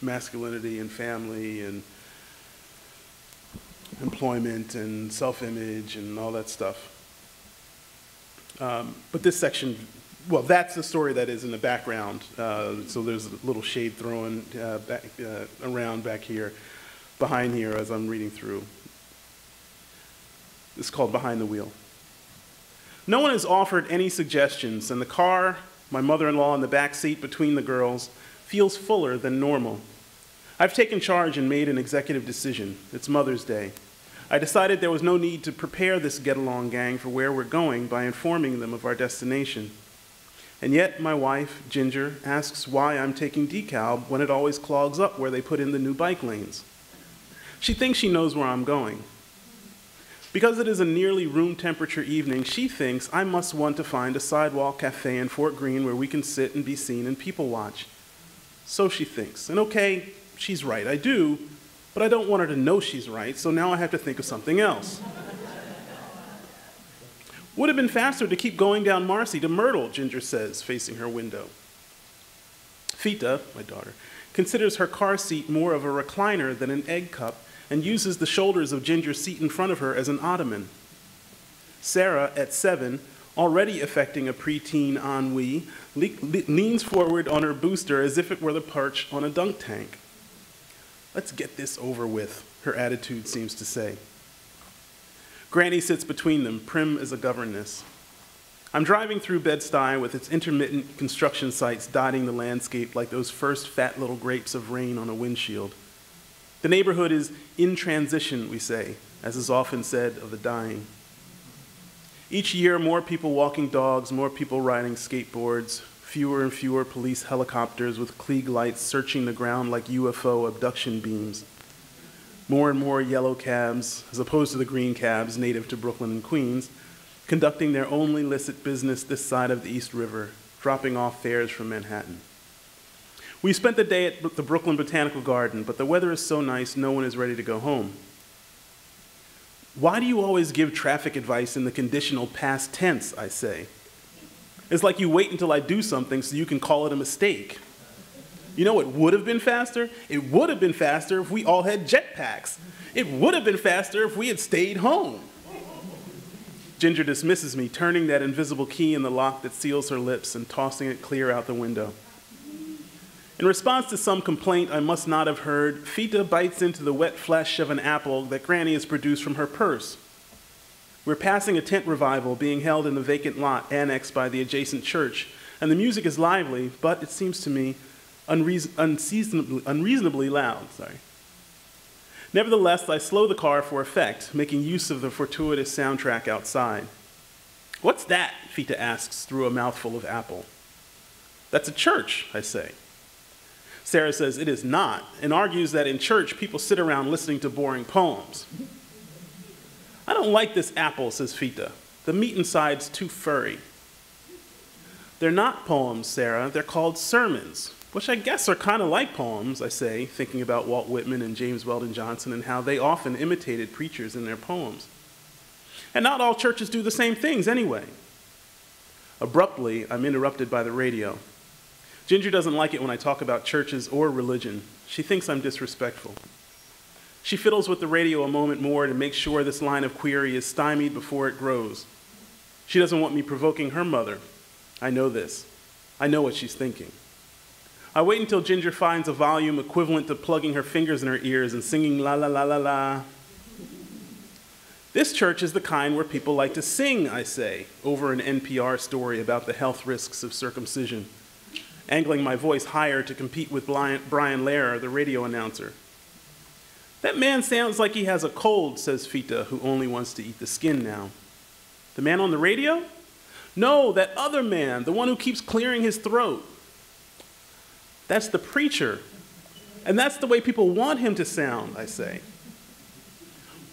S13: masculinity and family and employment and self-image and all that stuff. But this section, well, that's the story that is in the background. So there's a little shade thrown around back here, behind here as I'm reading through. It's called Behind the Wheel. No one has offered any suggestions, and the car, my mother-in-law in the back seat between the girls, feels fuller than normal. I've taken charge and made an executive decision. It's Mother's Day. I decided there was no need to prepare this get-along gang for where we're going by informing them of our destination. And yet my wife, Ginger, asks why I'm taking DeKalb when it always clogs up where they put in the new bike lanes. She thinks she knows where I'm going. Because it is a nearly room temperature evening, she thinks I must want to find a sidewalk cafe in Fort Greene where we can sit and be seen and people watch. So she thinks. And okay, she's right, I do, but I don't want her to know she's right, so now I have to think of something else. Would have been faster to keep going down Marcy to Myrtle, Ginger says, facing her window. Fita, my daughter, considers her car seat more of a recliner than an egg cup and uses the shoulders of Ginger's seat in front of her as an ottoman. Sarah, at 7, already affecting a preteen ennui, leans forward on her booster as if it were the perch on a dunk tank. Let's get this over with, her attitude seems to say. Granny sits between them, prim as a governess. I'm driving through Bed-Stuy with its intermittent construction sites dotting the landscape like those first fat little grapes of rain on a windshield. The neighborhood is in transition, we say, as is often said of the dying. Each year, more people walking dogs, more people riding skateboards, fewer and fewer police helicopters with Klieg lights searching the ground like UFO abduction beams. More and more yellow cabs, as opposed to the green cabs native to Brooklyn and Queens, conducting their only licit business this side of the East River, dropping off fares from Manhattan. We spent the day at the Brooklyn Botanical Garden, but the weather is so nice, no one is ready to go home. Why do you always give traffic advice in the conditional past tense, I say? It's like you wait until I do something so you can call it a mistake. You know, it would have been faster. It would have been faster if we all had jetpacks. It would have been faster if we had stayed home. Ginger dismisses me, turning that invisible key in the lock that seals her lips and tossing it clear out the window. In response to some complaint I must not have heard, Fita bites into the wet flesh of an apple that Granny has produced from her purse. We're passing a tent revival being held in the vacant lot annexed by the adjacent church, and the music is lively, but it seems to me unreasonably loud. Nevertheless, I slow the car for effect, making use of the fortuitous soundtrack outside. What's that? Fita asks through a mouthful of apple. That's a church, I say. Sarah says it is not, and argues that in church people sit around listening to boring poems. I don't like this apple, says Fita. The meat inside's too furry. They're not poems, Sarah. They're called sermons, which I guess are kind of like poems, I say, thinking about Walt Whitman and James Weldon Johnson and how they often imitated preachers in their poems. And not all churches do the same things anyway. Abruptly, I'm interrupted by the radio. Ginger doesn't like it when I talk about churches or religion. She thinks I'm disrespectful. She fiddles with the radio a moment more to make sure this line of query is stymied before it grows. She doesn't want me provoking her mother. I know this. I know what she's thinking. I wait until Ginger finds a volume equivalent to plugging her fingers in her ears and singing la la la la la. This church is the kind where people like to sing, I say, over an NPR story about the health risks of circumcision, angling my voice higher to compete with Brian Lehrer, the radio announcer. That man sounds like he has a cold, says Fita, who only wants to eat the skin now. The man on the radio? No, that other man, the one who keeps clearing his throat. That's the preacher. And that's the way people want him to sound, I say.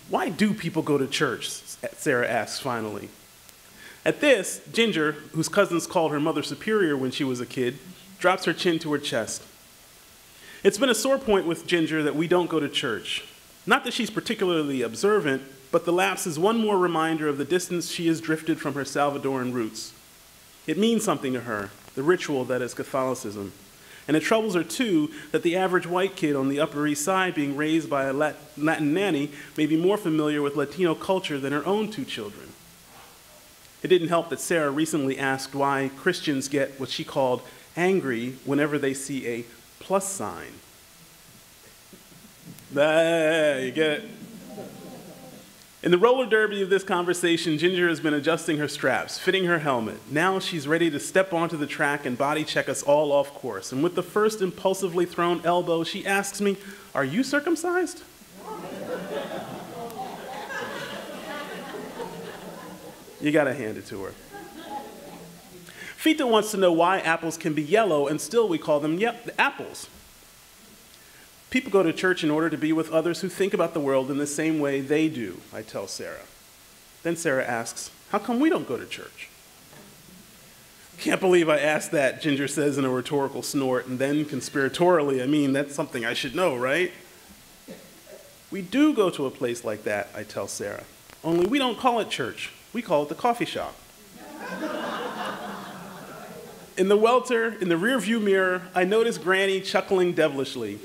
S13: Why do people go to church? Sarah asks finally. At this, Ginger, whose cousins called her Mother Superior when she was a kid, drops her chin to her chest. It's been a sore point with Ginger that we don't go to church. Not that she's particularly observant, but the lapse is one more reminder of the distance she has drifted from her Salvadoran roots. It means something to her, the ritual that is Catholicism. And it troubles her, too, that the average white kid on the Upper East Side being raised by a Latin nanny may be more familiar with Latino culture than her own two children. It didn't help that Sarah recently asked why Christians get what she called angry whenever they see a plus sign. There, you get it. In the roller derby of this conversation, Ginger has been adjusting her straps, fitting her helmet. Now she's ready to step onto the track and body check us all off course. And with the first impulsively thrown elbow, she asks me, "Are you circumcised?" You gotta hand it to her. Fita wants to know why apples can be yellow and still we call them apples. People go to church in order to be with others who think about the world in the same way they do, I tell Sarah. Then Sarah asks, how come we don't go to church? Can't believe I asked that, Ginger says in a rhetorical snort, and then conspiratorially, I mean, that's something I should know, right? We do go to a place like that, I tell Sarah. Only we don't call it church. We call it the coffee shop. In the welter, in the rearview mirror, I notice Granny chuckling devilishly.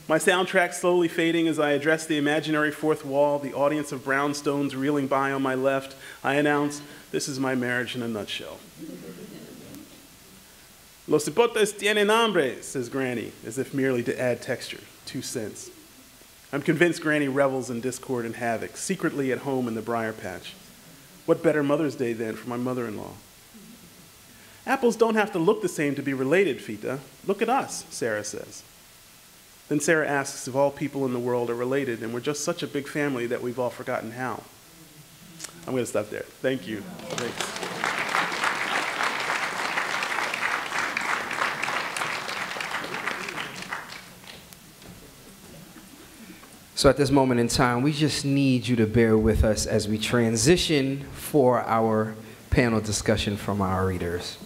S13: My soundtrack slowly fading as I address the imaginary fourth wall, the audience of brownstones reeling by on my left, I announce, this is my marriage in a nutshell. Los hipotes tienen hambre, says Granny, as if merely to add texture, 2 cents. I'm convinced Granny revels in discord and havoc, secretly at home in the briar patch. What better Mother's Day, then, for my mother-in-law? Apples don't have to look the same to be related, Fita. Look at us, Sarah says. Then Sarah asks if all people in the world are related, and we're just such a big family that we've all forgotten how. I'm going to stop there. Thank you. Thanks.
S1: So at this moment in time, we just need you to bear with us as we transition for our panel discussion from our readers.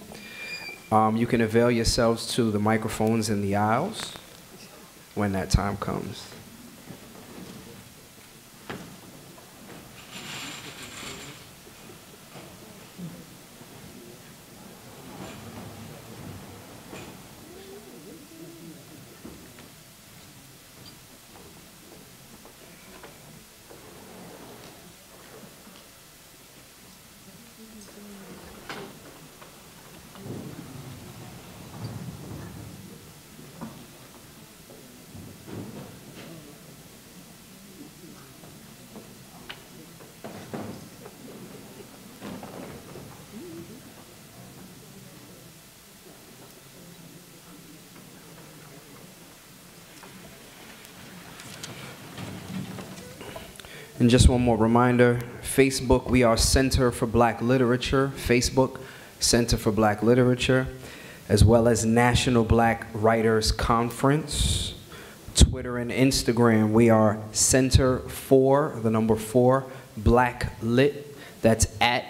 S1: You can avail yourselves to the microphones in the aisles when that time comes. And just one more reminder, Facebook, we are Center for Black Literature, Facebook, Center for Black Literature, as well as National Black Writers Conference. Twitter and Instagram, we are Center for, the number 4, Black Lit. That's at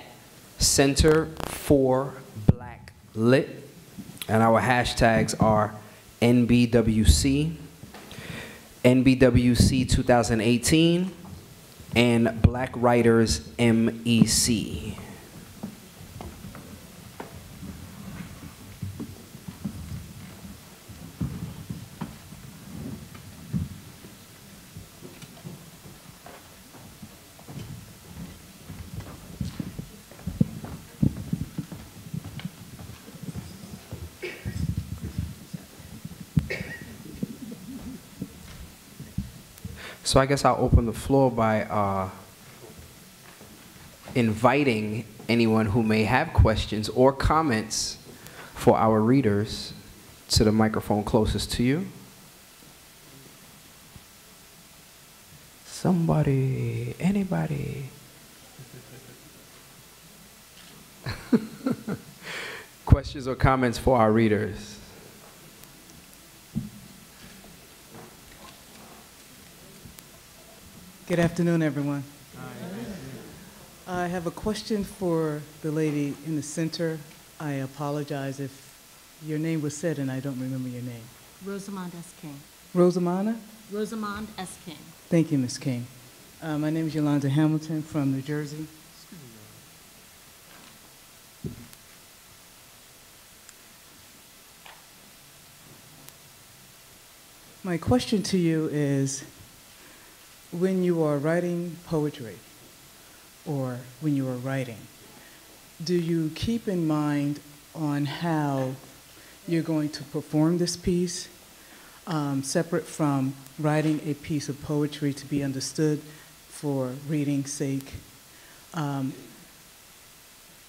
S1: Center for Black Lit. And our hashtags are NBWC, NBWC 2018, and Black Writers MEC. So I guess I'll open the floor by inviting anyone who may have questions or comments for our readers to the microphone closest to you. Somebody, anybody. Questions or comments for our readers?
S14: Good afternoon, everyone. I have a question for the lady in the center. I apologize if your name was said and I don't remember your name.
S15: Rosamond S. King.
S14: Rosamana?
S15: Rosamond S. King.
S14: Thank you, Ms. King. My name is Yolanda Hamilton from New Jersey. My question to you is, when you are writing poetry, or when you are writing, do you keep in mind on how you're going to perform this piece, separate from writing a piece of poetry to be understood for reading's sake?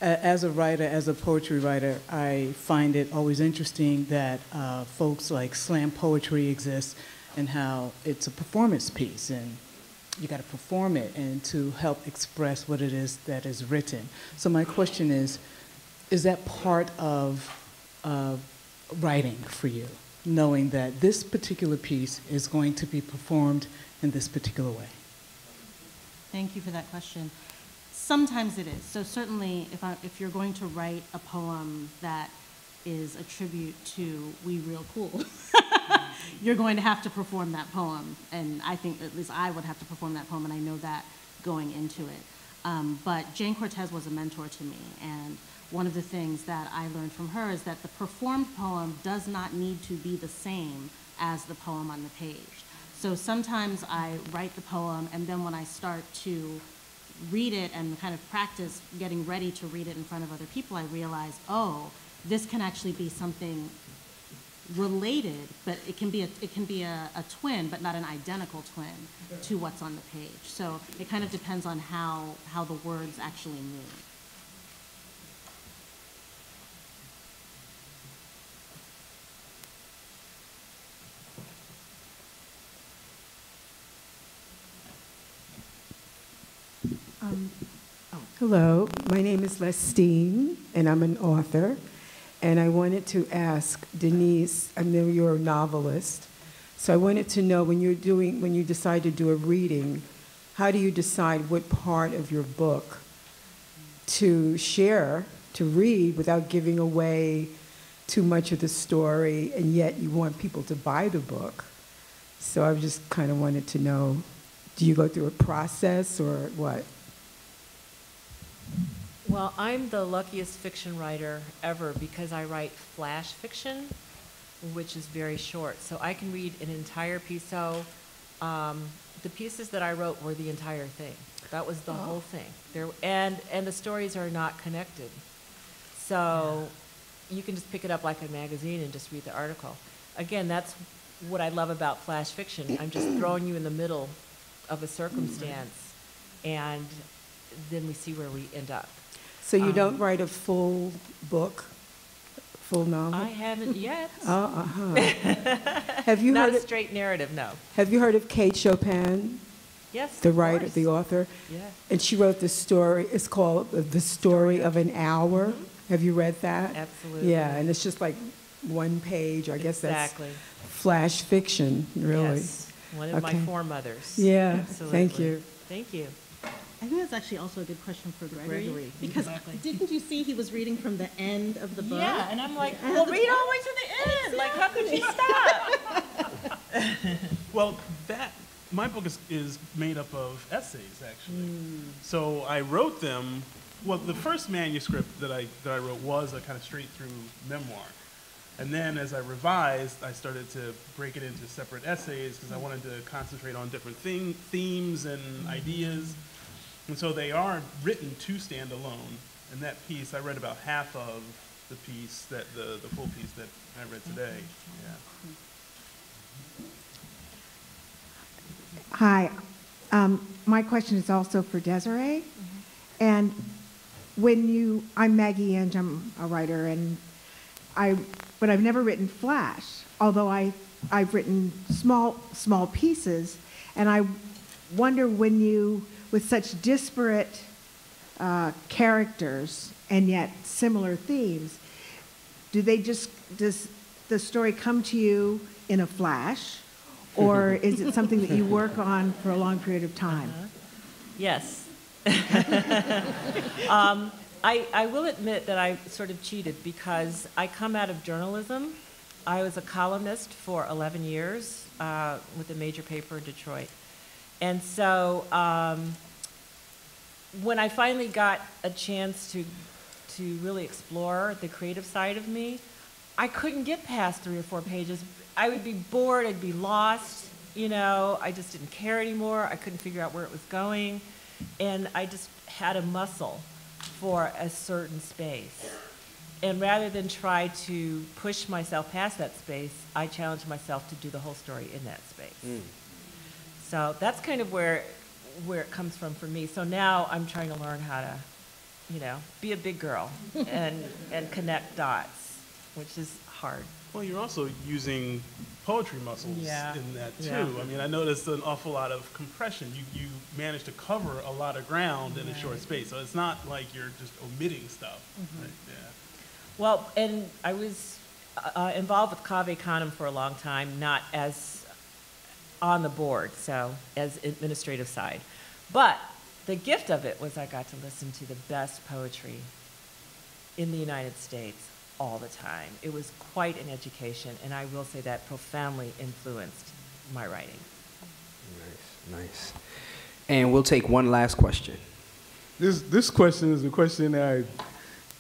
S14: As a writer, as a poetry writer, I find it always interesting that folks like slam poetry exists and how it's a performance piece, and you got to perform it and to help express what it is that is written. So my question is that part of writing for you, knowing that this particular piece is going to be performed in this particular way?
S15: Thank you for that question. Sometimes it is. So certainly if you're going to write a poem that is a tribute to We Real Cool, you're going to have to perform that poem. And I think at least I would have to perform that poem, and I know that going into it. But Jane Cortez was a mentor to me, and one of the things that I learned from her is that the performed poem does not need to be the same as the poem on the page. So sometimes I write the poem, and then when I start to read it and kind of practice getting ready to read it in front of other people, I realize, oh, this can actually be something related, but it can be a twin, but not an identical twin to what's on the page. So it kind of depends on how the words actually move.
S16: Hello, my name is Lestine, and I'm an author. And I wanted to ask Denise, I know you're a novelist, so I wanted to know when you decide to do a reading, how do you decide what part of your book to share, to read, without giving away too much of the story, and yet you want people to buy the book? So I just kind of wanted to know, do you go through a process or what?
S4: Well, I'm the luckiest fiction writer ever because I write flash fiction, which is very short. So I can read an entire piece. So the pieces that I wrote were the entire thing. That was the whole thing. And the stories are not connected. So you can just pick it up like a magazine and just read the article. Again, that's what I love about flash fiction. I'm just throwing you in the middle of a circumstance, and then we see where we end up.
S16: So you don't write a full book, full novel?
S4: I haven't yet.
S16: Have you
S4: Not
S16: heard
S4: a straight narrative, no.
S16: Have you heard of Kate Chopin?
S4: Yes,
S16: the writer, the author?
S4: Yeah.
S16: And she wrote this story, it's called The Story of an Hour. Mm-hmm. Have you read that?
S4: Absolutely.
S16: Yeah, and it's just like one page. I guess
S4: exactly.
S16: That's flash fiction, really.
S4: Yes, one of my foremothers.
S16: Yeah,
S4: absolutely.
S16: Thank you.
S4: Thank you.
S15: I think that's actually also a good question for Gregory. Because
S3: exactly.
S15: Didn't you see he was reading from the end of the book?
S4: Yeah, and I'm like, well, read all the way to the end. Like, how could you stop?
S13: Well, my book is made up of essays, actually. So I wrote them. Well, the first manuscript that I wrote was a kind of straight through memoir. And then as I revised, I started to break it into separate essays because I wanted to concentrate on different themes and ideas. And so they are written to stand alone. And that piece, I read about half of the piece, the full piece that I read today. Yeah.
S17: Hi. My question is also for Desiree. And I'm Maggie Inge, I'm a writer, but I've never written flash, although I've written small pieces, and I wonder when you, with such disparate characters and yet similar themes. Does the story come to you in a flash, or is it something that you work on for a long period of time?
S4: Yes. I will admit that I sort of cheated because I come out of journalism. I was a columnist for 11 years with a major paper in Detroit. And so when I finally got a chance to really explore the creative side of me, I couldn't get past 3 or 4 pages. I would be bored, I'd be lost, you know, I just didn't care anymore. I couldn't figure out where it was going. And I just had a muscle for a certain space. And rather than try to push myself past that space, I challenged myself to do the whole story in that space. So that's kind of where it comes from for me. So now I'm trying to learn how to, you know, be a big girl and connect dots, which is hard.
S13: Well, you're also using poetry muscles in that too.
S4: Yeah.
S13: I mean, I noticed an awful lot of compression. You managed to cover a lot of ground in a short space, so it's not like you're just omitting stuff. Right? Yeah.
S4: Well, and I was involved with Cave Canem for a long time, not as on the board, so as administrative side. But the gift of it was I got to listen to the best poetry in the United States all the time. It was quite an education, and I will say that profoundly influenced my writing.
S1: Nice, nice. And we'll take one last question.
S18: This question is a question I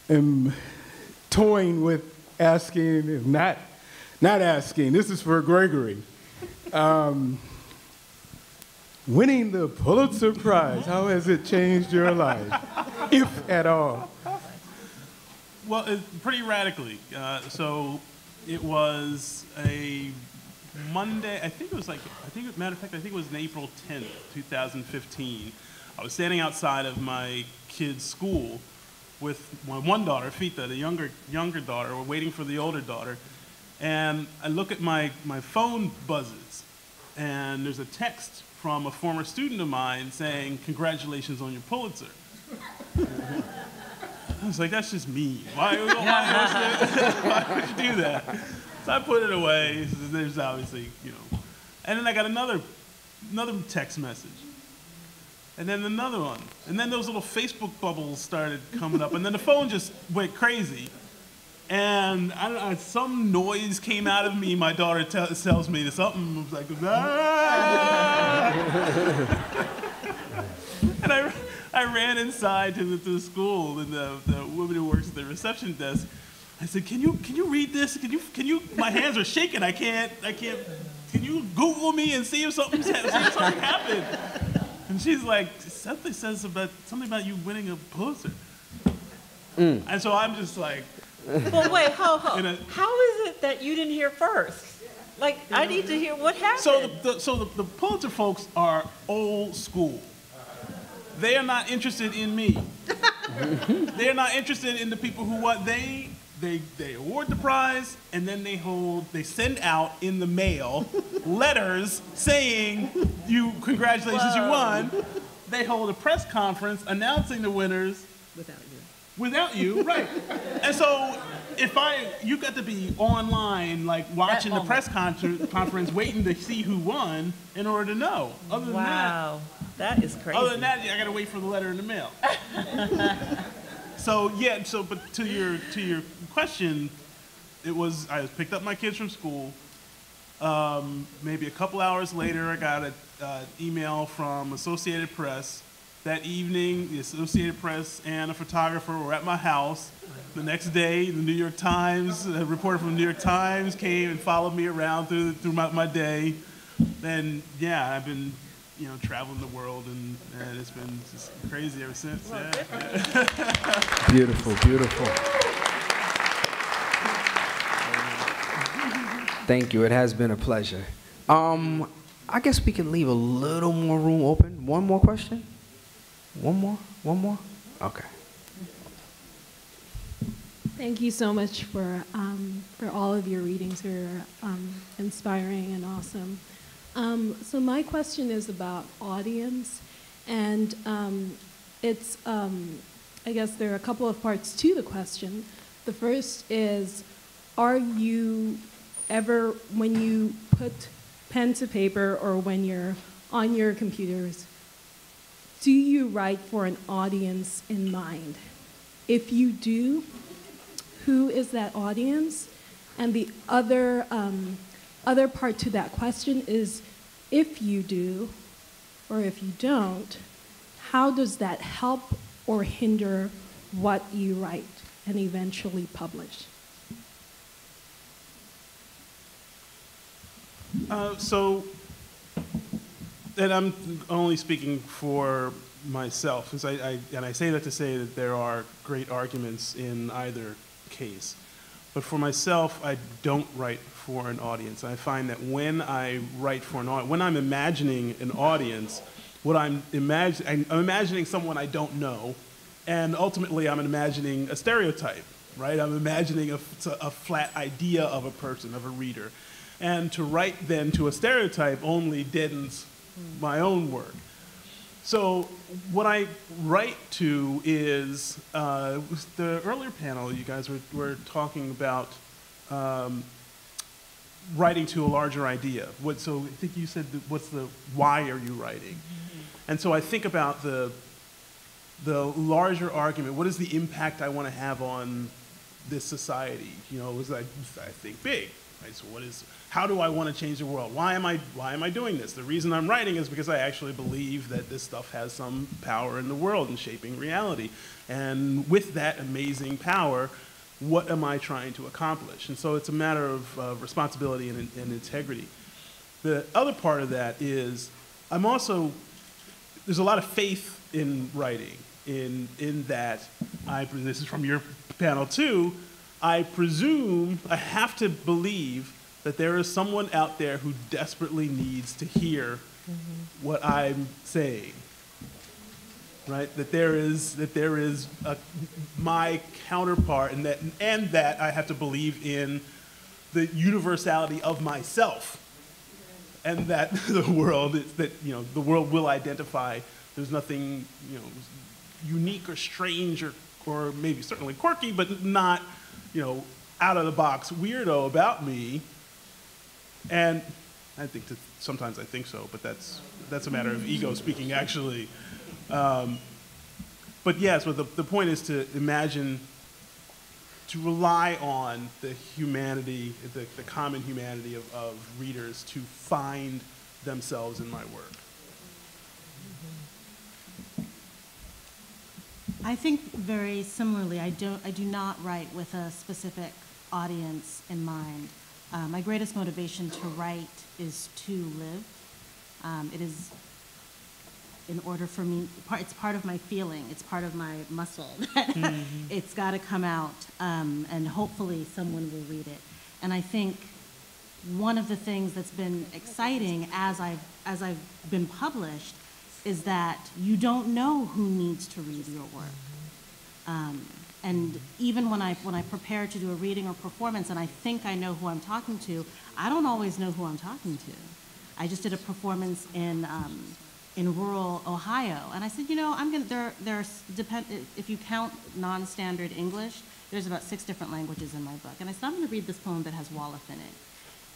S18: am toying with asking, if not asking. This is for Gregory. Winning the Pulitzer Prize, how has it changed your life, if at all?
S13: Well, pretty radically. So it was a Monday, matter of fact, I think it was April 10th, 2015. I was standing outside of my kid's school with my one daughter, Fita, the younger daughter. We're waiting for the older daughter. And I look at my phone buzzes, and there's a text from a former student of mine saying, "Congratulations on your Pulitzer." I was like, that's just mean. Why would you do that? So I put it away. There's obviously, you know. And then I got another text message. And then another one. And then those little Facebook bubbles started coming up. And then the phone just went crazy. And I don't know, some noise came out of me. My daughter tells me that something was like, ah! And I ran inside to the school, and the woman who works at the reception desk, I said, can you read this? Can you, my hands are shaking, I can't, can you Google me and see if something happened? And she's like, something says something about you winning a Pulitzer. And so I'm just like.
S4: But wait, how is it that you didn't hear first? Like, I need to hear what happened.
S13: So the Pulitzer folks are old school. They are not interested in me. They are not interested in the people who want. They award the prize, and then they send out in the mail letters saying, congratulations, you won. They hold a press conference announcing the winners. Without you, right. And so you got to be online, like watching the press conference, waiting to see who won in order to know. Other than
S4: that is crazy.
S13: Other than that, I got to wait for the letter in the mail. But to your question, I picked up my kids from school. Maybe a couple hours later, I got an email from Associated Press. That evening, the Associated Press and a photographer were at my house. The next day, the New York Times, a reporter from the New York Times came and followed me around through my day. And yeah, I've been, traveling the world, and it's been just crazy ever since.
S4: Well,
S13: yeah.
S1: Beautiful, beautiful. Thank you. It has been a pleasure. I guess we can leave a little more room open. One more question? One more? Okay.
S19: Thank you so much for all of your readings. They're inspiring and awesome. So my question is about audience, and it's I guess there are a couple of parts to the question. The first is, are you ever, when you put pen to paper or when you're on your computers, do you write for an audience in mind? If you do, who is that audience? And the other part to that question is, if you do, or if you don't, how does that help or hinder what you write and eventually publish?
S13: And I'm only speaking for myself, and I say that to say that there are great arguments in either case. But for myself, I don't write for an audience. I find that when I write for an audience, when I'm imagining an audience, what I'm imagining someone I don't know, and ultimately I'm imagining a stereotype, right? I'm imagining a flat idea of a person, of a reader. And to write then to a stereotype only deadens my own work. So what I write to is, the earlier panel you guys were talking about writing to a larger idea. So I think you said, why are you writing? And so I think about the larger argument. What is the impact I want to have on this society? You know, I think big. Right? So how do I want to change the world? Why am I doing this? The reason I'm writing is because I actually believe that this stuff has some power in the world and shaping reality. And with that amazing power, what am I trying to accomplish? And so it's a matter of responsibility and integrity. The other part of that is there's a lot of faith in writing, in that, this is from your panel too, I presume, I have to believe that there is someone out there who desperately needs to hear what I'm saying, right? That there is my counterpart, and that I have to believe in the universality of myself, and that the world will identify. There's nothing unique or strange or maybe certainly quirky, but not out of the box weirdo about me. And I think sometimes I think so, but that's a matter of ego speaking, actually. But yes, the point is to imagine, to rely on the humanity, the common humanity of readers to find themselves in my work.
S15: I think very similarly. I do not write with a specific audience in mind. My greatest motivation to write is to live. It is, in order for me, it's part of my feeling. It's part of my muscle. It's got to come out, and hopefully someone will read it. And I think one of the things that's been exciting as I've been published is that you don't know who needs to read your work. And even when I prepare to do a reading or performance and I think I know who I'm talking to, I don't always know who I'm talking to. I just did a performance in rural Ohio, and I said, if you count non-standard English, there's about 6 different languages in my book. And I said, I'm going to read this poem that has Wolof in it.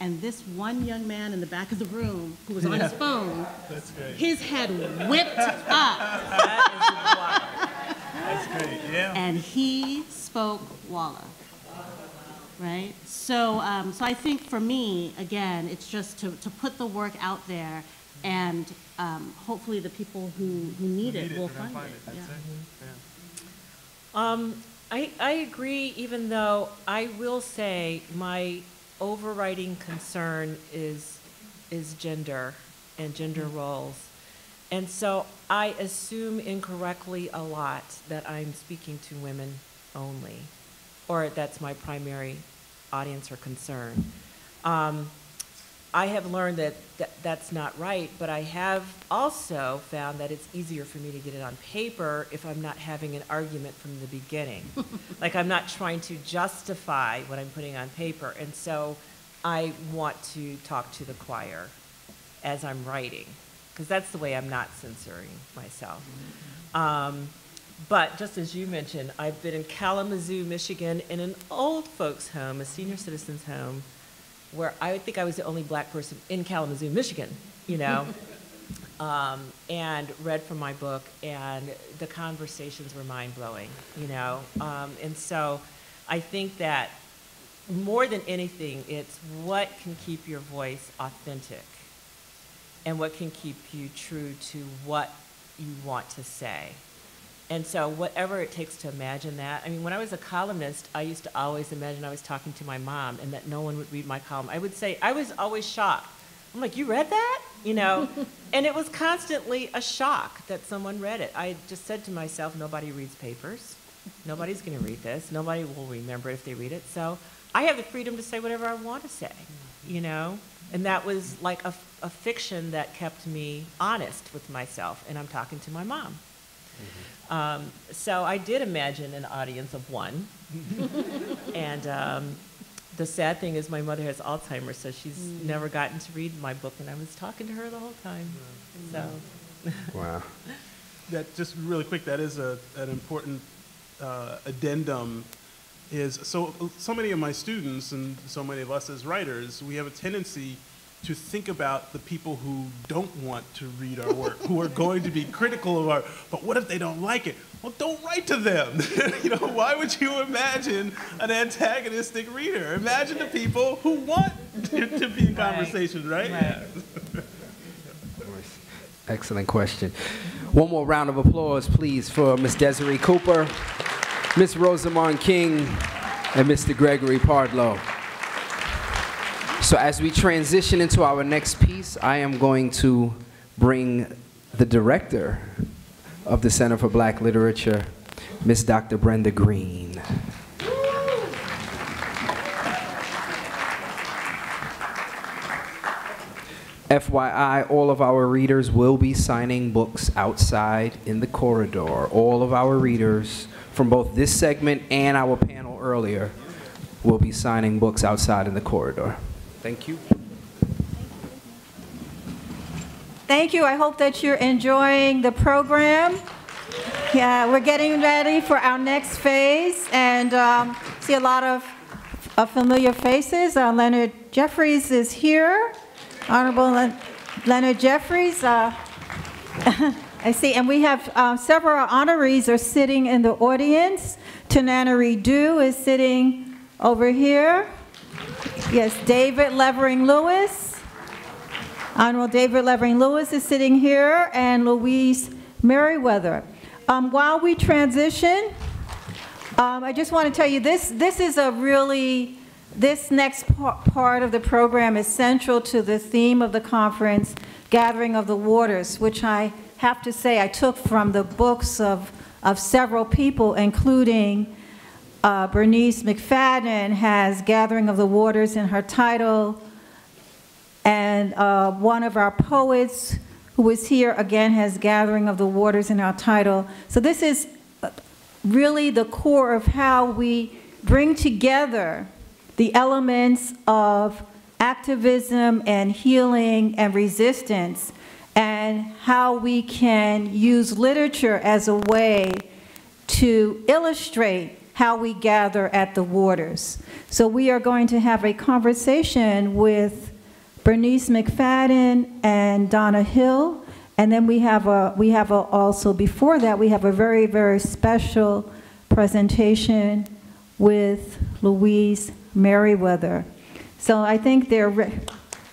S15: And this one young man in the back of the room who was on his phone, his head whipped up.
S13: That's great, yeah.
S15: And he spoke Wolof, right? So I think for me, again, it's just to put the work out there, and hopefully the people who need it will find it.
S13: That's
S4: I agree, even though I will say my overriding concern is gender and gender roles. And so I assume incorrectly a lot that I'm speaking to women only, or that's my primary audience or concern. I have learned that that's not right, but I have also found that it's easier for me to get it on paper if I'm not having an argument from the beginning. Like, I'm not trying to justify what I'm putting on paper, and so I want to talk to the choir as I'm writing, because that's the way I'm not censoring myself. But just as you mentioned, I've been in Kalamazoo, Michigan, in an old folks' home, a senior citizens' home, where I think I was the only black person in Kalamazoo, Michigan, you know, and read from my book, and the conversations were mind-blowing, you know. And so I think that more than anything, it's what can keep your voice authentic and what can keep you true to what you want to say. And so whatever it takes to imagine that. I mean, when I was a columnist, I used to always imagine I was talking to my mom and that no one would read my column. I would say, I was always shocked. I'm like, you read that? You know? And it was constantly a shock that someone read it. I just said to myself, nobody reads papers. Nobody's going to read this. Nobody will remember it if they read it. So I have the freedom to say whatever I want to say, you know? And that was like a fiction that kept me honest with myself. And I'm talking to my mom. So I did imagine an audience of one. And the sad thing is my mother has Alzheimer's, so she's never gotten to read my book, and I was talking to her the whole time. So.
S1: Wow.
S13: That, just really quick, that is an important addendum. Is so many of my students and so many of us as writers, we have a tendency to think about the people who don't want to read our work, who are going to be critical of our, but what if they don't like it? Well, don't write to them. You know, why would you imagine an antagonistic reader? Imagine the people who want to be in conversation, right? Yeah.
S1: Excellent question. One more round of applause, please, for Ms. Desiree Cooper, Ms. Rosamond King, and Mr. Gregory Pardlow. So as we transition into our next piece, I am going to bring the director of the Center for Black Literature, Ms. Dr. Brenda Green. FYI, all of our readers will be signing books outside in the corridor. All of our readers from both this segment and our panel earlier will be signing books outside in the corridor. Thank you.
S20: Thank you. I hope that you're enjoying the program. Yeah, we're getting ready for our next phase, and see a lot of familiar faces. Leonard Jeffries is here. Honorable Leonard Jeffries. I see, and we have several honorees are sitting in the audience. Tanana Dew is sitting over here. Yes, David Levering Lewis. Honorable David Levering Lewis is sitting here, and Louise Merriweather. While we transition, I just want to tell you this is a really, this next part of the program is central to the theme of the conference, Gathering of the Waters, which I have to say I took from the books of several people, including Bernice McFadden has Gathering of the Waters in her title, and one of our poets who is here again has Gathering of the Waters in our title. So this is really the core of how we bring together the elements of activism and healing and resistance, and how we can use literature as a way to illustrate how we gather at the waters. So we are going to have a conversation with Bernice McFadden and Donna Hill, and then we have also before that we have a very, very special presentation with Louise Merriweather. So I think they're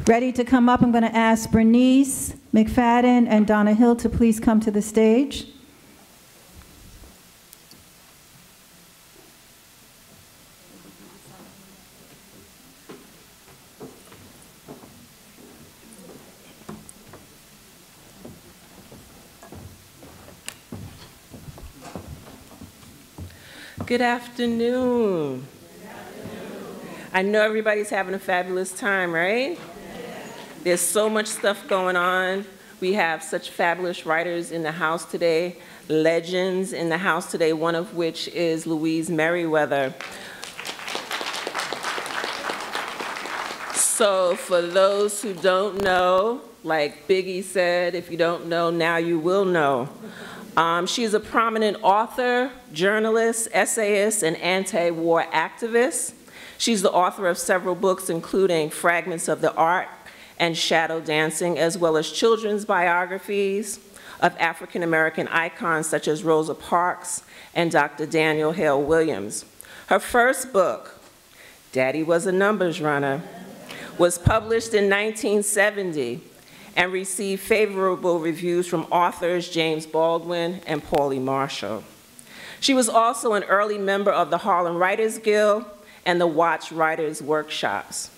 S20: ready to come up. I'm going to ask Bernice McFadden and Donna Hill to please come to the stage.
S21: Good afternoon. I know everybody's having a fabulous time, right? There's so much stuff going on. We have such fabulous writers in the house today, legends in the house today, one of which is Louise Merriweather. So for those who don't know, like Biggie said, if you don't know, now you will know. She's a prominent author, journalist, essayist, and anti-war activist. She's the author of several books, including Fragments of the Art and Shadow Dancing, as well as children's biographies of African-American icons such as Rosa Parks and Dr. Daniel Hale Williams. Her first book, Daddy Was a Numbers Runner, was published in 1970 and received favorable reviews from authors James Baldwin and Paulie Marshall. She was also an early member of the Harlem Writers Guild and the Watch Writers Workshops,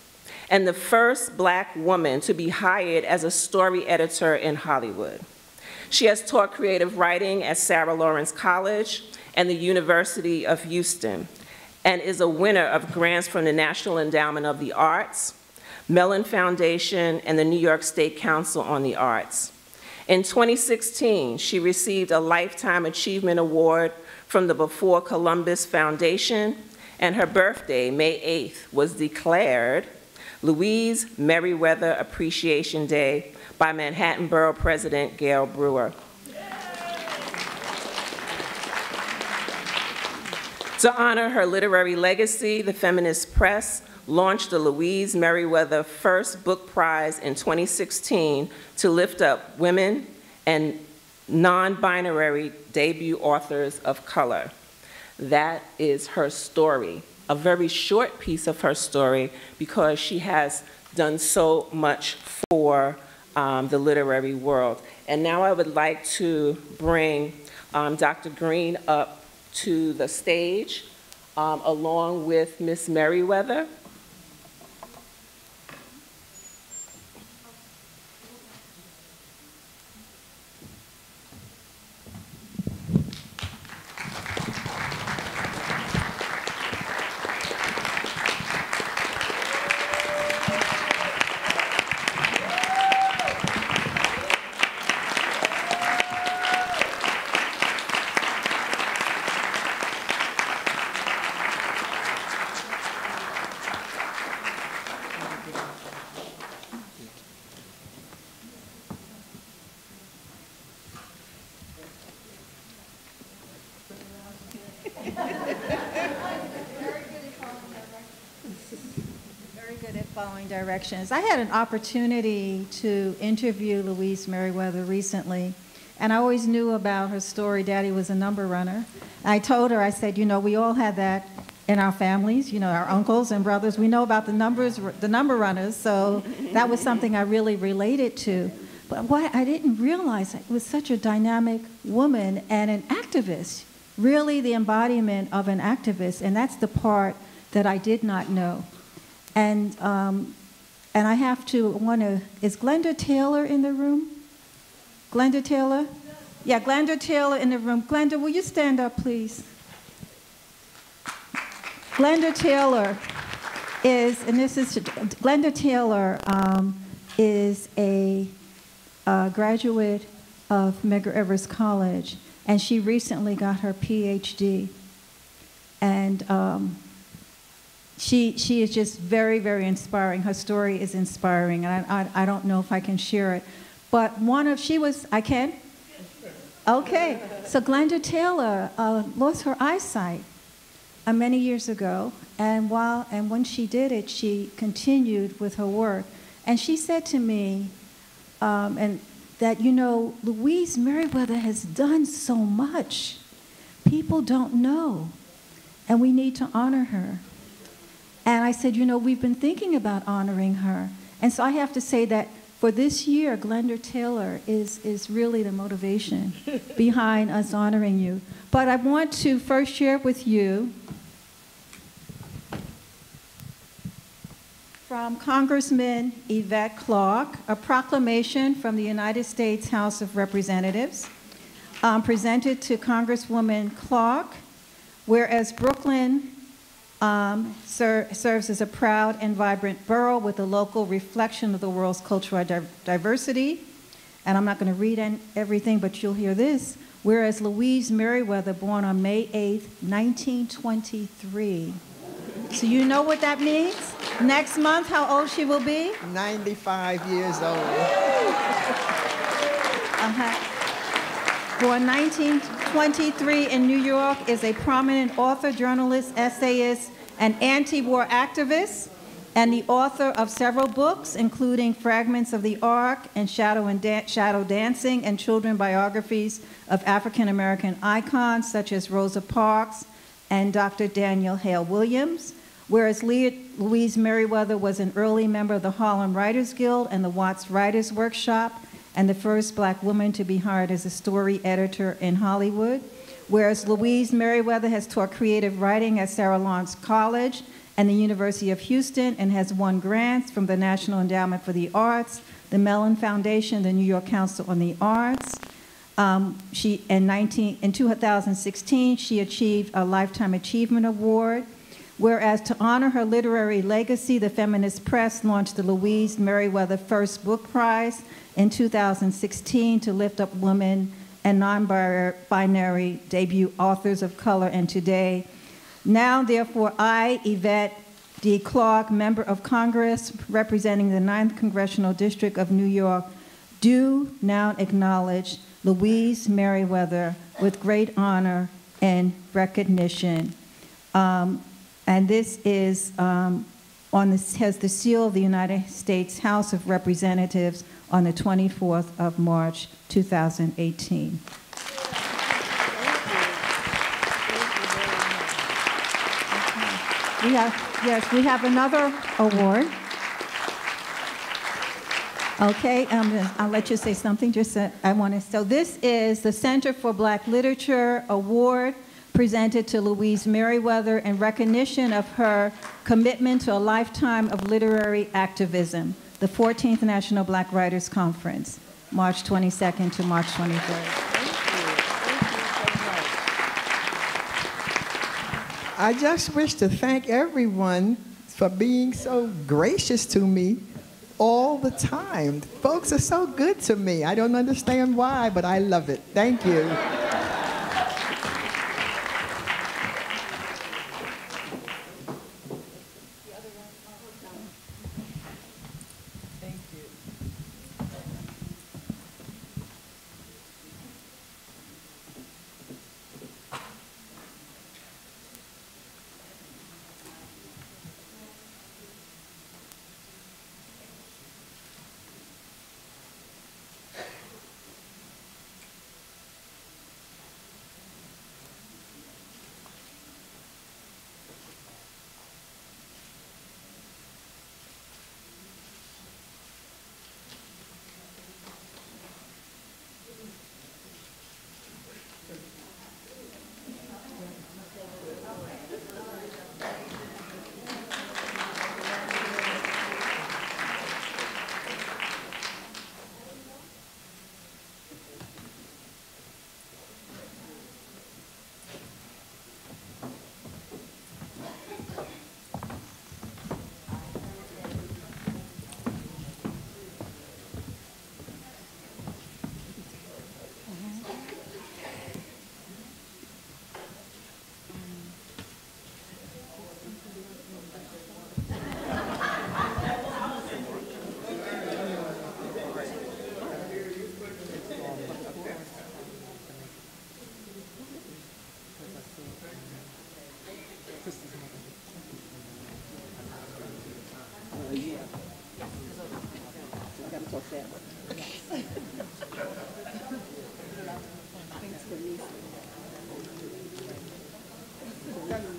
S21: and the first Black woman to be hired as a story editor in Hollywood. She has taught creative writing at Sarah Lawrence College and the University of Houston, and is a winner of grants from the National Endowment of the Arts, Mellon Foundation, and the New York State Council on the Arts. In 2016, she received a Lifetime Achievement Award from the Before Columbus Foundation, and her birthday, May 8th, was declared Louise Merriweather Appreciation Day by Manhattan Borough President Gail Brewer. To honor her literary legacy, the Feminist Press launched the Louise Merriweather First Book Prize in 2016 to lift up women and non-binary debut authors of color. That is her story, a very short piece of her story, because she has done so much for the literary world. And now I would like to bring Dr. Green up to the stage, along with Ms. Merriweather.
S20: Directions. I had an opportunity to interview Louise Merriweather recently, and I always knew about her story. Daddy was a number runner. I told her, I said, you know, we all had that in our families, you know, our uncles and brothers. We know about the number runners, so that was something I really related to. But what I didn't realize, it was such a dynamic woman and an activist, really the embodiment of an activist, and that's the part that I did not know. And I have to is Glenda Taylor in the room? Glenda Taylor? Yeah, Glenda Taylor in the room. Glenda, will you stand up, please? Glenda Taylor is, and this is, Glenda Taylor is a graduate of MedgarEversCollege, and she recently got her PhD. And she is just very, very inspiring. Her story is inspiring, and I don't know if I can share it. But I can? Okay. So Glenda Taylor lost her eyesight many years ago, and when she did it, she continued with her work. And she said to me, that, you know, Louise Merriweather has done so much. People don't know, and we need to honor her. And I said, you know, we've been thinking about honoring her. And so I have to say that for this year, Glenda Taylor is really the motivation behind us honoring you. But I want to first share with you from Congressman Yvette Clarke, a proclamation from the United States House of Representatives, presented to Congresswoman Clarke, whereas Brooklyn serves as a proud and vibrant borough with a local reflection of the world's cultural diversity. And I'm not going to read everything, but you'll hear this. Whereas Louise Merriweather, born on May 8th, 1923. So you know what that means? Next month, how old she will be?
S8: 95 years old.
S20: Born 1923 in New York, is a prominent author, journalist, essayist, and anti-war activist, and the author of several books, including Fragments of the Ark and Shadow Dancing, and children biographies of African-American icons such as Rosa Parks and Dr. Daniel Hale Williams. Whereas Louise Merriweather was an early member of the Harlem Writers Guild and the Watts Writers Workshop, and the first Black woman to be hired as a story editor in Hollywood. Whereas Louise Merriweather has taught creative writing at Sarah Lawrence College and the University of Houston, and has won grants from the National Endowment for the Arts, the Mellon Foundation, the New York Council on the Arts. In 2016, she achieved a Lifetime Achievement Award. Whereas to honor her literary legacy, the Feminist Press launched the Louise Merriweather First Book Prize in 2016 to lift up women and non-binary debut authors of color. And today, now therefore, I, Yvette D. Clarke, member of Congress representing the 9th Congressional District of New York, do now acknowledge Louise Merriweather with great honor and recognition. And this is has the seal of the United States House of Representatives on the 24th of March, 2018. We have another award. Okay, I'll let you say something. So this is the Center for Black Literature Award, presented to Louise Merriweather in recognition of her commitment to a lifetime of literary activism, the 14th National Black Writers Conference, March 22nd to March 23rd.
S8: I just wish to thank everyone for being so gracious to me all the time. Folks are so good to me. I don't understand why, but I love it. Thank you.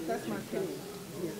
S8: That's my opinion. Yeah.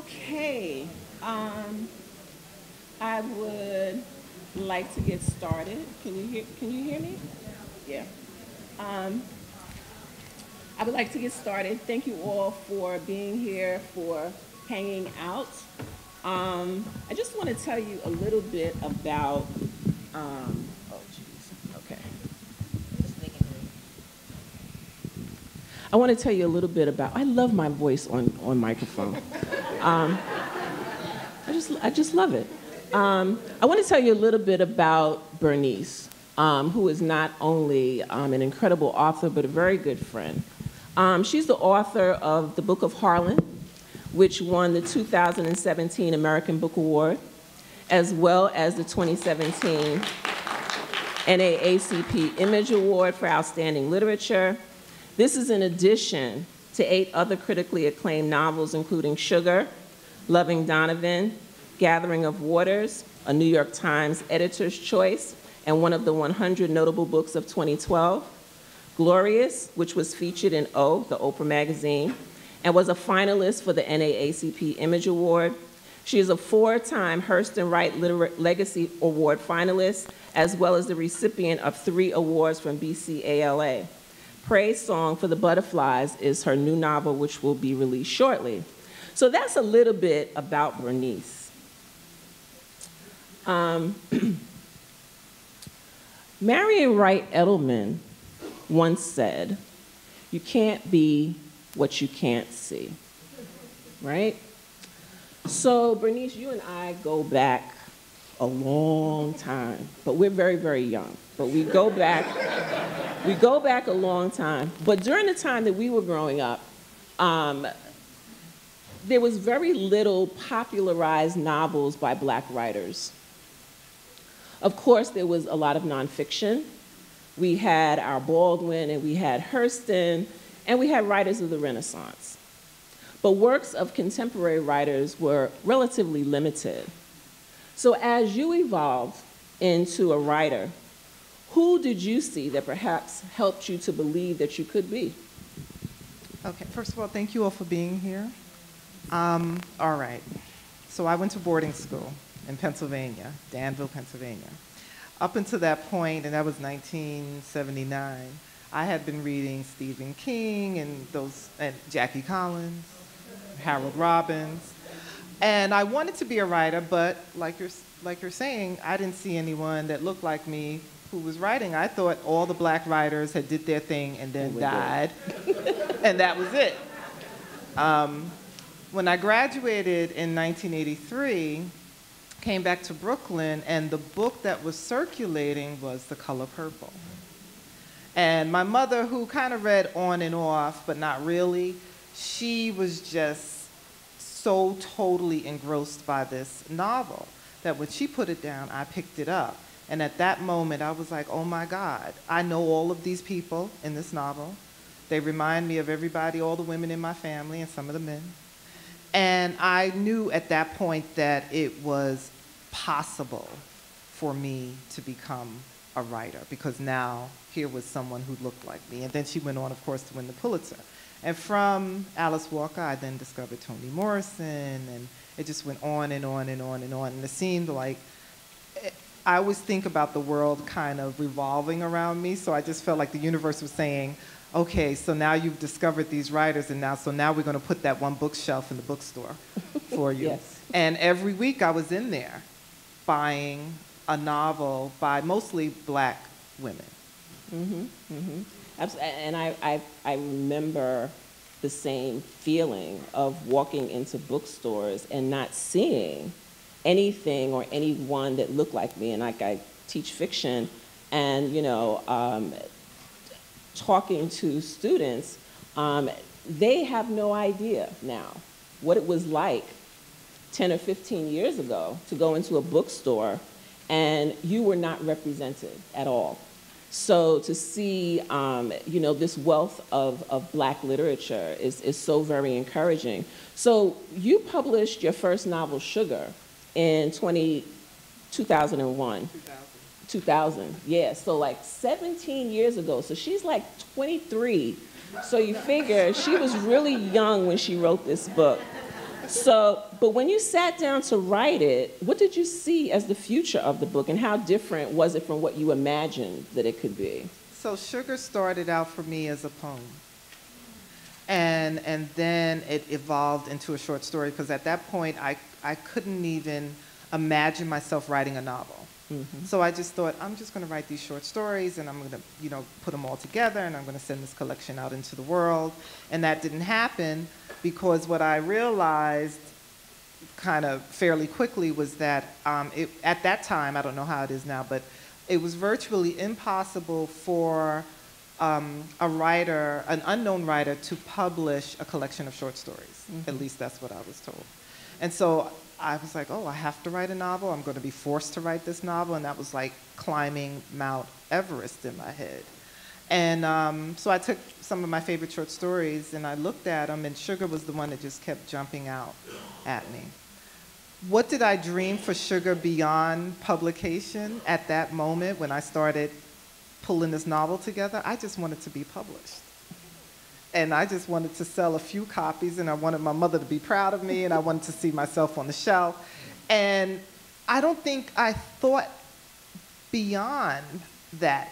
S21: Okay. I would like to get started. Can you hear me? Yeah. I would like to get started. Thank you all for being here, for hanging out. I just want to tell you a little bit about, oh geez, okay. I want to tell you a little bit about, I love my voice on microphone. I just love it. I want to tell you a little bit about Bernice, who is not only an incredible author, but a very good friend. She's the author of the Book of Harlan, which won the 2017 American Book Award, as well as the 2017 NAACP Image Award for Outstanding Literature. This is in addition to 8 other critically acclaimed novels, including Sugar, Loving Donovan, Gathering of Waters, a New York Times Editor's Choice, and one of the 100 notable books of 2012. Glorious, which was featured in O, the Oprah magazine, and was a finalist for the NAACP Image Award. She is a 4-time Hearst and Wright Legacy Award finalist, as well as the recipient of 3 awards from BCALA. Praise Song for the Butterflies is her new novel, which will be released shortly. So that's a little bit about Bernice. Marion Wright Edelman once said, "You can't be what you can't see," right? So Bernice, you and I go back a long time, but we're very, very young. But we go back a long time. But during the time that we were growing up, there was very little popularized novels by Black writers. Of course, there was a lot of nonfiction. We had our Baldwin, and we had Hurston, and we had writers of the Renaissance. But works of contemporary writers were relatively limited. So as you evolved into a writer, who did you see that perhaps helped you to believe that you could be?
S3: Okay, first of all, thank you all for being here. All right, so I went to boarding school in Pennsylvania, Danville, Pennsylvania. Up until that point, and that was 1979, I had been reading Stephen King and Jackie Collins, Harold Robbins, and I wanted to be a writer, but like you're saying, I didn't see anyone that looked like me who was writing. I thought all the Black writers had did their thing and then died, and that was it. When I graduated in 1983, came back to Brooklyn, and the book that was circulating was The Color Purple. And my mother, who kind of read on and off, but not really, she was just so totally engrossed by this novel that when she put it down, I picked it up. And at that moment, I was like, oh my God, I know all of these people in this novel. They remind me of everybody, all the women in my family and some of the men. And I knew at that point that it was possible for me to become a writer, because now here was someone who looked like me. And then she went on, of course, to win the Pulitzer. And from Alice Walker, I then discovered Toni Morrison, and it just went on and on and on and on. And it seemed like, I always think about the world kind of revolving around me, so I just felt like the universe was saying, okay, so now you've discovered these writers, and now we're going to put that one bookshelf in the bookstore for you. Yes. And every week I was in there buying a novel by mostly Black women.
S21: Mm-hmm, mm-hmm. And I remember the same feeling of walking into bookstores and not seeing anything or anyone that looked like me. And like, I teach fiction, and talking to students, they have no idea now what it was like 10 or 15 years ago to go into a bookstore and you were not represented at all. So to see this wealth of Black literature is so very encouraging. So you published your first novel, Sugar, in 2001. 2000, yeah, so like 17 years ago. So she's like 23. So you figure she was really young when she wrote this book. So, but when you sat down to write it, what did you see as the future of the book, and how different was it from what you imagined that it could be?
S3: So Sugar started out for me as a poem. And then it evolved into a short story, because at that point I couldn't even imagine myself writing a novel. So I just thought, I'm just going to write these short stories, and I'm going to, put them all together, and I'm going to send this collection out into the world. And that didn't happen, because what I realized kind of fairly quickly was that at that time, I don't know how it is now, but it was virtually impossible for a writer, an unknown writer, to publish a collection of short stories. At least that's what I was told. And so I was like, oh, I have to write a novel. I'm going to be forced to write this novel. And that was like climbing Mount Everest in my head. And so I took some of my favorite short stories and I looked at them, and Sugar was the one that just kept jumping out at me. What did I dream for Sugar beyond publication at that moment when I started pulling this novel together? I just wanted to be published. And I just wanted to sell a few copies, and I wanted my mother to be proud of me, and I wanted to see myself on the shelf. And I don't think I thought beyond that.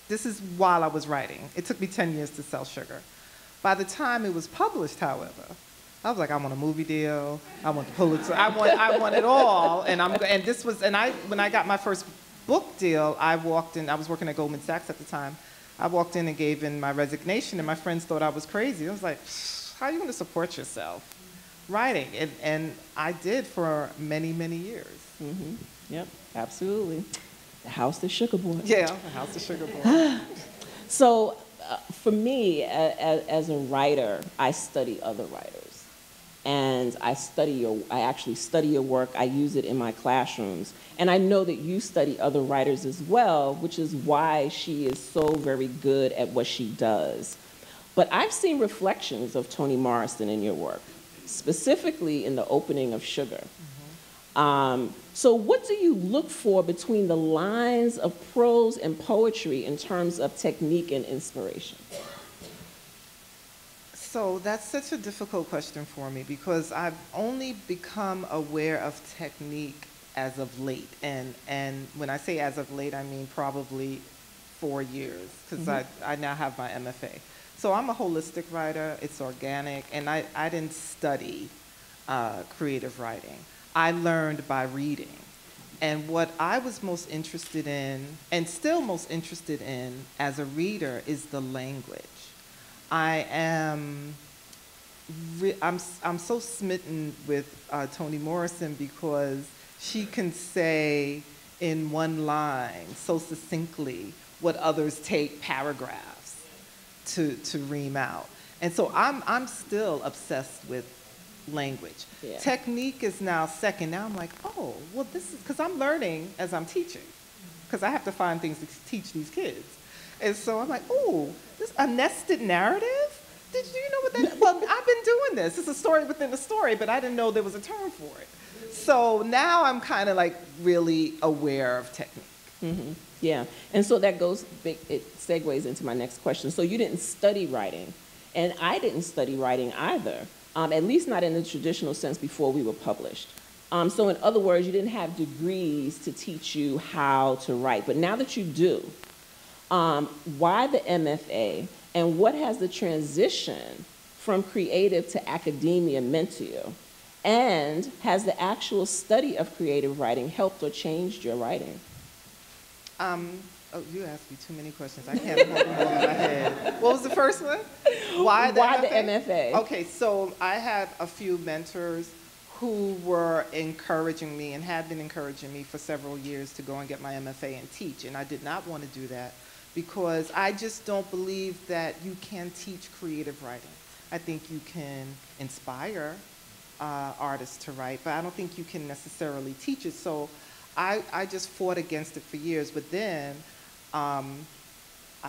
S3: This is while I was writing. It took me 10 years to sell Sugar. By the time it was published, however, I was like, I want a movie deal. I want the Pulitzer. I want it all. And when I got my first book deal, I walked in. I was working at Goldman Sachs at the time. I walked in and gave in my resignation, and my friends thought I was crazy. I was like, how are you going to support yourself writing? And I did for many, many years.
S21: Yep, absolutely. The house that Sugar bought.
S3: Yeah, the house that Sugar bought.
S21: So for me, as a writer, I study other writers. And I actually study your work. I use it in my classrooms. And I know that you study other writers as well, which is why she is so very good at what she does. But I've seen reflections of Toni Morrison in your work, specifically in the opening of Sugar. So what do you look for between the lines of prose and poetry in terms of technique and inspiration?
S3: So that's such a difficult question for me, because I've only become aware of technique as of late. And when I say as of late, I mean probably 4 years, because I now have my MFA. So I'm a holistic writer. It's organic. And I didn't study creative writing. I learned by reading. And what I was most interested in, and still most interested in as a reader, is the language. I'm so smitten with Toni Morrison, because she can say in one line so succinctly what others take paragraphs to ream out. And so I'm still obsessed with language. Yeah. Technique is now second. Now I'm like, oh, well, this is, because I'm learning as I'm teaching, because I have to find things to teach these kids. And so I'm like, oh, this a nested narrative? Did you know what that is? Well, I've been doing this. It's a story within a story, but I didn't know there was a term for it. So now I'm kind of like really aware of technique.
S21: Yeah, and so that goes, it segues into my next question. So you didn't study writing, and I didn't study writing either, at least not in the traditional sense before we were published. So in other words, you didn't have degrees to teach you how to write. But now that you do, why the MFA, and what has the transition from creative to academia meant to you? And has the actual study of creative writing helped or changed your writing?
S3: Oh, you asked me too many questions. I can't hold them all in my head. What was the first one? Why the
S21: MFA?
S3: Okay, so I had a few mentors who were encouraging me and had been encouraging me for several years to go and get my MFA and teach. And I did not want to do that, because I just don't believe that you can teach creative writing. I think you can inspire artists to write, but I don't think you can necessarily teach it. So I just fought against it for years. But then I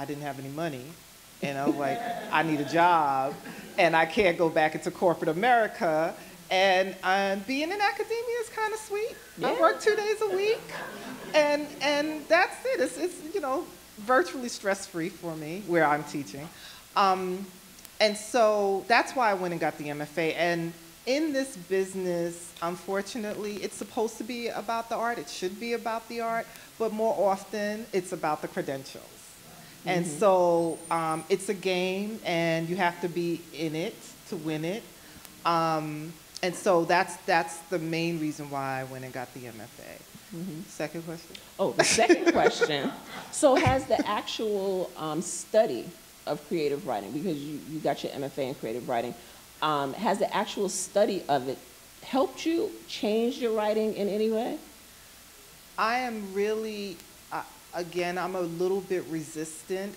S3: didn't have any money, and I was like, I need a job, and I can't go back into corporate America. And being in academia is kind of sweet. Yeah. I work 2 days a week, and that's it. It's you know, virtually stress-free for me where I'm teaching. And so that's why I went and got the MFA. And In this business, unfortunately, it's supposed to be about the art. It should be about the art, but more often, it's about the credentials. And so it's a game, and you have to be in it to win it. And so that's the main reason why I went and got the MFA. Second question?
S21: Oh, the second question. So has the actual study of creative writing, because you got your MFA in creative writing, has the actual study of it helped you change your writing in any way?
S3: I am really, again, I'm a little bit resistant.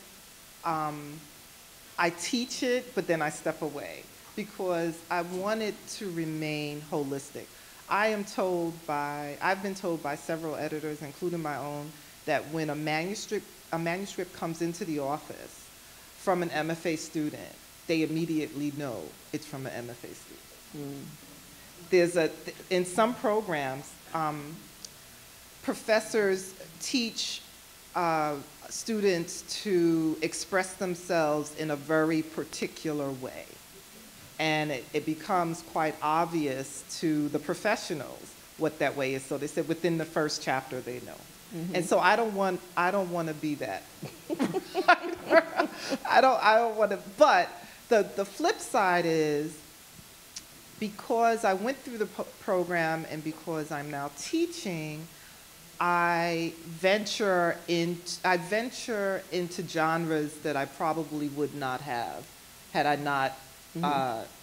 S3: I teach it, but then I step away because I want it to remain holistic. I've been told by several editors, including my own, that when a manuscript comes into the office from an MFA student, they immediately know it's from an MFA student. In some programs, professors teach students to express themselves in a very particular way. And it becomes quite obvious to the professionals what that way is. So they said within the first chapter they know. And so I don't want to be that. I don't want to, but the flip side is, because I went through the program and because I'm now teaching, I venture into genres that I probably would not have had I not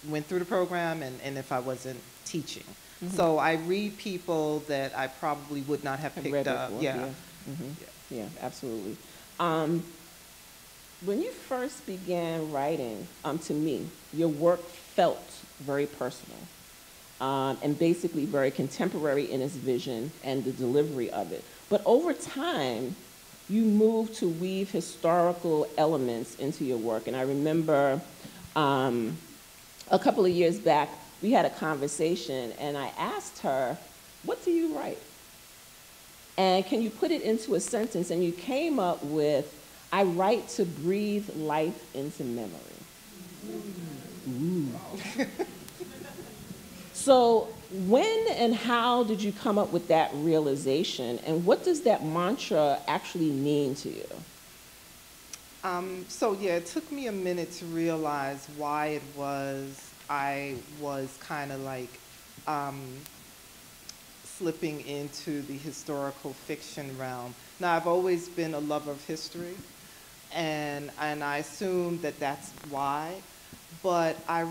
S3: went through the program and if I wasn't teaching. So I read people that I probably would not have picked up.
S21: Yeah, absolutely. When you first began writing, to me, your work felt very personal and basically very contemporary in its vision and the delivery of it. But over time, you moved to weave historical elements into your work. And I remember a couple of years back, we had a conversation and I asked her, what do you write? And can you put it into a sentence? And you came up with, I write to breathe life into memory. Ooh. So when and how did you come up with that realization? And what does that mantra actually mean to you?
S3: So yeah, it took me a minute to realize why it was I was kind of like slipping into the historical fiction realm. Now, I've always been a lover of history, and I assumed that that's why, but I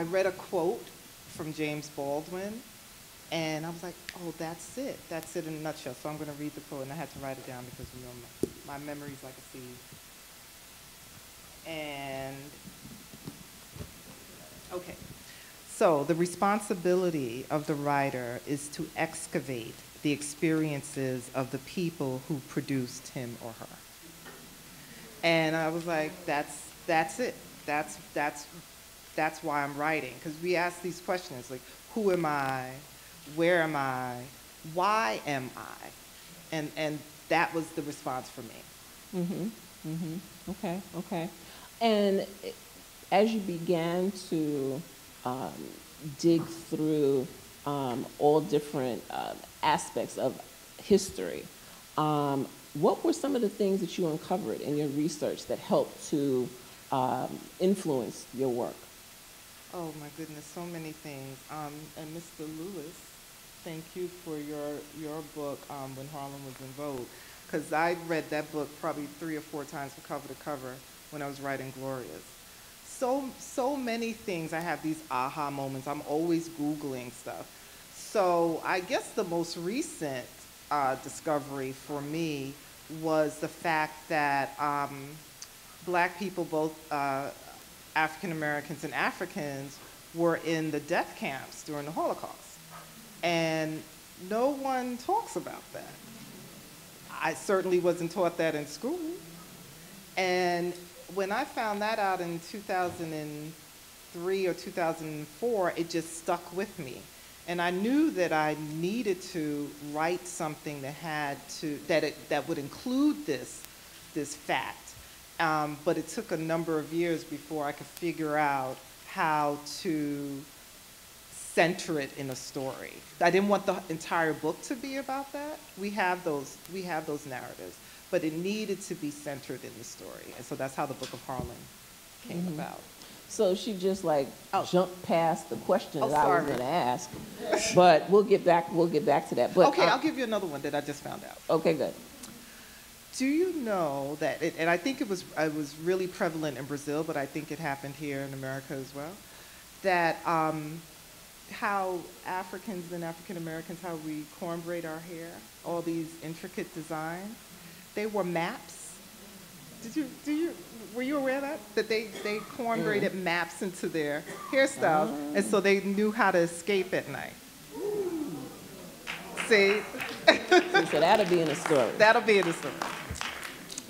S3: read a quote from James Baldwin, and I was like, oh, that's it in a nutshell. So I'm going to read the quote, and I had to write it down because my memory's like a seed. And, okay. So the responsibility of the writer is to excavate the experiences of the people who produced him or her. And I was like, that's it. That's why I'm writing. Because we ask these questions like, who am I? Where am I? Why am I? And that was the response for me.
S21: Okay. And as you began to dig through all different aspects of history, what were some of the things that you uncovered in your research that helped to influence your work?
S3: Oh my goodness, so many things. And Mr. Lewis, thank you for your book, When Harlem Was in Vogue, because I read that book probably 3 or 4 times from cover to cover when I was writing Glorious. So many things. I have these aha moments. I'm always Googling stuff. So I guess the most recent discovery for me was the fact that Black people, both African Americans and Africans, were in the death camps during the Holocaust. And no one talks about that. I certainly wasn't taught that in school. And when I found that out in 2003 or 2004, it just stuck with me. And I knew that I needed to write something that would include this fact. But it took a number of years before I could figure out how to center it in a story. I didn't want the entire book to be about that. We have those narratives, but it needed to be centered in the story. And so that's how the Book of Harlan came about.
S21: So she just like jumped past the question that I was
S3: sorry.
S21: going to ask, but we'll get back to that. But
S3: Okay, I'll give you another one that I just found out.
S21: Okay, good.
S3: Do you know that, and I think it was really prevalent in Brazil, but I think it happened here in America as well, that how Africans and African Americans, how we corn braid our hair, all these intricate designs, they were maps. Were you aware of that? That they corn braided maps into their hairstyles, and so they knew how to escape at night. See?
S21: So that'll be in the story.
S3: That'll be in the story.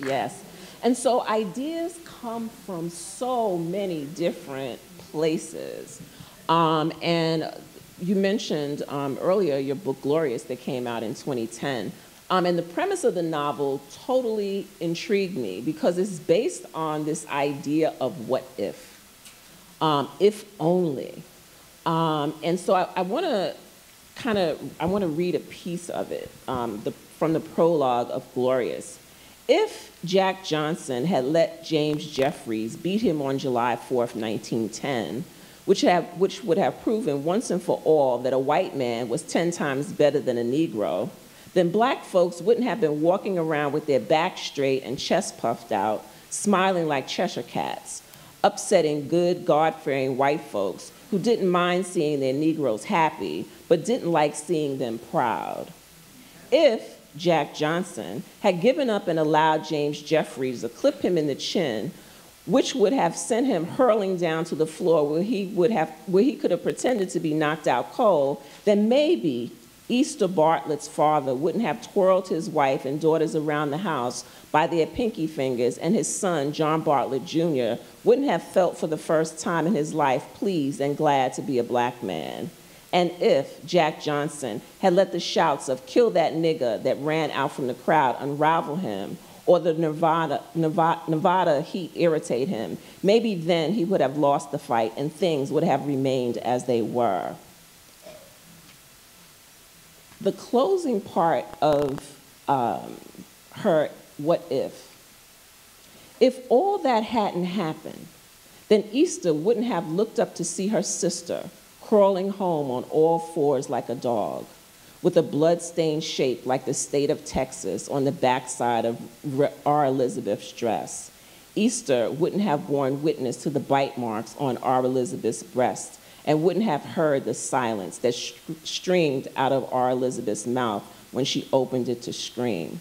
S21: Yes. And so ideas come from so many different places. And you mentioned earlier your book, Glorious, that came out in 2010. And the premise of the novel totally intrigued me because it's based on this idea of what if only. And so I want to read a piece of it from the prologue of Glorious. If Jack Johnson had let James Jeffries beat him on July 4th, 1910, which would have proven once and for all that a white man was 10 times better than a Negro, then black folks wouldn't have been walking around with their back straight and chest puffed out, smiling like Cheshire cats, upsetting good, God-fearing white folks who didn't mind seeing their Negroes happy, but didn't like seeing them proud. If Jack Johnson had given up and allowed James Jeffries to clip him in the chin, which would have sent him hurling down to the floor where he could have pretended to be knocked out cold, then maybe Easter Bartlett's father wouldn't have twirled his wife and daughters around the house by their pinky fingers, and his son, John Bartlett Jr., wouldn't have felt for the first time in his life pleased and glad to be a black man. And if Jack Johnson had let the shouts of "kill that nigger" that ran out from the crowd unravel him, or the Nevada heat irritate him, maybe then he would have lost the fight and things would have remained as they were. The closing part of her "What if all that hadn't happened, then Easter wouldn't have looked up to see her sister crawling home on all fours like a dog, with a blood-stained shape like the state of Texas on the backside of our Elizabeth's dress. Easter wouldn't have borne witness to the bite marks on our Elizabeth's breast, and wouldn't have heard the silence that streamed out of our Elizabeth's mouth when she opened it to scream.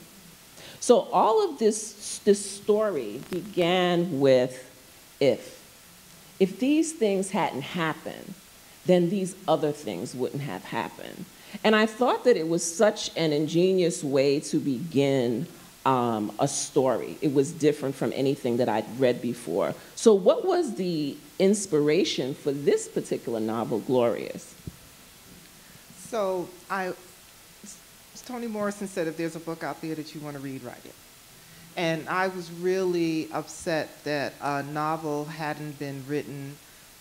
S21: So all of this story began with if. If these things hadn't happened, then these other things wouldn't have happened. And I thought that it was such an ingenious way to begin a story. It was different from anything that I'd read before. So what was the inspiration for this particular novel, Glorious?
S3: So Toni Morrison said, if there's a book out there that you want to read, write it. And I was really upset that a novel hadn't been written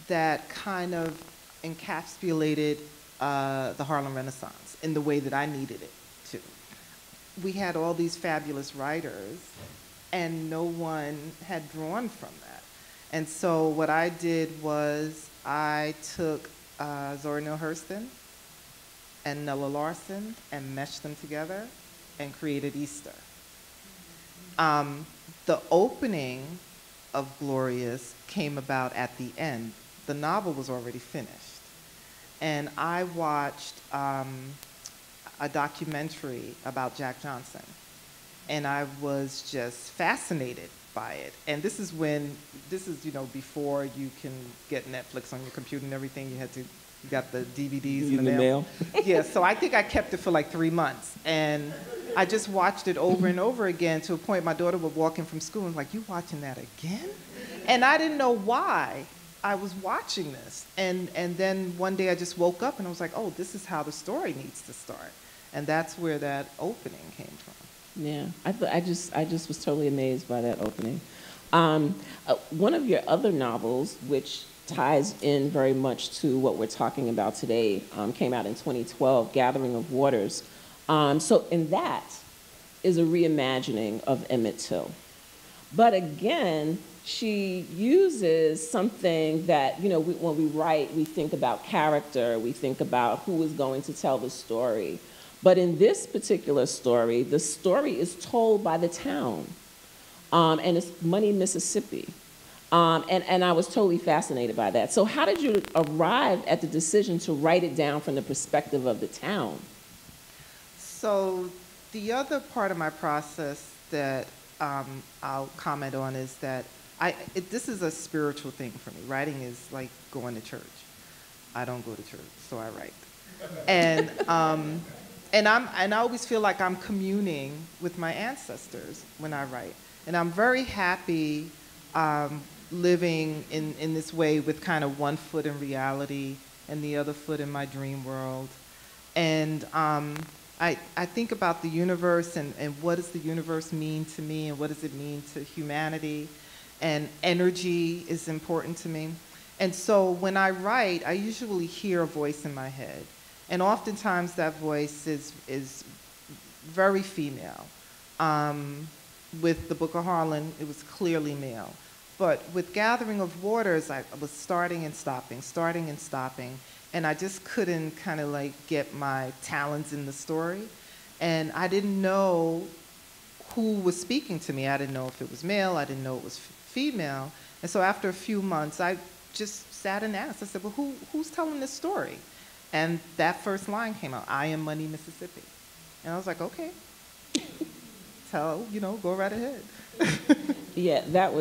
S3: that kind of encapsulated the Harlem Renaissance in the way that I needed it to. We had all these fabulous writers, and no one had drawn from that. And so what I did was I took Zora Neale Hurston and Nella Larson and meshed them together and created Easter. The opening of Glorious came about at the end. The novel was already finished. And I watched a documentary about Jack Johnson, and I was just fascinated by it. And this is before you can get Netflix on your computer and everything. You got the DVDs in the mail. Yeah, so I think I kept it for like 3 months, and I just watched it over and over again to a point my daughter would walk in from school and was like, "You watching that again?" And I didn't know why I was watching this. And then one day I just woke up and I was like, oh, this is how the story needs to start. And that's where that opening came from.
S21: Yeah, I just was totally amazed by that opening. One of your other novels, which ties in very much to what we're talking about today, came out in 2012, Gathering of Waters. So in that is a reimagining of Emmett Till. But again, she uses something that, when we write, we think about character, we think about who is going to tell the story. But in this particular story, the story is told by the town, and it's Money, Mississippi. And I was totally fascinated by that. So how did you arrive at the decision to write it down from the perspective of the town?
S9: So the other part of my process that I'll comment on is that this is a spiritual thing for me. Writing is like going to church. I don't go to church, so I write. And I always feel like I'm communing with my ancestors when I write. And I'm very happy living in this way with kind of one foot in reality and the other foot in my dream world. And I think about the universe and what does the universe mean to me and what does it mean to humanity. And energy is important to me. And so when I write, I usually hear a voice in my head. And oftentimes that voice is very female. With the Book of Harlan, it was clearly male. But with Gathering of Waters, I was starting and stopping, and I just couldn't kind of like get my talons in the story. And I didn't know who was speaking to me. I didn't know if it was male, I didn't know it was female. And so after a few months, I just sat and asked, I said, well, who's telling this story? And that first line came out, I am Money, Mississippi. And I was like, okay, go right ahead.
S21: Yeah, it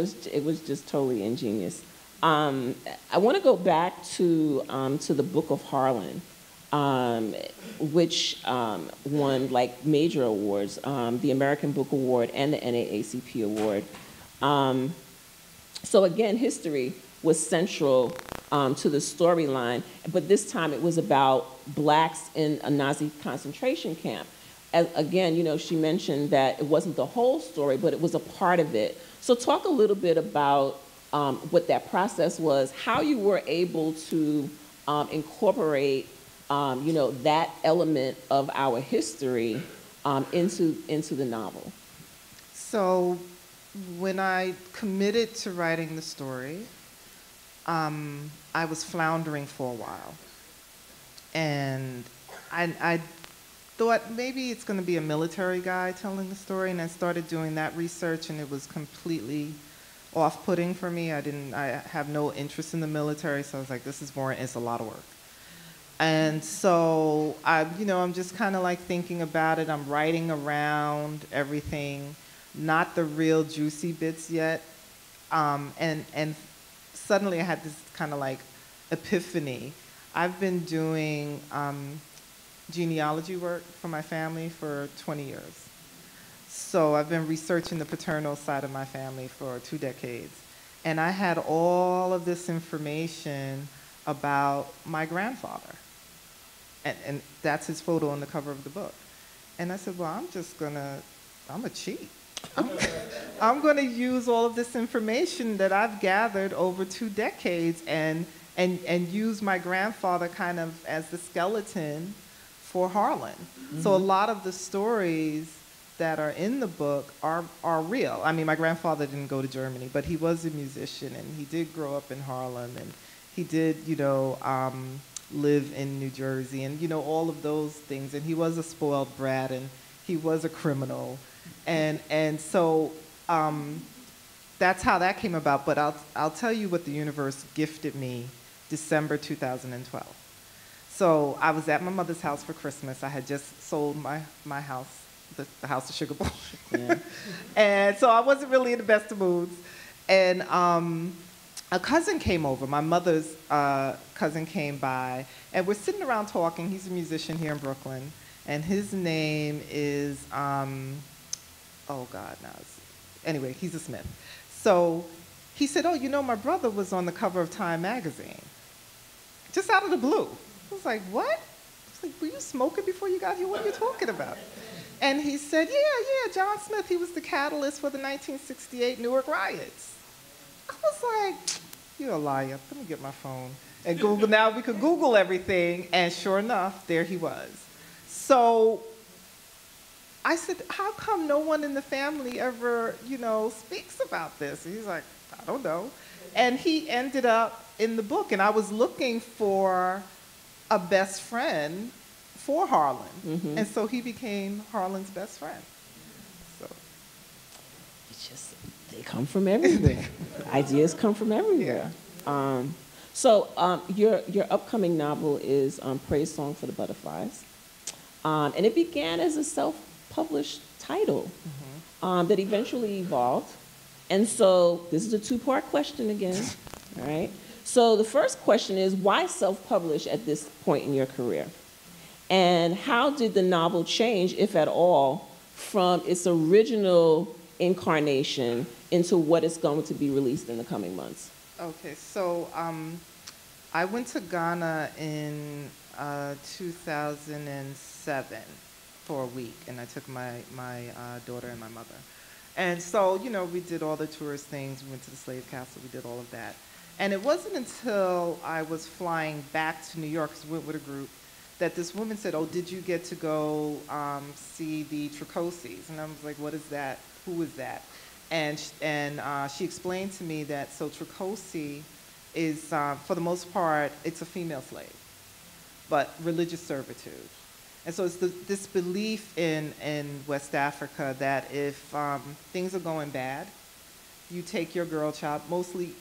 S21: was just totally ingenious. I want to go back to the Book of Harlan, which won like major awards, the American Book Award and the NAACP Award. So again, history was central to the storyline, but this time it was about blacks in a Nazi concentration camp. Again, she mentioned that it wasn't the whole story, but it was a part of it. So talk a little bit about what that process was, how you were able to incorporate, that element of our history into the novel.
S9: So when I committed to writing the story, I was floundering for a while. And I thought maybe it's going to be a military guy telling the story, and I started doing that research, and it was completely off-putting for me. I have no interest in the military, so I was like, this is boring, it's a lot of work. And so I'm just kind of like thinking about it. I'm writing around everything, not the real juicy bits yet. And suddenly I had this kind of like epiphany. I've been doing genealogy work for my family for 20 years. So I've been researching the paternal side of my family for 2 decades. And I had all of this information about my grandfather. And that's his photo on the cover of the book. And I said, well, I'm gonna cheat. I'm gonna use all of this information that I've gathered over 2 decades and use my grandfather kind of as the skeleton for Harlan. Mm-hmm. So a lot of the stories that are in the book are real. I mean, my grandfather didn't go to Germany, but he was a musician, and he did grow up in Harlem, and he did, live in New Jersey, and, all of those things. And he was a spoiled brat, and he was a criminal. And so that's how that came about. But I'll tell you what the universe gifted me December 2012. So I was at my mother's house for Christmas. I had just sold my house, the house of Sugar Bowl. Yeah. And so I wasn't really in the best of moods. And a cousin came over. My mother's cousin came by. And we're sitting around talking. He's a musician here in Brooklyn. And his name is, anyway, he's a Smith. So he said, oh, my brother was on the cover of Time magazine. Just out of the blue. I was like, what? I was like, were you smoking before you got here? What are you talking about? And he said, yeah, John Smith, he was the catalyst for the 1968 Newark riots. I was like, you're a liar. Let me get my phone. And Google, now we could Google everything, and sure enough, there he was. So I said, how come no one in the family ever, speaks about this? And he's like, I don't know. And he ended up in the book, and I was looking for a best friend for Harlan. And so he became Harlan's best friend. So
S21: it's just, they come from everywhere. Ideas come from everywhere.
S9: Yeah.
S21: Your upcoming novel is Praise Song for the Butterflies. And it began as a self-published title that eventually evolved. And so this is a two-part question again, all right? So the first question is, why self-publish at this point in your career? And how did the novel change, if at all, from its original incarnation into what is going to be released in the coming months?
S9: Okay, so I went to Ghana in 2007 for a week, and I took my daughter and my mother. And so, we did all the tourist things. We went to the slave castle. We did all of that. And it wasn't until I was flying back to New York, because we went with a group, that this woman said, oh, did you get to go see the Tricosies? And I was like, what is that? Who is that? And she explained to me that, so Tricosi is, for the most part, it's a female slave, but religious servitude. And so it's this belief in West Africa that if things are going bad, you take your girl child, mostly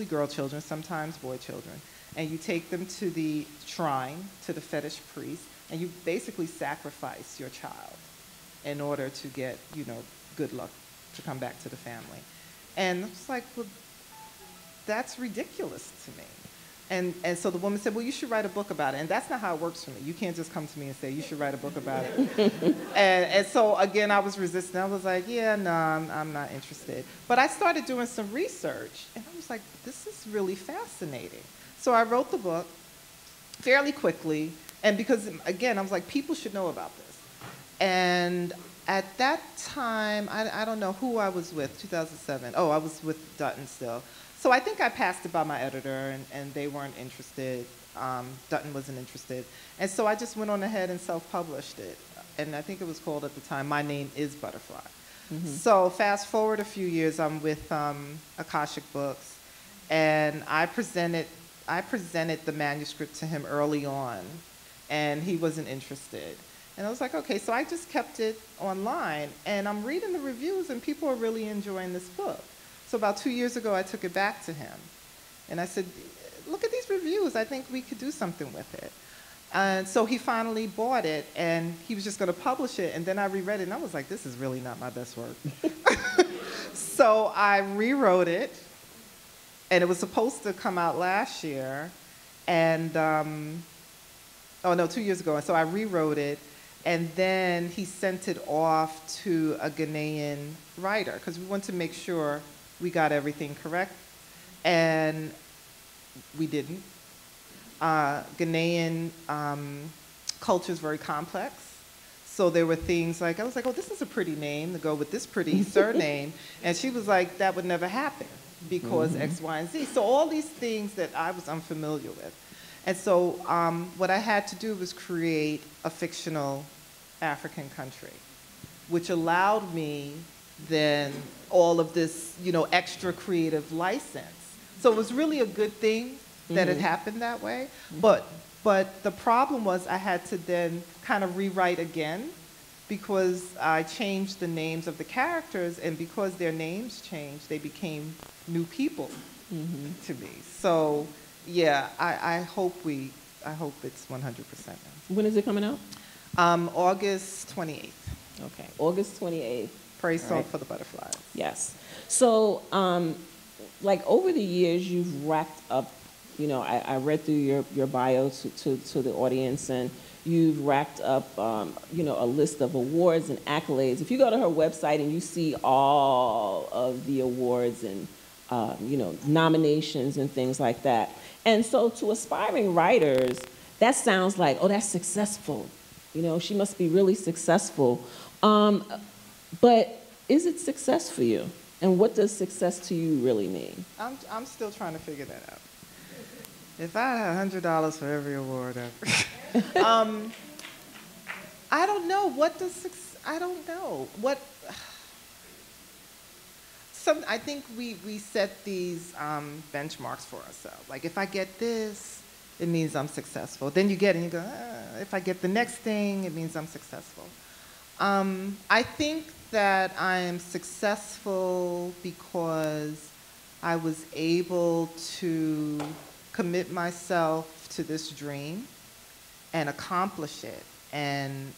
S9: girl children, sometimes boy children, and you take them to the shrine, to the fetish priest, and you basically sacrifice your child in order to get, good luck to come back to the family. And I was like, well, that's ridiculous to me. And so the woman said, well, you should write a book about it. And that's not how it works for me. You can't just come to me and say, you should write a book about it. and so, again, I was resistant. I was like, yeah, no, I'm not interested. But I started doing some research, and I was like, this is really fascinating. So I wrote the book fairly quickly, and because, again, I was like, people should know about this. And at that time, I don't know who I was with, 2007. Oh, I was with Dutton still. So I think I passed it by my editor, and they weren't interested. Dutton wasn't interested. And so I just went on ahead and self-published it. And I think it was called at the time, My Name is Butterfly. So fast forward a few years, I'm with Akashic Books, and I presented the manuscript to him early on, and he wasn't interested. And I was like, okay, so I just kept it online, and I'm reading the reviews, and people are really enjoying this book. So about 2 years ago, I took it back to him. And I said, look at these reviews. I think we could do something with it. And so he finally bought it, and he was just going to publish it. And then I reread it, and I was like, this is really not my best work. So I rewrote it, and it was supposed to come out last year. And, 2 years ago. And so I rewrote it. And then he sent it off to a Ghanaian writer, because we wanted to make sure we got everything correct, and we didn't. Ghanaian culture is very complex, so there were things like, I was like, oh, this is a pretty name to go with this pretty surname, and she was like, that would never happen because X, Y, and Z. So all these things that I was unfamiliar with. And so what I had to do was create a fictional African country, which allowed me then all of this, extra creative license. So it was really a good thing that it happened that way. But the problem was I had to then kind of rewrite again, because I changed the names of the characters, and because their names changed, they became new people to me. So yeah, I hope it's 100% now.
S21: When is it coming out?
S9: August 28th.
S21: Okay, August 28th.
S9: Praise Song for the Butterflies.
S21: Yes. So, like over the years, you've racked up, I read through your bio to the audience, and you've racked up, a list of awards and accolades. If you go to her website and you see all of the awards and, nominations and things like that. And so to aspiring writers, that sounds like, oh, that's successful. She must be really successful. But is it success for you? And what does success to you really mean?
S9: I'm still trying to figure that out. If I had $100 for every award ever. I don't know. What does success, I don't know. What, I think we set these benchmarks for ourselves. Like, if I get this, it means I'm successful. Then you get it and you go, if I get the next thing, it means I'm successful. I think that I am successful because I was able to commit myself to this dream and accomplish it. And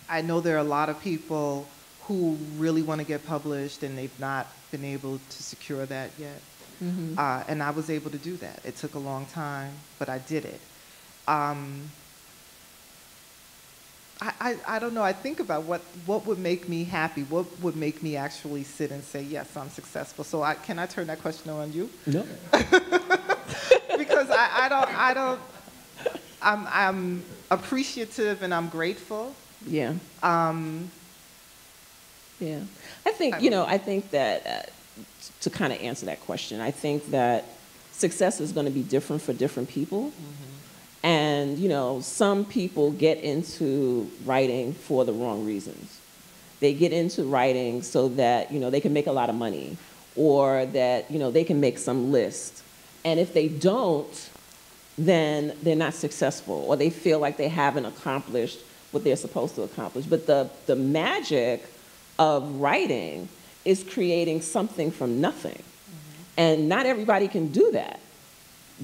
S9: I know there are a lot of people who really want to get published and they've not been able to secure that yet.
S21: Mm-hmm.
S9: And I was able to do that. It took a long time, but I did it. I don't know. I think about what would make me happy, what would make me actually sit and say, yes, I'm successful. So can I turn that question on you?
S21: No.
S9: Because I'm appreciative and I'm grateful.
S21: Yeah. Yeah. I think, I think that to kind of answer that question, I think that success is going to be different for different people. Mm-hmm. And, some people get into writing for the wrong reasons. They get into writing so that, they can make a lot of money, or that, they can make some list. And if they don't, then they're not successful, or they feel like they haven't accomplished what they're supposed to accomplish. But the magic of writing is creating something from nothing. Mm-hmm. And not everybody can do that.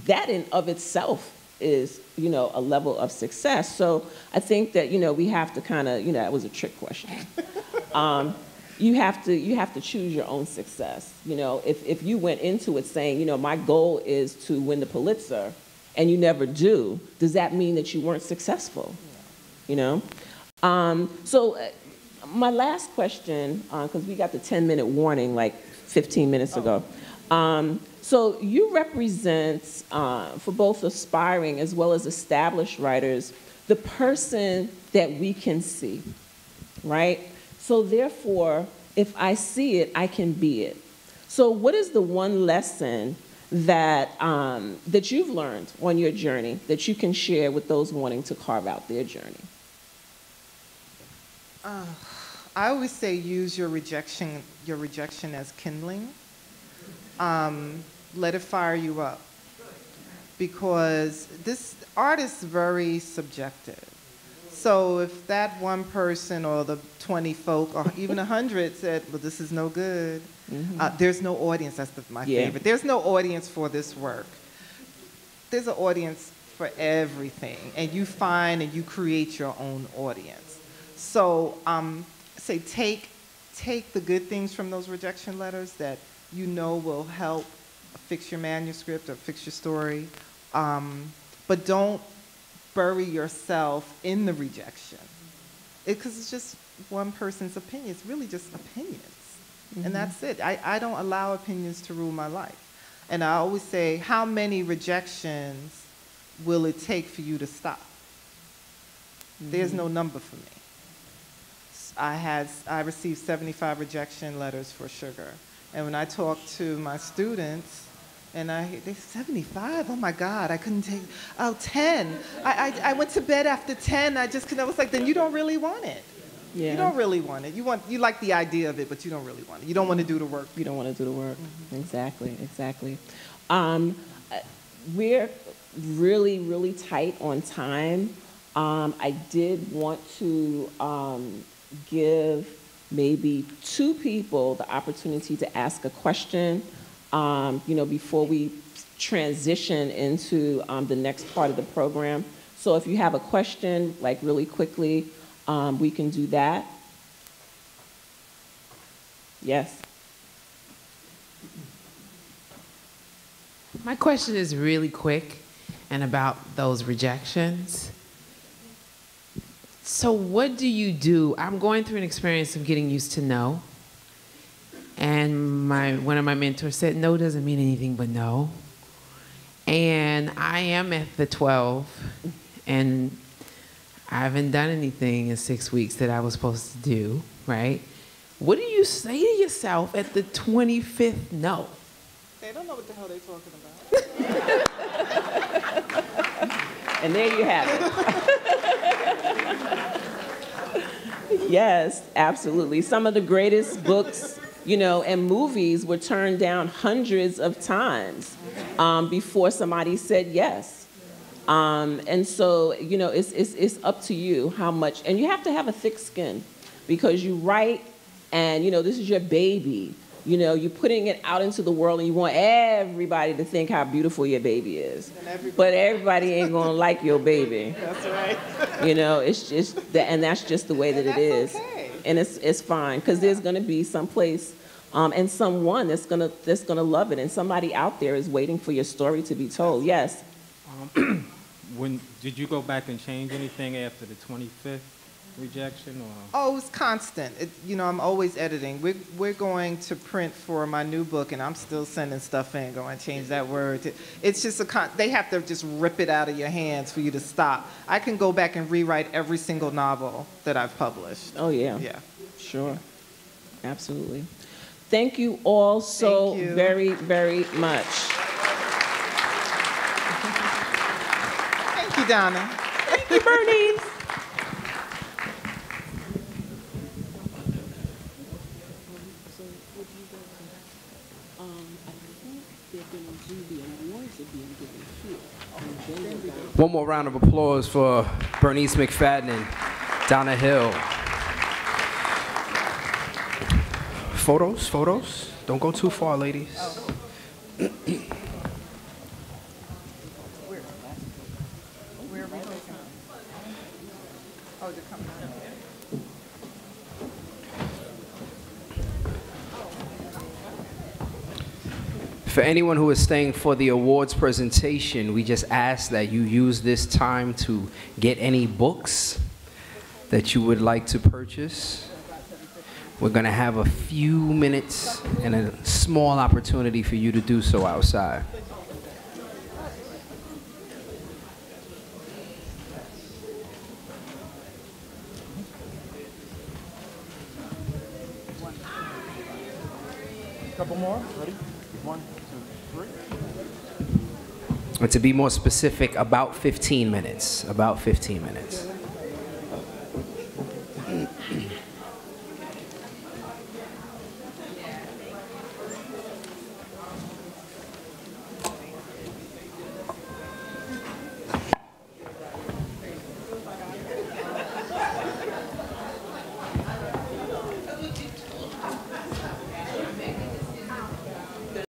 S21: That in of itself is, a level of success. So I think that, we have to kind of, that was a trick question. You have to choose your own success. If you went into it saying, my goal is to win the Pulitzer, and you never do, does that mean that you weren't successful? Yeah. So my last question, because we got the 10-minute warning like 15 minutes ago. So you represent, for both aspiring as well as established writers, the person that we can see, right? So therefore, if I see it, I can be it. So what is the one lesson that, that you've learned on your journey that you can share with those wanting to carve out their journey?
S9: I always say use your rejection as kindling. Let it fire you up. Because this art is very subjective. So if that one person or the 20 folk or even 100 said, well, this is no good, mm-hmm. There's no audience. That's my favorite. There's no audience for this work. There's an audience for everything. And you find and you create your own audience. So say take the good things from those rejection letters that will help fix your manuscript or fix your story. But don't bury yourself in the rejection. Because it's just one person's opinion. It's really just opinions. Mm-hmm. And that's it. I don't allow opinions to rule my life. And I always say, how many rejections will it take for you to stop? Mm-hmm. There's no number for me. I received 75 rejection letters for Sugar. And when I talk to my students, and they 75, oh my God, I couldn't take, 10. I went to bed after 10, I was like, then you don't really want it. Yeah. You don't really want it. You like the idea of it, but you don't really want it. You don't want to do the work.
S21: You don't want to do the work.
S9: Mm-hmm.
S21: Exactly. We're really, really tight on time. I did want to give maybe 2 people the opportunity to ask a question, before we transition into the next part of the program. So if you have a question, like really quickly, we can do that. Yes.
S10: My question is really quick and about those rejections. So what do you do? I'm going through an experience of getting used to no. And one of my mentors said, no doesn't mean anything but no. And I am at the 12, and I haven't done anything in 6 weeks that I was supposed to do, right? What do you say to yourself at the 25th no?
S9: They don't know what the hell they're talking about.
S21: And there you have it. Yes, absolutely. Some of the greatest books, you know, and movies were turned down hundreds of times before somebody said yes. And so, you know, it's up to you how much, and you have to have a thick skin because you write and, you know, this is your baby. You know, you're putting it out into the world and you want everybody to think how beautiful your baby is. But everybody ain't gonna like your baby.
S9: That's right.
S21: You know, it's just, and that's just the way that it is.
S9: Okay.
S21: And it's fine, because there's gonna be some place and someone that's gonna love it, and somebody out there is waiting for your story to be told. Yes?
S5: Did you go back and change anything after the 25th rejection? Or?
S9: Oh, it was constant. You know, I'm always editing. We're going to print for my new book, and I'm still sending stuff in, going change that word. It's just they have to just rip it out of your hands for you to stop. I can go back and rewrite every single novel that I've published.
S21: Oh, yeah.
S9: Yeah.
S21: Sure. Absolutely. Thank you all so very, very much.
S9: Thank you, Donna.
S21: Thank you, Bernice.
S1: One more round of applause for Bernice McFadden and Donna Hill. Photos? Don't go too far, ladies.
S9: Where are we looking? Oh, they're coming out.
S1: For anyone who is staying for the awards presentation, we just ask that you use this time to get any books that you would like to purchase. We're going to have a few minutes and a small opportunity for you to do so outside.
S5: Couple more. Ready? 1, 2, 3.
S1: And to be more specific, about 15 minutes. About 15 minutes.